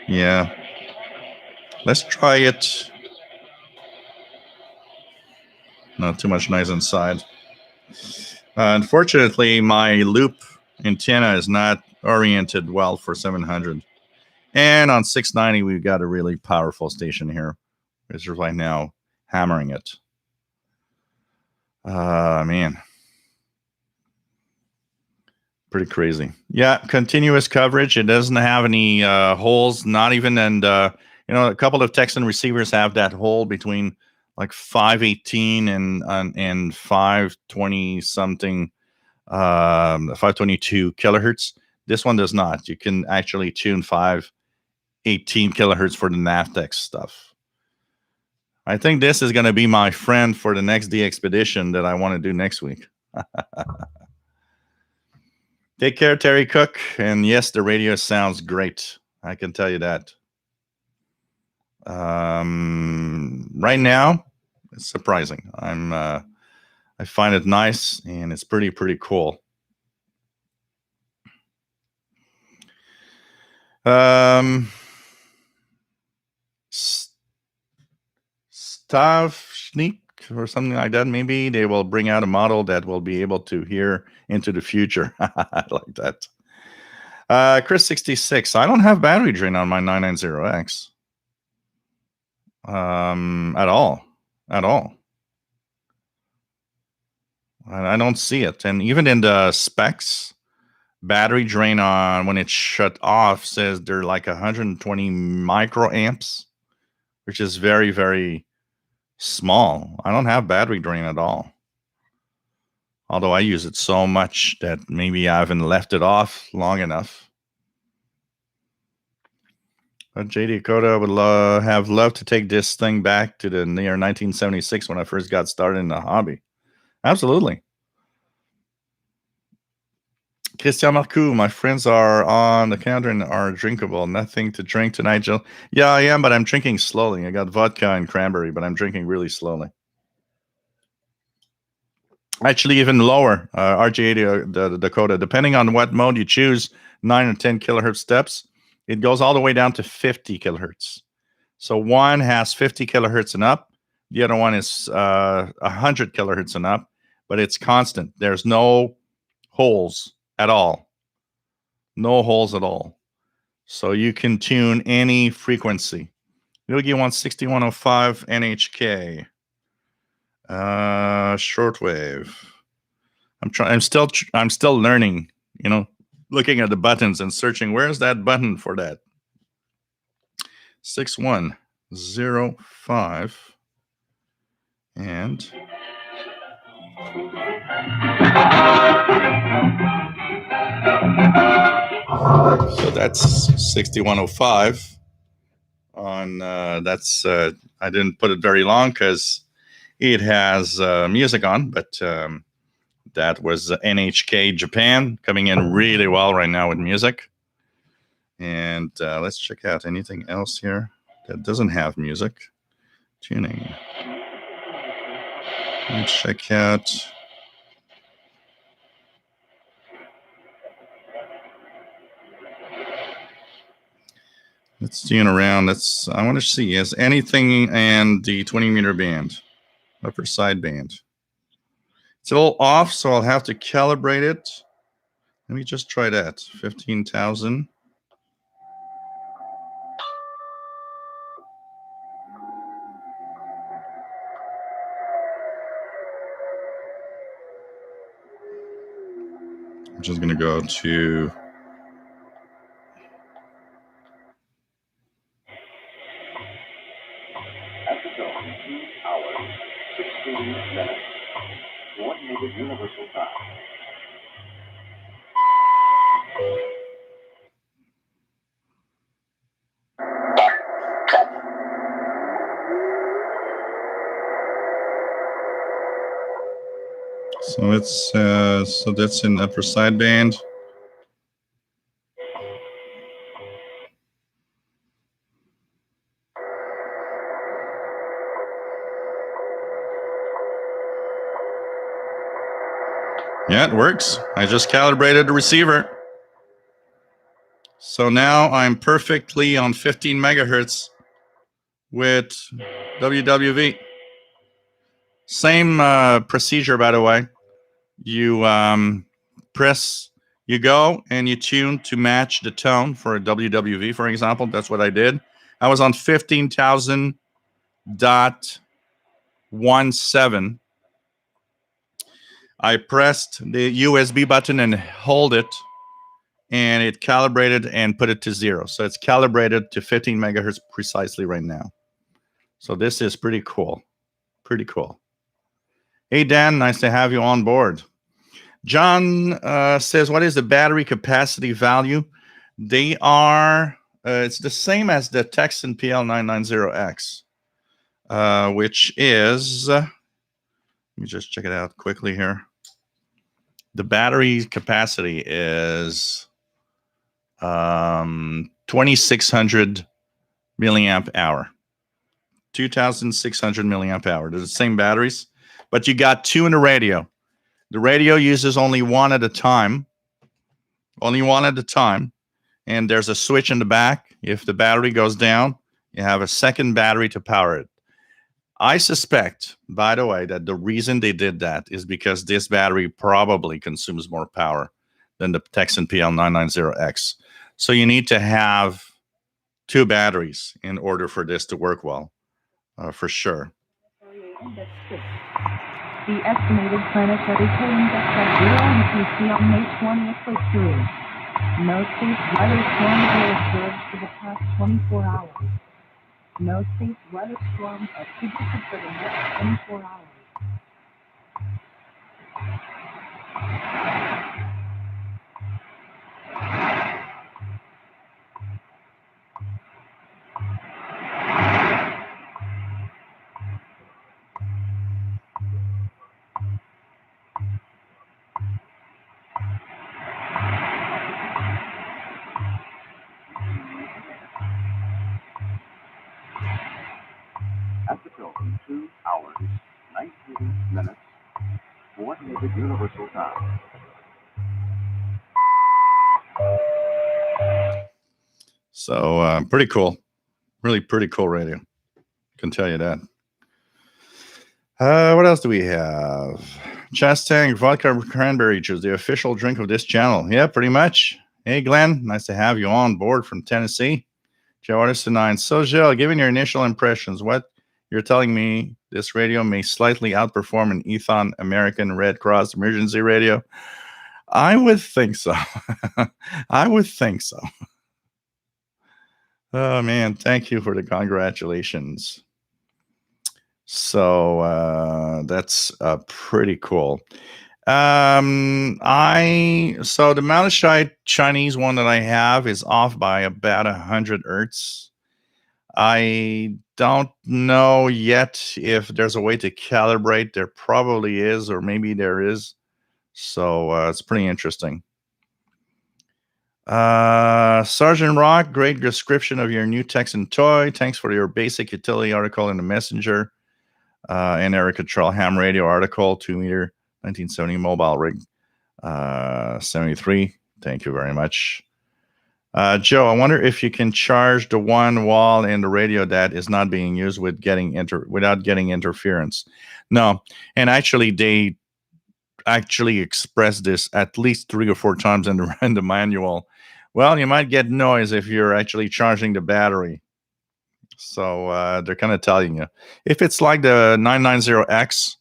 Yeah. Let's try it. Not too much noise inside. Unfortunately, my loop antenna is not oriented well for 700. And on 690, we've got a really powerful station here. It's right now hammering it. Man. Pretty crazy. Yeah, continuous coverage. It doesn't have any holes, not even, and a couple of Tecsun receivers have that hole between like 518 and 520 something, 522 kilohertz. This one does not. You can actually tune 518 kilohertz for the Navtex stuff. I think this is going to be my friend for the next DXpedition that I want to do next week. Take care, Terry Cook. And yes, the radio sounds great. I can tell you that. Right now, it's surprising. I find it nice, and it's pretty cool. Stavsnik or something like that. Maybe they will bring out a model that will be able to hear into the future. I like that. Chris 66. I don't have battery drain on my 990X. At all. I don't see it. And even in the specs, battery drain on when it's shut off says they're like 120 microamps, which is very, very small. I don't have battery drain at all. Although I use it so much that maybe I haven't left it off long enough. But JD Coda would have loved to take this thing back to the near 1976 when I first got started in the hobby. Absolutely. Christian Marcoux, my friends are on the counter and are drinkable. Nothing to drink tonight, Jill. Yeah, I am, but I'm drinking slowly. I got vodka and cranberry, but I'm drinking really slowly. Actually, even lower, RG80 the Dakota. Depending on what mode you choose, 9 or 10 kilohertz steps, it goes all the way down to 50 kilohertz. So one has 50 kilohertz and up. The other one is 100 kilohertz and up, but it's constant. There's no holes at all. No holes at all. So you can tune any frequency. Yogi wants 6105 NHK. Shortwave. I'm still learning, looking at the buttons and searching. Where's that button for that? 6105 and so that's 6105 on that's I didn't put it very long because it has music on, but that was NHK Japan coming in really well right now with music. And let's check out anything else here that doesn't have music. Tuning. Let's check out. Let's tune around. I want to see, is anything and the 20-meter band, upper side band. It's a little off, so I'll have to calibrate it. Let me just try that. 15,000. I'm just going to go to Universal time. So it's so that's in upper sideband. Yeah, it works. I just calibrated the receiver. So now I'm perfectly on 15 megahertz with WWV. Same procedure, by the way. You press You go and you tune to match the tone for a WWV, for example. That's what I did. I was on 15,000.17. I pressed the USB button and hold it, and it calibrated and put it to 0. So it's calibrated to 15 megahertz precisely right now. So this is pretty cool. Pretty cool. Hey, Dan, nice to have you on board. John says, what is the battery capacity value? They are, it's the same as the Tecsun PL990X, which is, let me just check it out quickly here. The battery capacity is 2,600 milliamp hour. 2,600 milliamp hour. They're the same batteries, but you got two in the radio. The radio uses only one at a time. Only one at a time. And there's a switch in the back. If the battery goes down, you have a second battery to power it. I suspect, by the way, that the reason they did that is because this battery probably consumes more power than the Tecsun PL990X. So you need to have two batteries in order for this to work well, for sure. The estimated planetary cadence at 0 UTC on May 20th was 3. No space weather storms were observed for the past 24 hours. No space weather storms are predicted for the next 24 hours. At the Pilgrim, 2 hours, 19 minutes, coordinated universal time. So pretty cool. Really pretty cool radio. Can tell you that. What else do we have? Chastang vodka cranberry juice, the official drink of this channel. Yeah, pretty much. Hey, Glenn, nice to have you on board from Tennessee. Joe Artist 9. So, Joe, given your initial impressions, what you're telling me this radio may slightly outperform an Ethon American Red Cross emergency radio? I would think so. I would think so. Oh, man, thank you for the congratulations. So that's pretty cool. So the Malachite Chinese one that I have is off by about 100 hertz. I don't know yet if there's a way to calibrate. There probably is, or maybe there is. So it's pretty interesting. Sergeant Rock, great description of your new Tecsun toy. Thanks for your basic utility article in the Messenger. And Erica Trellham radio article, 2 meter, 1970 mobile rig, 73. Thank you very much. Joe, I wonder if you can charge the one wall in the radio that is not being used without getting interference. No, and actually they actually express this at least 3 or 4 times in the manual. Well, you might get noise if you're actually charging the battery. So they're kind of telling you. If it's like the 990X,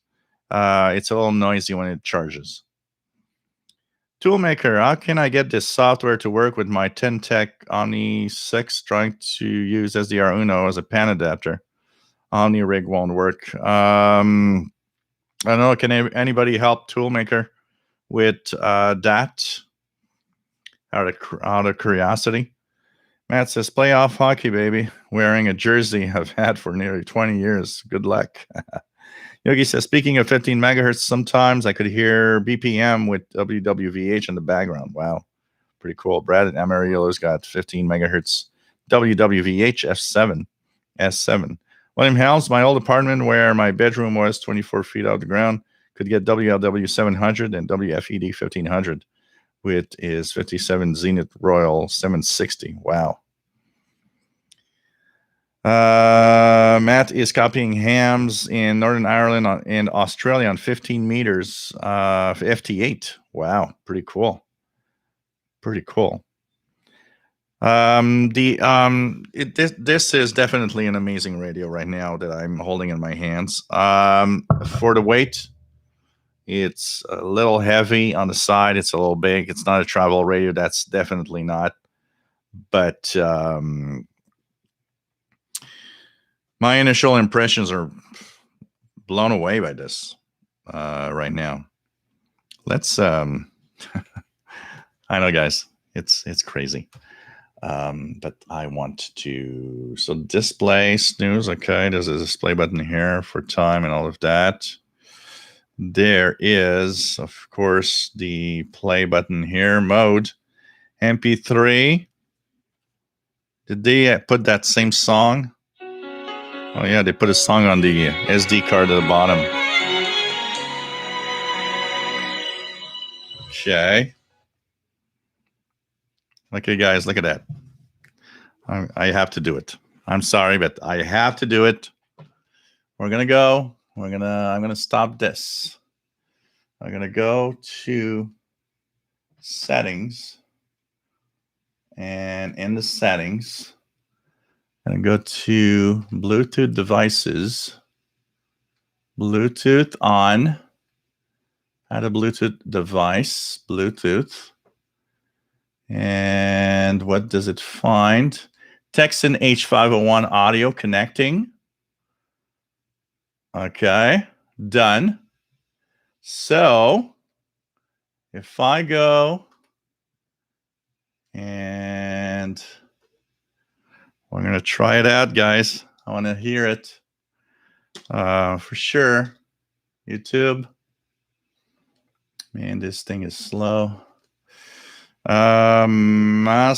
it's a little noisy when it charges. Toolmaker, how can I get this software to work with my 10Tech Omni 6 trying to use SDR Uno as a pan adapter? Omni rig won't work. I don't know. Can anybody help Toolmaker with that? Out of curiosity. Matt says, playoff hockey, baby. Wearing a jersey I've had for nearly 20 years. Good luck. Yogi says, speaking of 15 megahertz, sometimes I could hear BPM with WWVH in the background. Wow. Pretty cool. Brad Amarillo's got 15 megahertz WWVH S7. William Helms, my old apartment where my bedroom was 24 feet off the ground, could get WLW 700 and WFED 1500. With is 57 Zenith Royal 760. Wow. Matt is copying hams in Northern Ireland and Australia on 15 meters FT8. Wow, pretty cool. pretty cool. This is definitely an amazing radio right now that I'm holding in my hands. For the weight, it's a little heavy on the side. It's a little big. It's not a travel radio. That's definitely not. But my initial impressions are blown away by this right now. Let's. I know, guys. It's crazy. But I want to, so display, snooze, okay, there's a display button here for time and all of that. There is, of course, the play button here, mode, MP3. Did they put that same song? Oh yeah, they put a song on the SD card at the bottom. Okay. Okay, guys, look at that. I have to do it. I'm sorry, but I have to do it. We're gonna go. I'm gonna stop this. I'm gonna go to settings, and in the settings, I'm gonna go to Bluetooth devices. Bluetooth on. Add a Bluetooth device. Bluetooth. And what does it find? Tecsun H-501 audio connecting. Okay, done. So if I go and we're going to try it out, guys. I want to hear it for sure. YouTube. Man, this thing is slow. Moscow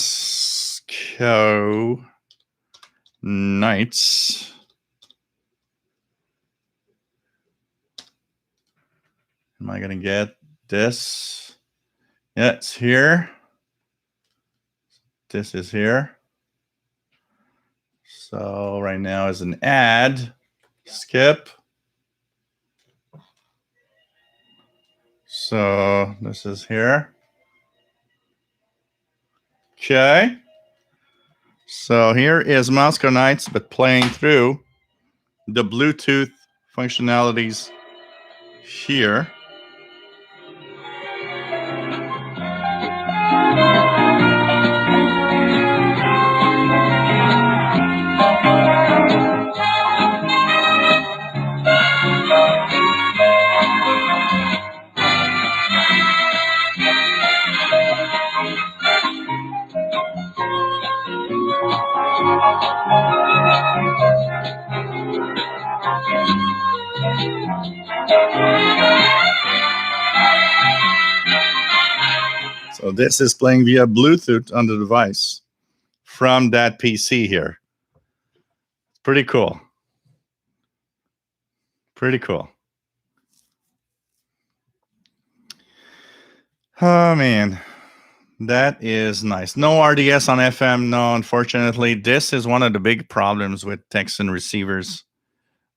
Nights. Am I going to get this? Yeah, it's here. This is here. So right now is an ad. Skip. So this is here. Okay. So here is Moscow Nights, but playing through the Bluetooth functionalities here. So this is playing via Bluetooth on the device from that PC here. Pretty cool. Pretty cool. Oh, man. That is nice. No RDS on FM. No, unfortunately. This is one of the big problems with Tecsun receivers.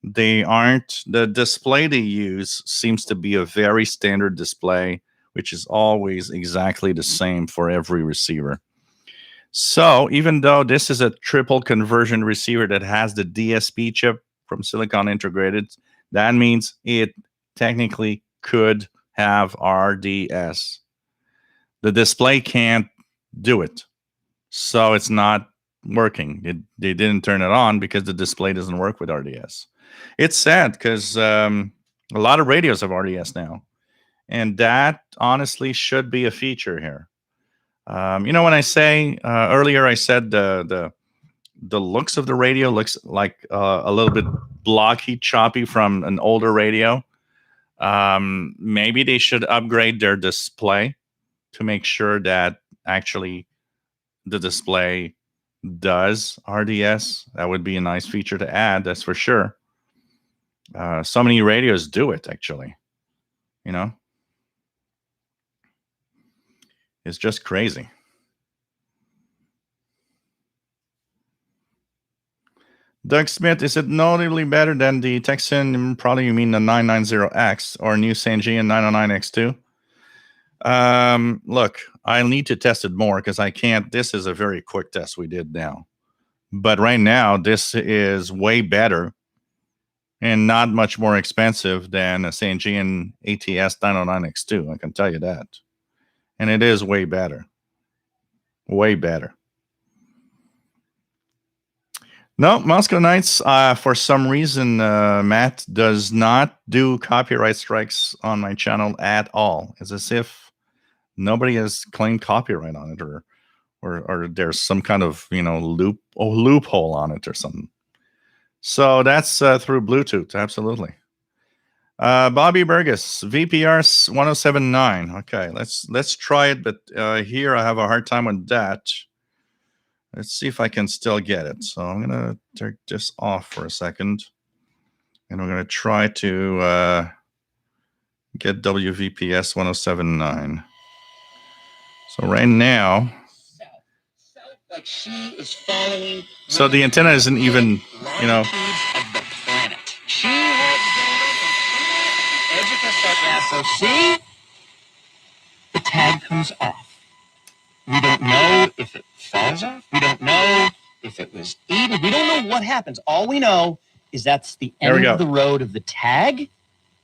They aren't, the display they use seems to be a very standard display, which is always exactly the same for every receiver. So even though this is a triple conversion receiver that has the DSP chip from Silicon integrated, that means it technically could have RDS. The display can't do it. So it's not working. They didn't turn it on because the display doesn't work with RDS. It's sad because a lot of radios have RDS now. And that honestly should be a feature here. You know, when I say earlier, I said the looks of the radio looks like a little bit blocky, choppy from an older radio. Maybe they should upgrade their display to make sure that actually the display does RDS. That would be a nice feature to add, that's for sure. So many radios do it, actually. You know? It's just crazy. Doug Smith, is it notably better than the Tecsun? Probably you mean the 990X or new Sangean 909X2. Look, I'll need to test it more because I can't. This is a very quick test we did now. But right now, this is way better and not much more expensive than a St. Jean ATS 909X2. I can tell you that. And it is way better. Way better. No, Moscow Nights, for some reason, Matt does not do copyright strikes on my channel at all. It's as if nobody has claimed copyright on it, or there's some kind of loophole on it or something. So that's through Bluetooth, absolutely. Bobby Burgess, VPR 1079. Okay, let's try it, but here I have a hard time with that. Let's see if I can still get it. So I'm gonna take this off for a second, and we're gonna try to get WVPS 1079. So right now, like she is following. So the antenna isn't even, Of the planet. She has edge of the so see, the tag comes off. We don't know if it falls off. We don't know if it was eaten. We don't know what happens. All we know is that's the end of the road of the tag,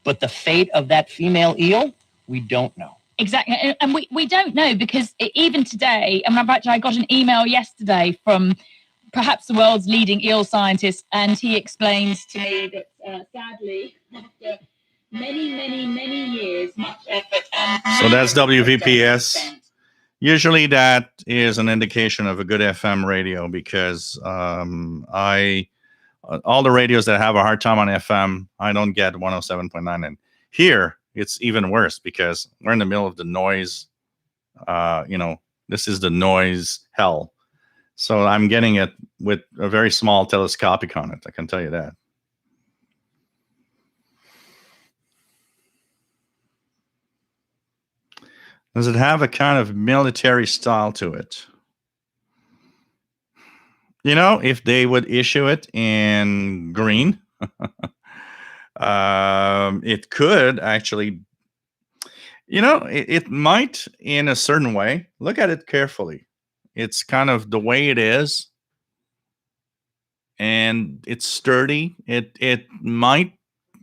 but the fate of that female eel, we don't know. Exactly. And we don't know because even today, I got an email yesterday from perhaps the world's leading eel scientist, and he explains to me that sadly, after many years, much effort and... So that's WVPS. Usually that is an indication of a good FM radio because all the radios that have a hard time on FM, I don't get 107.9. And here, it's even worse because we're in the middle of the noise. This is the noise hell. So I'm getting it with a very small telescopic on it. I can tell you that. Does it have a kind of military style to it? If they would issue it in green, it could actually, it might in a certain way. Look at it carefully. It's kind of the way it is. And it's sturdy. It might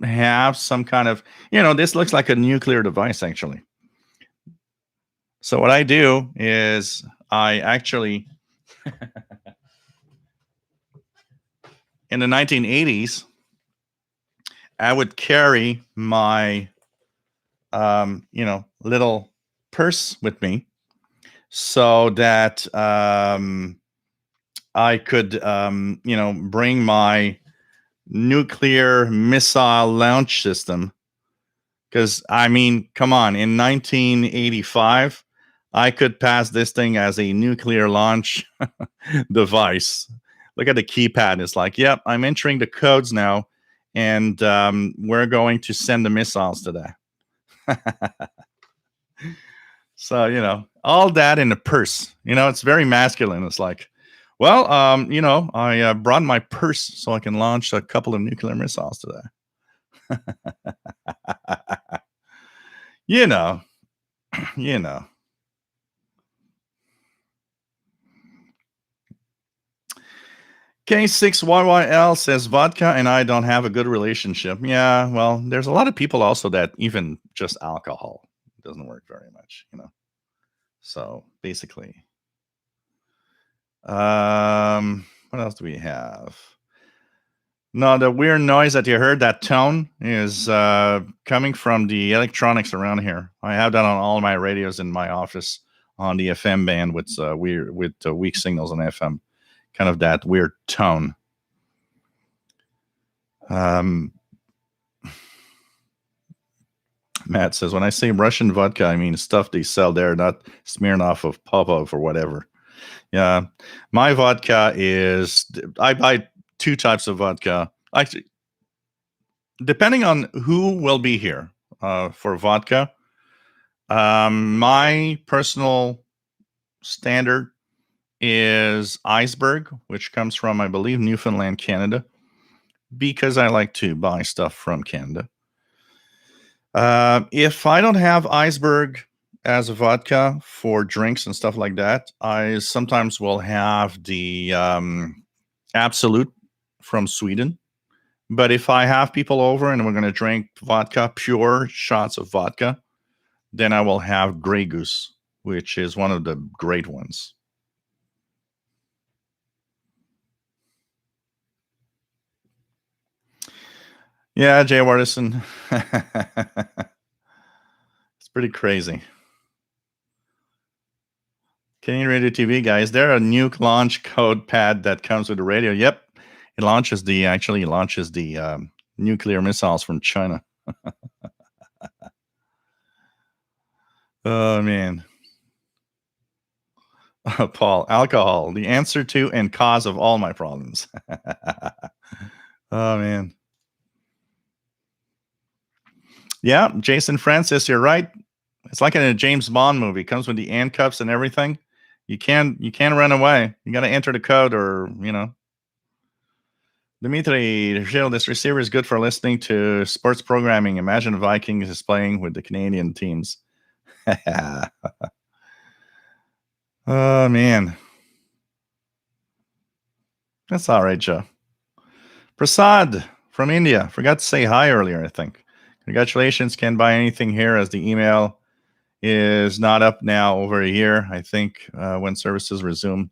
have some kind of, this looks like a nuclear device, actually. So what I do is I actually, in the 1980s, I would carry my, little purse with me so that I could, bring my nuclear missile launch system. Because, come on, in 1985, I could pass this thing as a nuclear launch device. Look at the keypad. It's like, yep, I'm entering the codes now, and we're going to send the missiles today. So, all that in a purse. It's very masculine. It's like, well, I brought my purse so I can launch a couple of nuclear missiles today. you know. K6YYL says vodka and I don't have a good relationship. Yeah, well, there's a lot of people also that even just alcohol doesn't work very much, So basically, what else do we have? No, the weird noise that you heard, that tone, is coming from the electronics around here. I have that on all my radios in my office on the FM band with weak signals on FM. Kind of that weird tone. Matt says, when I say Russian vodka, I mean stuff they sell there, not Smirnoff of Popov or whatever. Yeah, my vodka is, I buy two types of vodka. Actually, depending on who will be here for vodka, my personal standard is Iceberg, which comes from, I believe, Newfoundland, Canada, because I like to buy stuff from Canada. If I don't have Iceberg, as a vodka for drinks and stuff like that. I sometimes will have the Absolute from Sweden. But if I have people over and we're going to drink vodka, pure shots of vodka, then I will have Grey Goose, which is one of the great ones. Yeah, Jay Wardison. It's pretty crazy. Canadian Radio TV, guys. There a nuke launch code pad that comes with the radio. Yep. It launches the nuclear missiles from China. Oh, man. Paul, alcohol, the answer to and cause of all my problems. Oh, man. Yeah, Jason Francis, you're right. It's like in a James Bond movie. It comes with the handcuffs and everything. You can't run away. You got to enter the code, or Dimitri, this receiver is good for listening to sports programming. Imagine Vikings is playing with the Canadian teams. Oh, man. That's all right, Joe. Prasad from India. Forgot to say hi earlier, I think. Congratulations. Can't buy anything here as the email is not up now over a year. I think when services resume,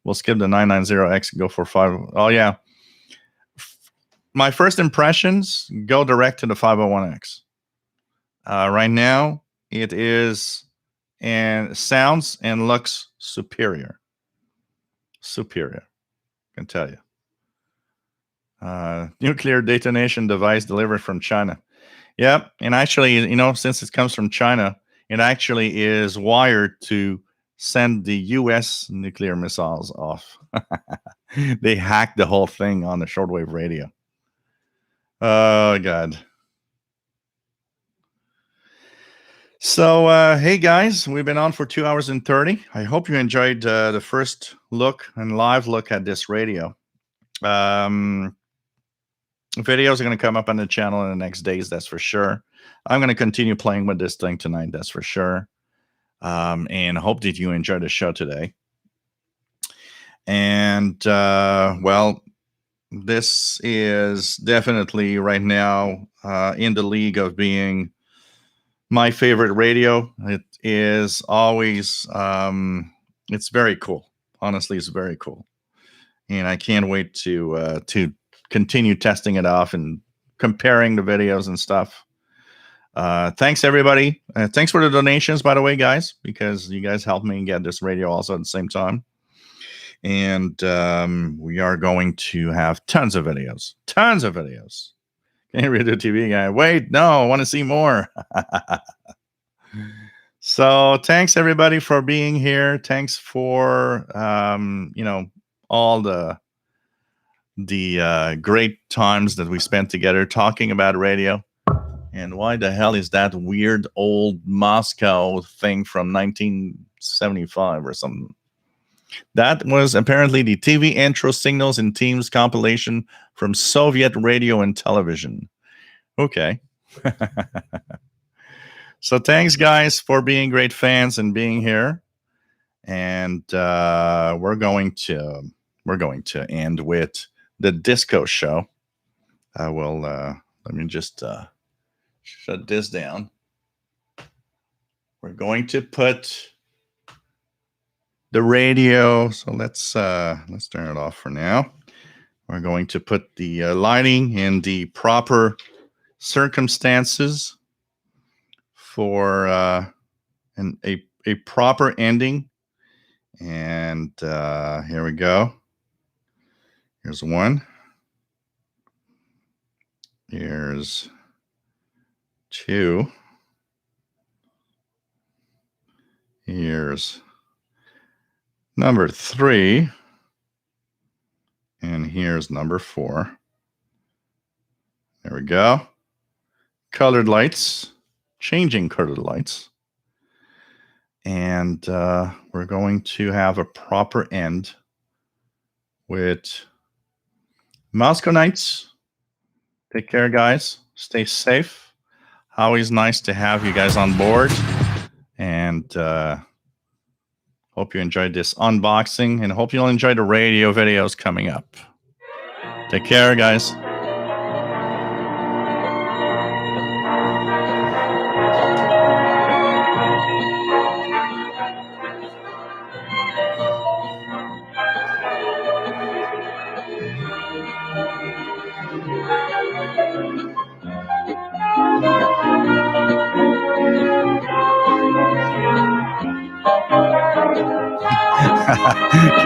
we'll skip the 990X and go for 5. Oh, yeah. My first impressions go direct to the 501X. Right now, it is and sounds and looks superior. Superior, I can tell you. Nuclear detonation device delivered from China. Yep, and actually, since it comes from China, it actually is wired to send the U.S. nuclear missiles off. They hacked the whole thing on the shortwave radio. Oh, God. So, hey, guys, we've been on for 2 hours and 30. I hope you enjoyed the first look and live look at this radio. Videos are going to come up on the channel in the next days, that's for sure. I'm going to continue playing with this thing tonight, that's for sure. And hope that you enjoyed the show today. And, well, this is definitely right now in the league of being my favorite radio. It is always, it's very cool. Honestly, it's very cool. And I can't wait to continue testing it off and comparing the videos and stuff. Thanks, everybody. Thanks for the donations, by the way, guys, because you guys helped me get this radio also at the same time. And we are going to have tons of videos. Tons of videos. Can't read the TV guy. Wait, no, I want to see more. So thanks, everybody, for being here. Thanks for, all the great times that we spent together talking about radio. And why the hell is that weird old Moscow thing from 1975 or something? That was apparently the TV intro signals and teams compilation from Soviet radio and television. Okay. So thanks, guys, for being great fans and being here. And we're going to end with the disco show. I will let me just shut this down. We're going to put the radio. So let's turn it off for now. We're going to put the lighting in the proper circumstances for a proper ending. And here we go. Here's one. Here's two. Here's number 3. And here's number 4. There we go. Colored lights. Changing colored lights. And we're going to have a proper end with Moscow Nights. Take care, guys. Stay safe. Always nice to have you guys on board. And hope you enjoyed this unboxing, and hope you'll enjoy the radio videos coming up. Take care, guys.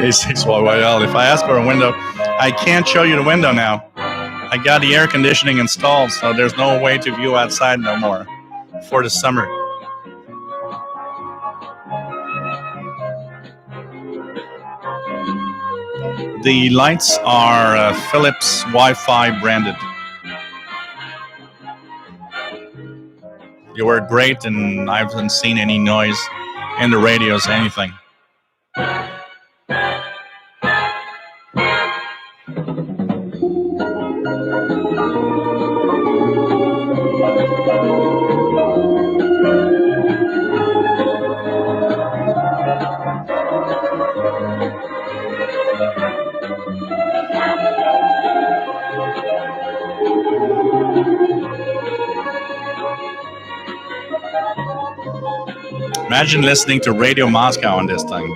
K6YYL. If I ask for a window, I can't show you the window now. I got the air conditioning installed, so there's no way to view outside no more for the summer. The lights are Philips Wi-Fi branded. You were great, and I haven't seen any noise in the radios, anything. Imagine listening to Radio Moscow on this thing.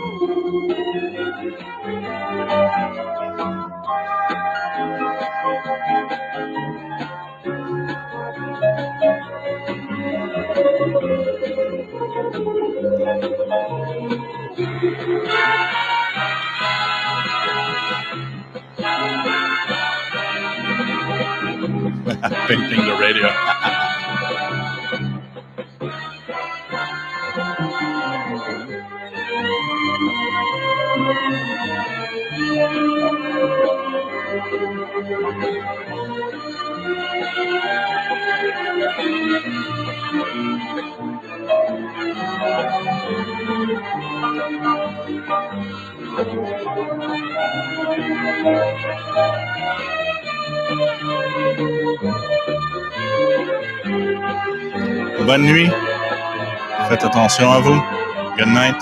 Pimping the radio. Bonne nuit. Faites attention à vous. Good night.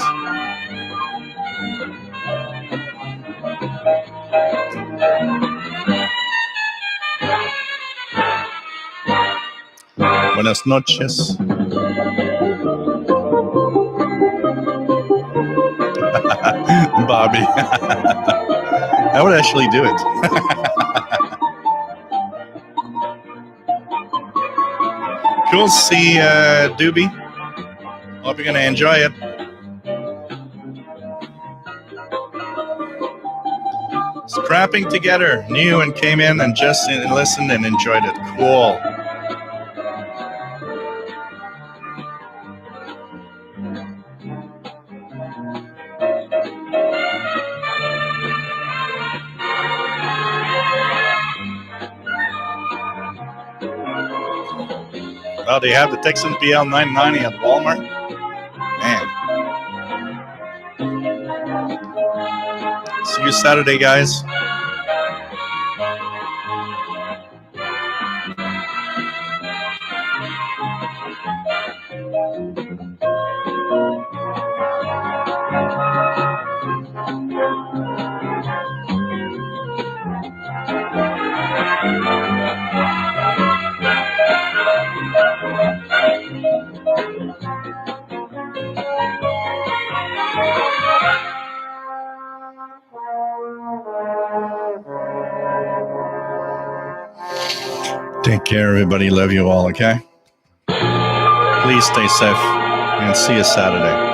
Buenas noches. Bobby. I would actually do it. Cool. See Doobie. Hope you're going to enjoy it. Scrapping together. New and came in and just listened and enjoyed it. Cool. Oh, they have the Tecsun PL990 at Walmart. Man. See you Saturday, guys. Take care, everybody. Love you all, okay? Please stay safe and see you Saturday.